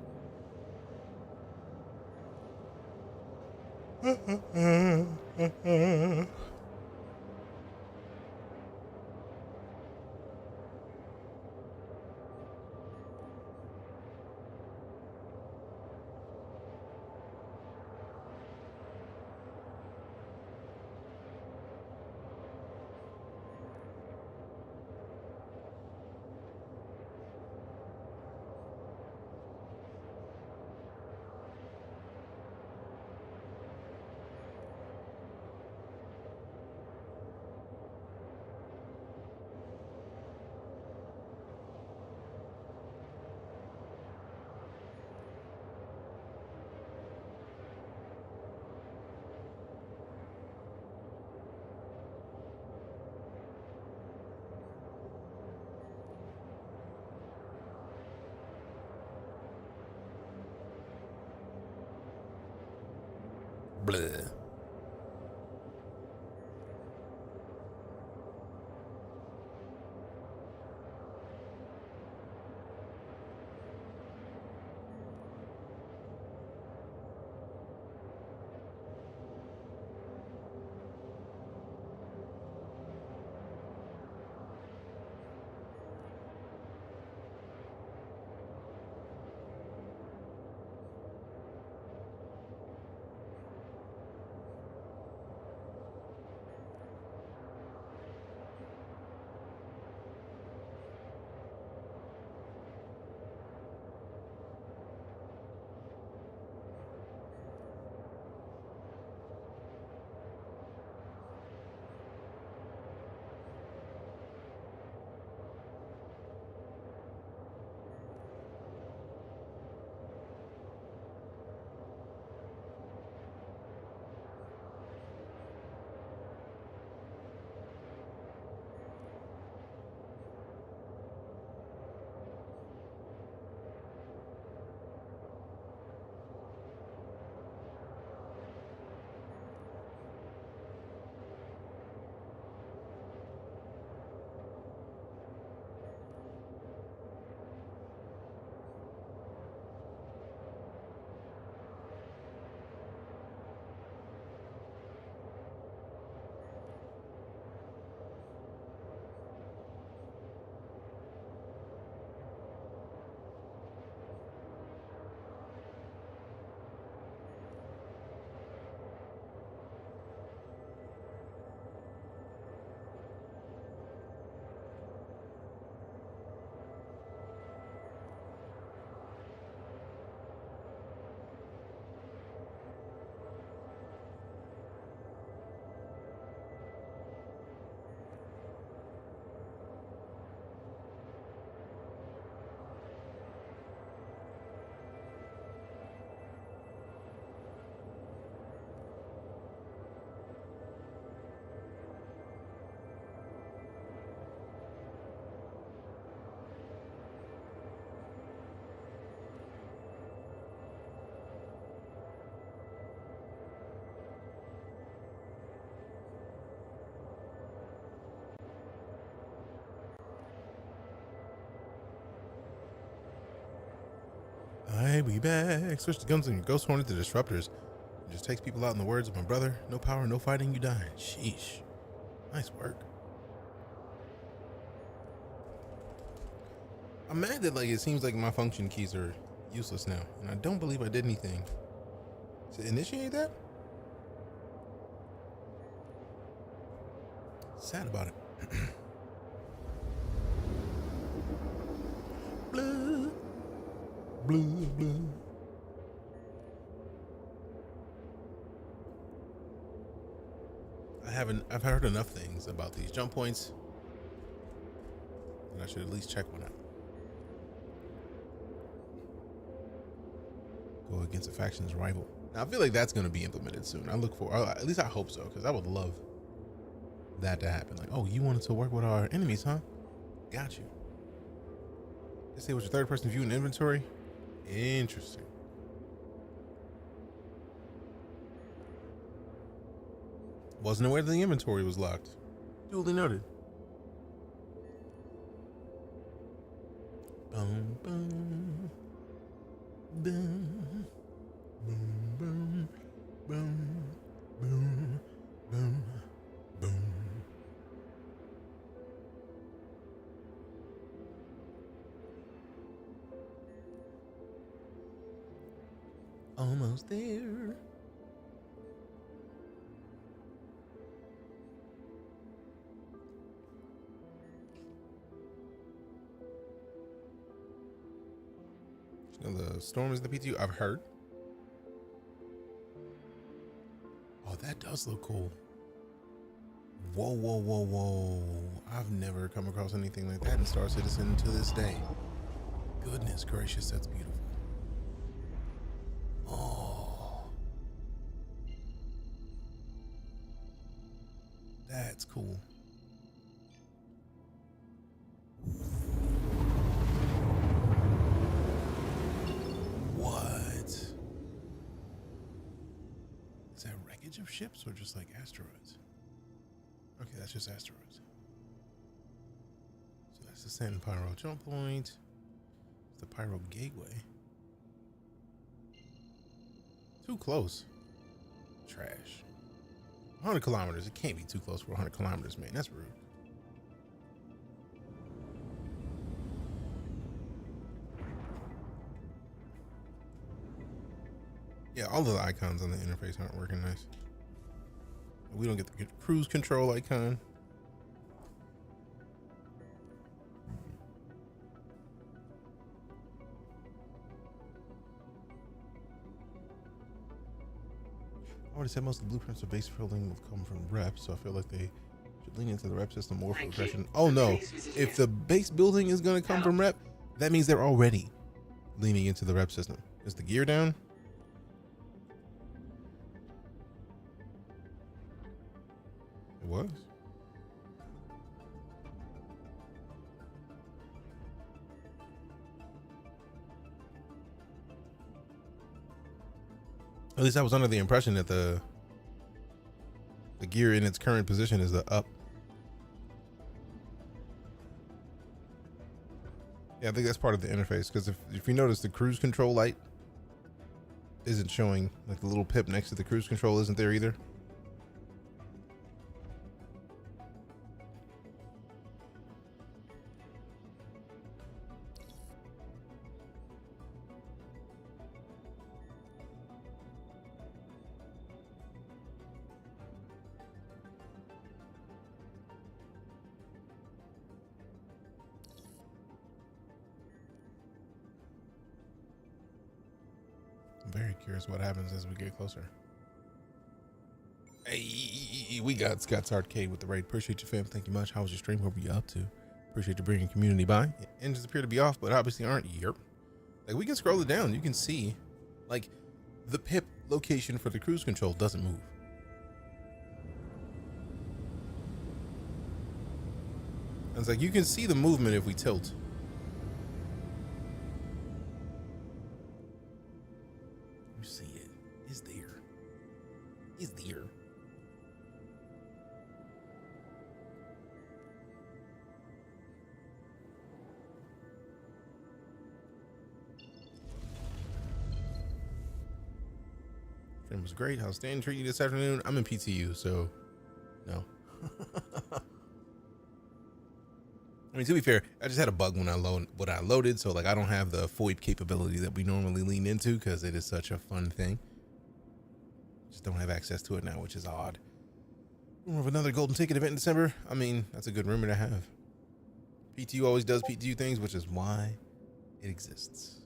Bleh. I be back. Switch the guns and ghost horn to disruptors. It just takes people out. In the words of my brother, no power, no fighting, you die. Sheesh. Nice work. I'm mad that it seems like my function keys are useless now, and I don't believe I did anything to initiate that. Sad about it. Blah, blah, blah. I've heard enough things about these jump points, and I should at least check one out. Go against a faction's rival. Now, I feel like that's going to be implemented soon. At least I hope so, because I would love that to happen. Like, oh, you wanted to work with our enemies, huh? Got you. They say, was your third person view in inventory? Interesting. Wasn't aware that the inventory was locked. Duly noted. Boom, boom, boom, boom, boom, boom, boom, boom, boom. Almost there. The storm is the PTU. I've heard. Oh, that does look cool. Whoa, whoa, whoa, whoa. I've never come across anything like that in Star Citizen to this day. Goodness gracious, that's beautiful. Oh. That's cool. Of ships or just like asteroids? Okay, that's just asteroids. So that's the San Pyro jump point. It's the Pyro gateway. Too close. Trash. 100 kilometers. It can't be too close for 100 kilometers, man. That's rude. Yeah, all of the icons on the interface aren't working nice. We don't get the cruise control icon. I already said most of the blueprints of base building will come from rep, so I feel like they should lean into the rep system more for progression. Oh no, if the base building is going to come from rep, that means they're already leaning into the rep system. Is the gear down? It was. At least I was under the impression that the gear in its current position is the up. Yeah, I think that's part of the interface, because if you notice, the cruise control light isn't showing. Like the little pip next to the cruise control isn't there either. I'm very curious what happens as we get closer. Hey, we got Scott's Arcade with the raid. Appreciate you, fam. Thank you much. How was your stream? What were you up to? Appreciate you bringing community by. Engines appear to be off, but obviously aren't. Yerp. Like, we can scroll it down. You can see, like, the pip location for the cruise control doesn't move. And it's like, you can see the movement if we tilt. You see it. It's there. It's there. Stream was great. How's Stan treating you this afternoon? I'm in PTU, so no. I mean, to be fair, I just had a bug when I loaded, so like I don't have the FOIP capability that we normally lean into because it is such a fun thing. Just don't have access to it now, which is odd. Rumor of another golden ticket event in December. I mean, that's a good rumor to have. PTU always does PTU things, which is why it exists.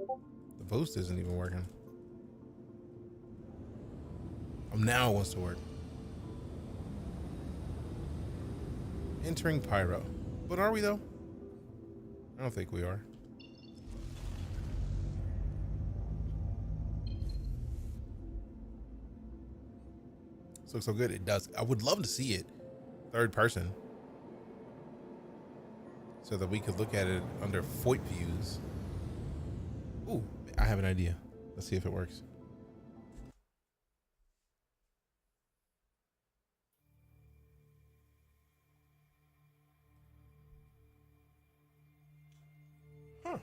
The boost isn't even working. Now it wants to work. Entering Pyro. But are we though? I don't think we are. This looks so good. It does. I would love to see it third person so that we could look at it under Foyt views. Ooh, I have an idea. Let's see if it works. Huh.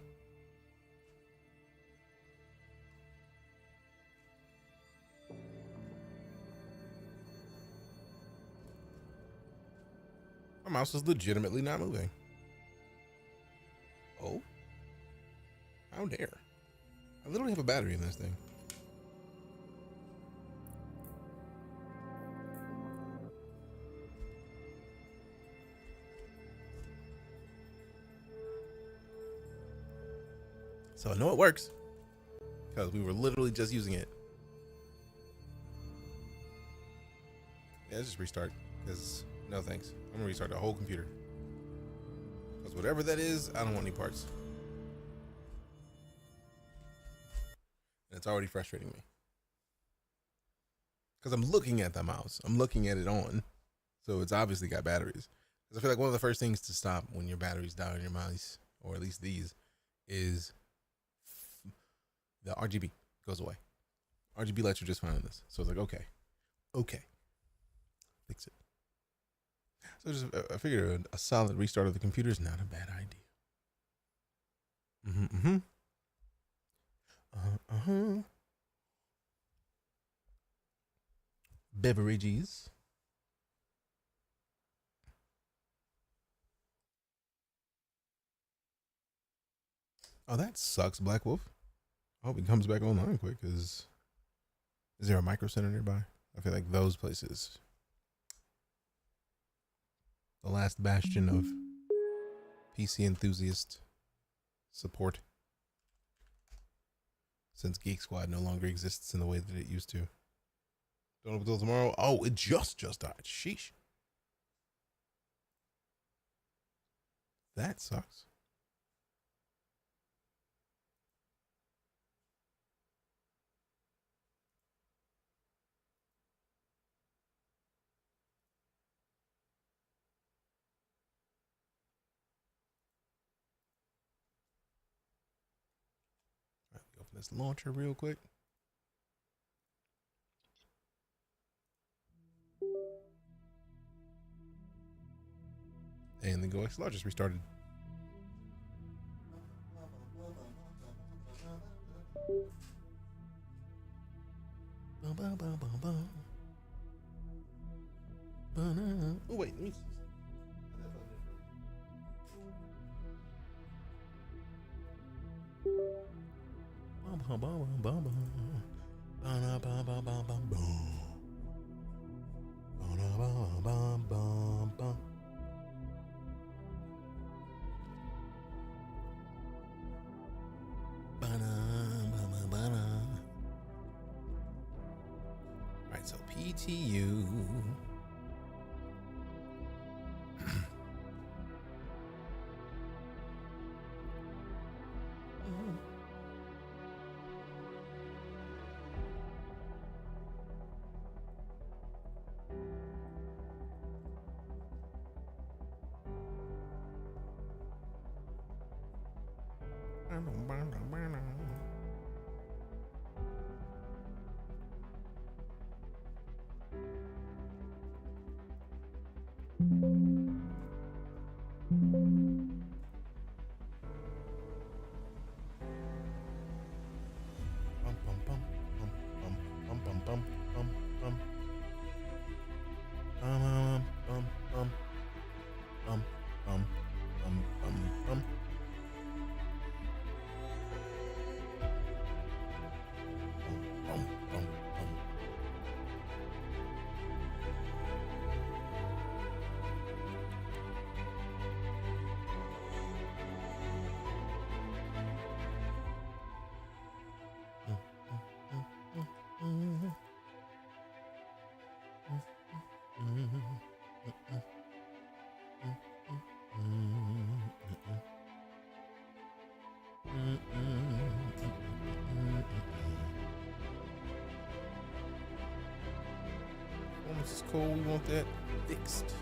My mouse is legitimately not moving. Oh? How dare. I literally have a battery in this thing. So I know it works because we were literally just using it. Yeah, let's just restart because no thanks. I'm gonna restart the whole computer because whatever that is, I don't want any parts. And it's already frustrating me because I'm looking at the mouse. I'm looking at it on, so it's obviously got batteries. Because I feel like one of the first things to stop when your batteries die on your mouse, or at least these, is the RGB goes away. RGB lights are just fine on this. So it's like, okay, fix it. So just, I figured a solid restart of the computer is not a bad idea. Beverages. Oh, that sucks, Black Wolf. I hope he comes back online quick. Is there a micro center nearby? I feel like those places, the last bastion of PC enthusiast support, since Geek Squad no longer exists in the way that it used to. Don't open until tomorrow. Oh, it just died. Sheesh. That sucks. Open this launcher real quick. And then Go XLR just restarted. Oh wait, let me see. Alright, so PTU. This is cool. We want that fixed.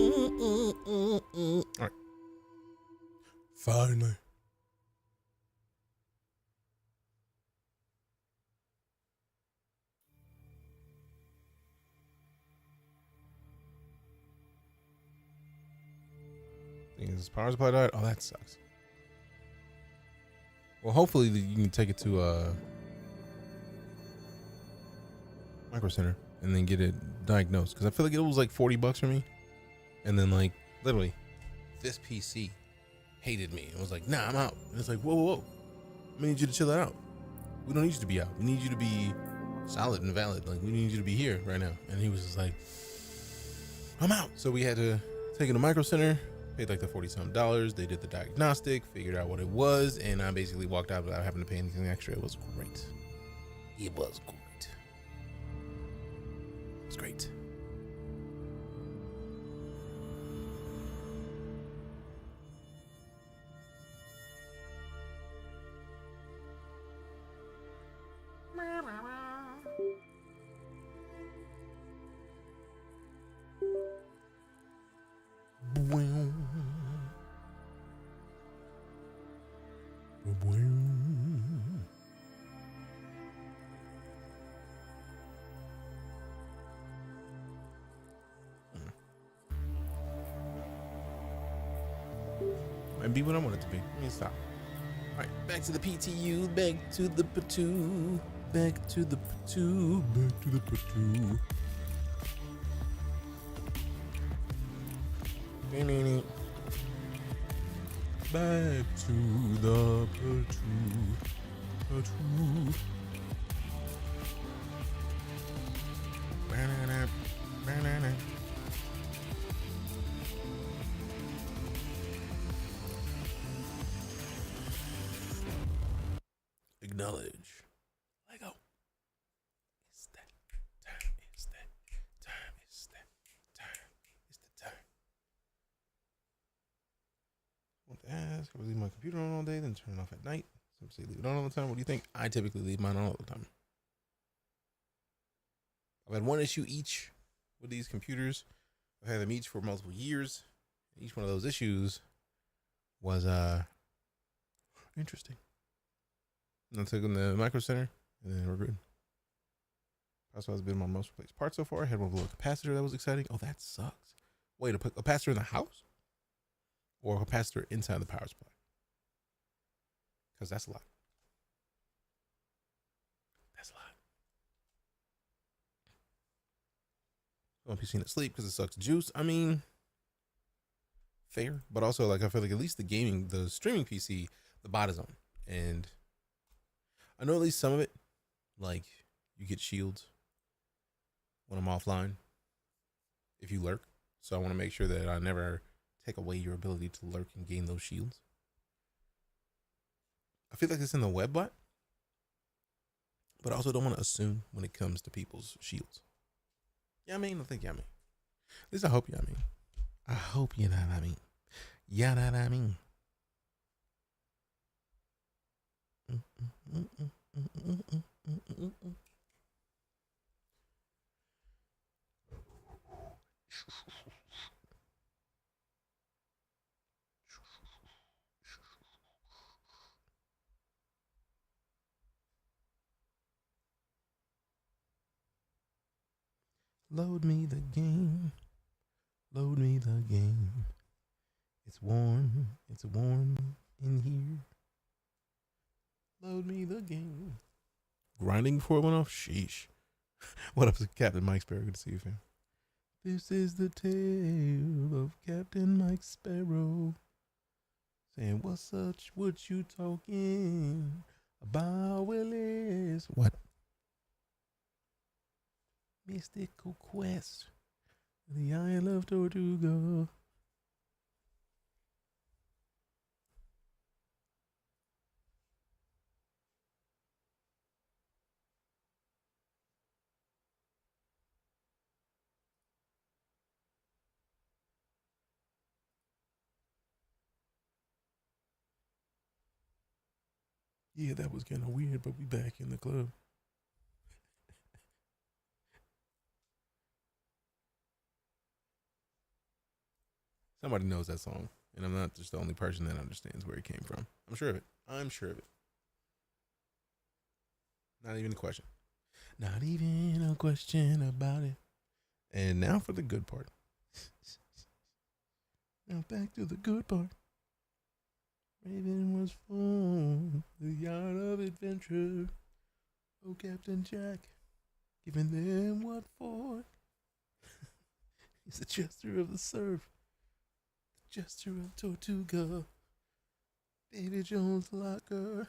All right. Finally. His power supply died. Oh, that sucks. Well, hopefully you can take it to Micro Center and then get it diagnosed, because I feel like it was like $40 for me, and then like literally this PC hated me and was like, nah, I'm out. And it's like, whoa, I need you to chill out. We don't need you to be out. We need you to be solid and valid. Like, we need you to be here right now. And he was just like, I'm out. So we had to take it to Micro Center, paid like the $40-something. They did the diagnostic, figured out what it was, and I basically walked out without having to pay anything extra. It was great. It was great. It was great. Might be what I want it to be. Let me stop. All right, back to the PTU, back to the PTU, back to the PTU, back to the PTU. Back to the PTU. Acknowledge. Lego. It's that time. It's that time. It's that time. It's the time. I want to ask, I leave my computer on all day, then turn it off at night. Some say leave it on all the time. What do you think? I typically leave mine on all the time. I've had one issue each with these computers. I've had them each for multiple years. Each one of those issues was interesting. And I took them to the Micro Center, and then we're good. Also, has been my most replaced part so far. I had one with a capacitor that was exciting. Oh, that sucks. Wait, a capacitor in the house? Or a capacitor inside the power supply? Because that's a lot. That's a lot. I won't be seen asleep because it sucks juice. I mean, fair. But also, like, I feel like at least the streaming PC, the bot is on. And I know at least some of it, like, you get shields when I'm offline if you lurk. So I want to make sure that I never take away your ability to lurk and gain those shields. I feel like it's in the web bot, but I also don't want to assume when it comes to people's shields. Yeah, I mean, I think, yeah, I mean. At least I hope, yeah, I mean. I hope you know what I mean. Yeah, that I mean. Load me the game. Load me the game. It's warm in here. Load me the game. Grinding before it went off? Sheesh. What up, Captain Mike Sparrow? Good to see you, fam. This is the tale of Captain Mike Sparrow. Saying, what's such, what you talking about, Willis? What? Mystical quest. The Isle of Tortuga. Yeah, that was kind of weird, but we back in the club. Somebody knows that song, and I'm not just the only person that understands where it came from. I'm sure of it. I'm sure of it. Not even a question. Not even a question about it. And now for the good part. Now back to the good part. Raven was fun, the yard of adventure. Oh, Captain Jack, giving them what for? He's the jester of the surf, the jester of Tortuga, Davy Jones' locker.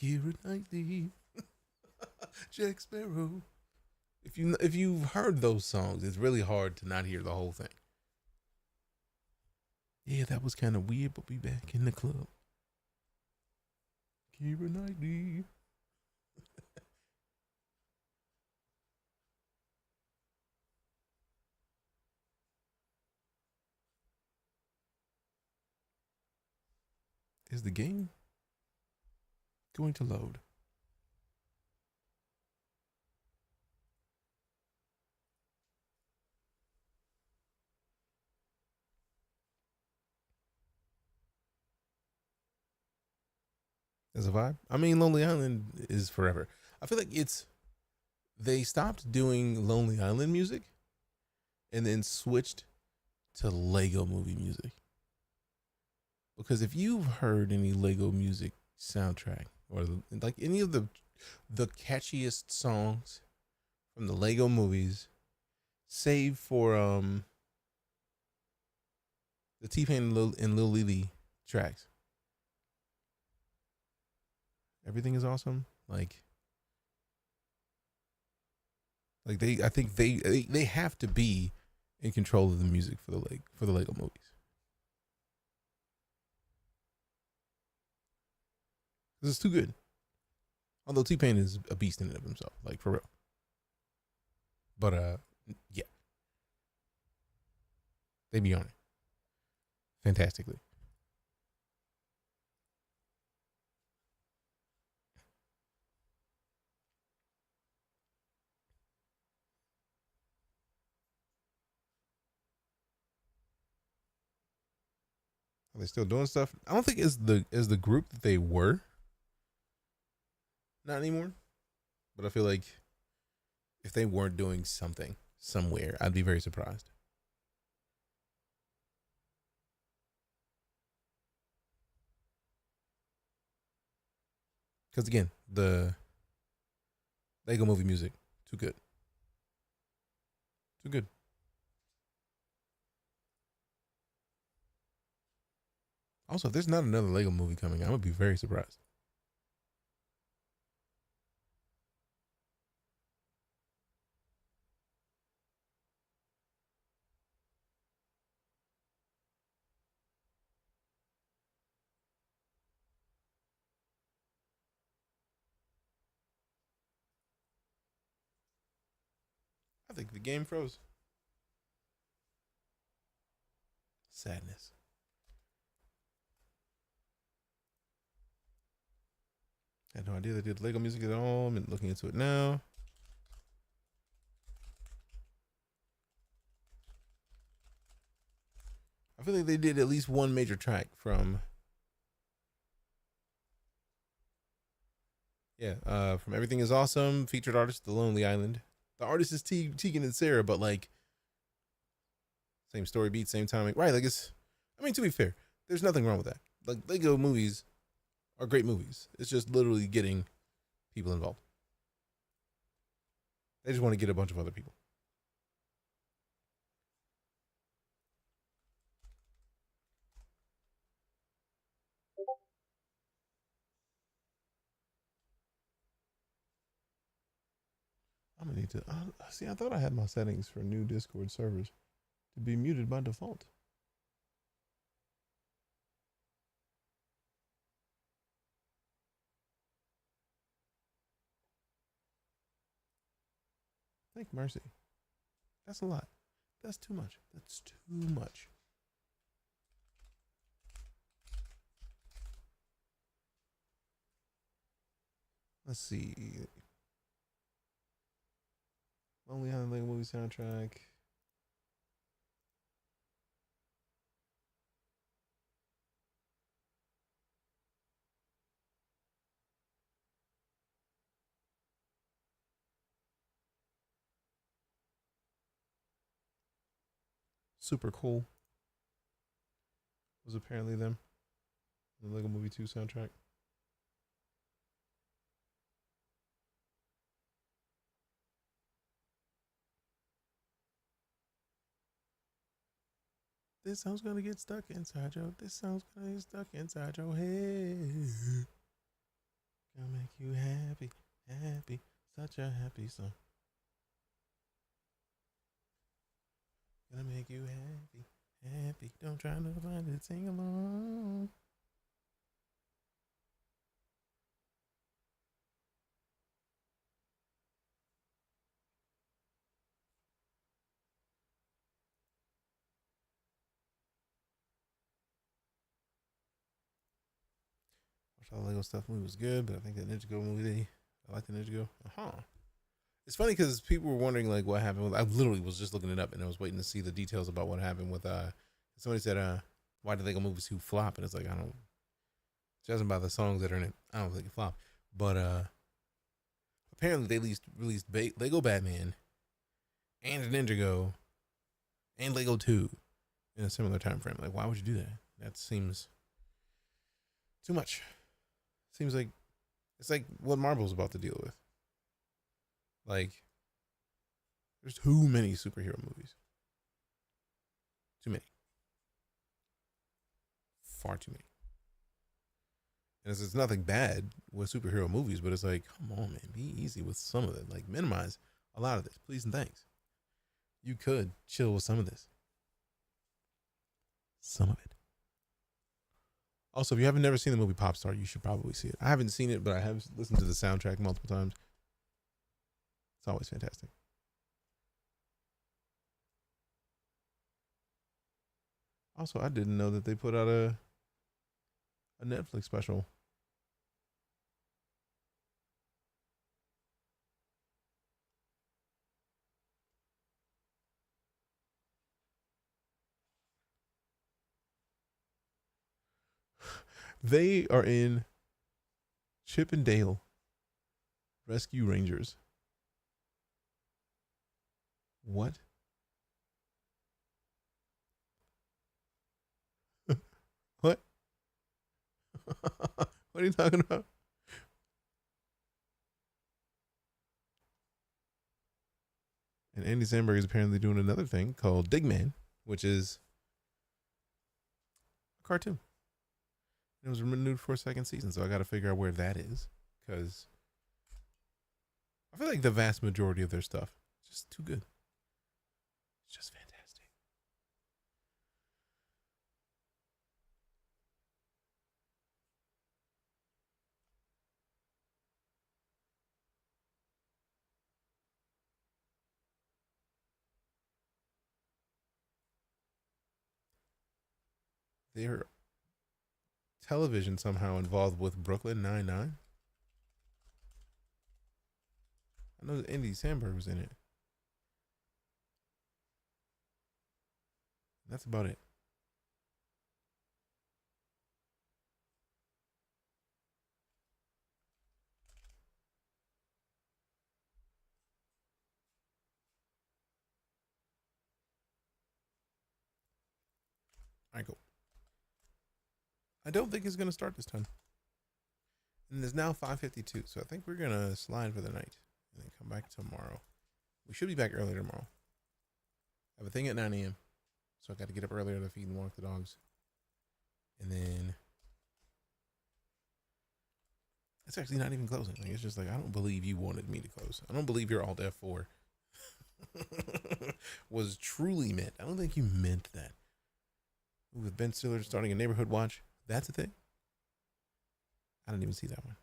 Keira Knightley, Jack Sparrow. If you've heard those songs, it's really hard to not hear the whole thing. Yeah, that was kind of weird, but we back in the club. Keira Knightley. Is the game going to load? As a vibe? I mean, Lonely Island is forever. I feel like they stopped doing Lonely Island music and then switched to Lego movie music. Because if you've heard any Lego music soundtrack or like any of the catchiest songs from the Lego movies, save for the T-Pain and Lil Lily tracks, everything is awesome. Like I think they have to be in control of the music for the Lego movies. This is too good. Although T-Pain is a beast in and of himself, like for real. But yeah, they be on it fantastically. Are they still doing stuff? I don't think as the group that they were. Not anymore. But I feel like if they weren't doing something somewhere, I'd be very surprised. Because again, the Lego movie music, too good. Too good. Also, if there's not another Lego movie coming, I would be very surprised. I think the game froze. Sadness. I had no idea they did Lego music at all. I'm looking into it now. I feel like they did at least one major track from Yeah, from Everything Is Awesome, featured artist The Lonely Island. The artist is Tegan and Sarah, but like same story beat, same timing, right? Like it's. I mean, to be fair, there's nothing wrong with that. Like Lego movies are great movies. It's just literally getting people involved. They just want to get a bunch of other people. I'm gonna need to see. I thought I had my settings for new Discord servers to be muted by default. Thank mercy. That's a lot. That's too much. That's too much. Let's see. Lonely Island Lego movie soundtrack. Super Cool was apparently them. The Lego Movie 2 soundtrack. This song's gonna get stuck inside your. This song's gonna get stuck inside your head. Gonna make you happy, happy, such a happy song. Gonna make you happy, happy. Don't try to find it, sing along. Watched all the Lego stuff. Movie was good, but I think that Ninja Go movie. I like the Ninja Go. It's funny because people were wondering like what happened with. I literally was just looking it up and I was waiting to see the details about what happened with. Somebody said, "Why did Lego movies 2 flop?" And it's like I don't. Judging by the songs that are in it, I don't think it flopped. But apparently they released Lego Batman and Ninjago and Lego 2 in a similar time frame. Like, why would you do that? That seems too much. Seems like it's like what Marvel's about to deal with. Like, there's too many superhero movies. Too many. Far too many. And it's nothing bad with superhero movies, but it's like, come on, man, be easy with some of it. Like, minimize a lot of this, please and thanks. You could chill with some of this. Some of it. Also, if you haven't never seen the movie Popstar, you should probably see it. I haven't seen it, but I have listened to the soundtrack multiple times. It's always fantastic. Also, I didn't know that they put out a Netflix special. They are in Chip and Dale Rescue Rangers. What? What? What are you talking about? And Andy Samberg is apparently doing another thing called Digman, which is a cartoon. It was renewed for a second season, so I got to figure out where that is, because I feel like the vast majority of their stuff is just too good. It's just fantastic. Their television somehow involved with Brooklyn Nine-Nine. I know that Andy Samberg was in it. That's about it. All right, cool. I don't think it's going to start this time. And it's now 5:52, so I think we're going to slide for the night and then come back tomorrow. We should be back early tomorrow. I have a thing at 9 a.m., so I got to get up earlier to feed and walk the dogs. And then it's actually not even closing. Like, it's just like, I don't believe you wanted me to close. I don't believe your Alt F4 was truly meant. I don't think you meant that. With Ben Stiller starting a neighborhood watch, that's a thing. I didn't even see that one.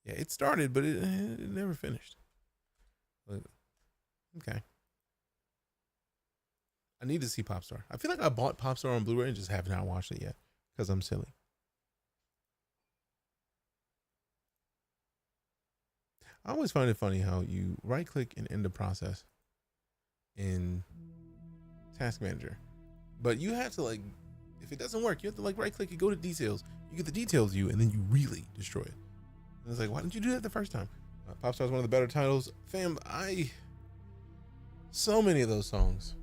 Yeah, it started, but it never finished. But, okay. I need to see Popstar. I feel like I bought Popstar on Blu-ray and just have not watched it yet because I'm silly. I always find it funny how you right-click and end the process in Task Manager. But you have to, like, if it doesn't work, you have to, like, right-click and go to details. You get the details view, and then you really destroy it. And it's like, why didn't you do that the first time? Popstar is one of the better titles. Fam, so many of those songs.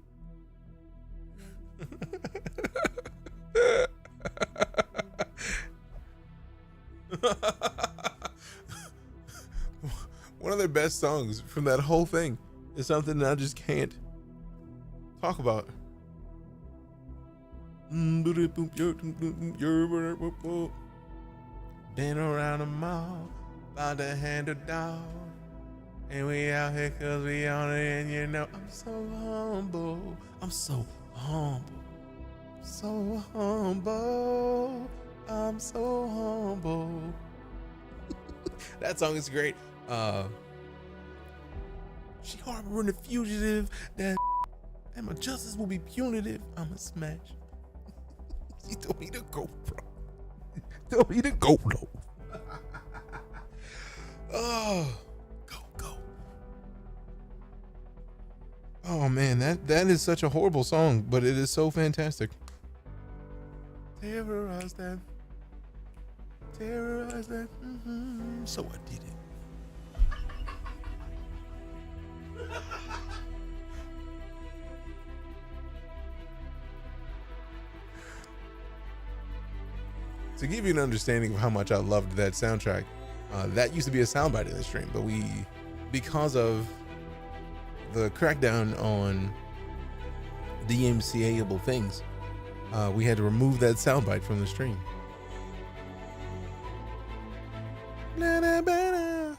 One of their best songs from that whole thing is something that I just can't talk about. Been around the mall, about to handle dog, and we out here cause we on it, and you know I'm so humble. I'm so humble. So humble. I'm so humble. That song is great. She harboring a fugitive, that and my justice will be punitive. I'm a smash. She told me to go, bro. Told me to go, bro. Oh, go. Oh man, that is such a horrible song, but it is so fantastic. Terrorize that. So I did it. To give you an understanding of how much I loved that soundtrack, that used to be a soundbite in the stream, but because of the crackdown on DMCA-able things, we had to remove that soundbite from the stream. Yeah,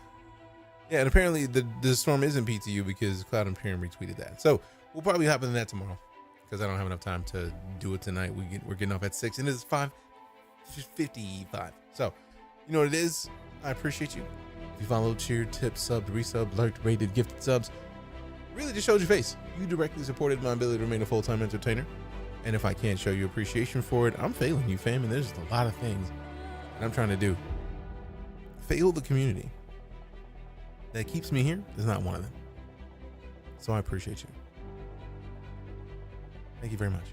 and apparently the storm isn't PTU because Cloud Imperium retweeted that. So we'll probably hop into that tomorrow because I don't have enough time to do it tonight. We're getting off at 6 and it's 5:55. So you know what it is. I appreciate you. If you followed, cheered, tipped, subbed, resubbed, lurked, rated, gifted subs, really just showed your face. You directly supported my ability to remain a full-time entertainer. And if I can't show you appreciation for it, I'm failing you, fam. And there's a lot of things that I'm trying to do. Fail the community that keeps me here is not one of them. So I appreciate you. Thank you very much.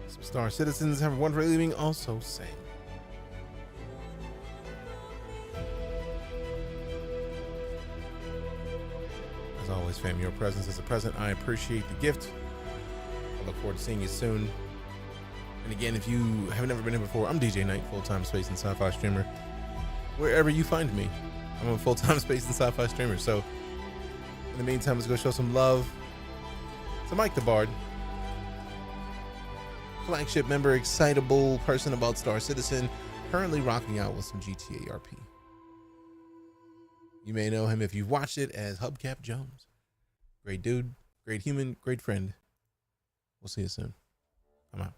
Some Star Citizens have one for leaving also same. As always, fam, your presence is a present. I appreciate the gift. I look forward to seeing you soon. And again, if you haven't ever been here before, I'm DeejayKnight, full-time space and sci-fi streamer. Wherever you find me, I'm a full-time space and sci-fi streamer. So in the meantime, let's go show some love to Mike the Bard, flagship member, excitable person about Star Citizen, currently rocking out with some GTA RP. You may know him if you've watched it as Hubcap Jones. Great dude, great human, great friend. We'll see you soon. I'm out.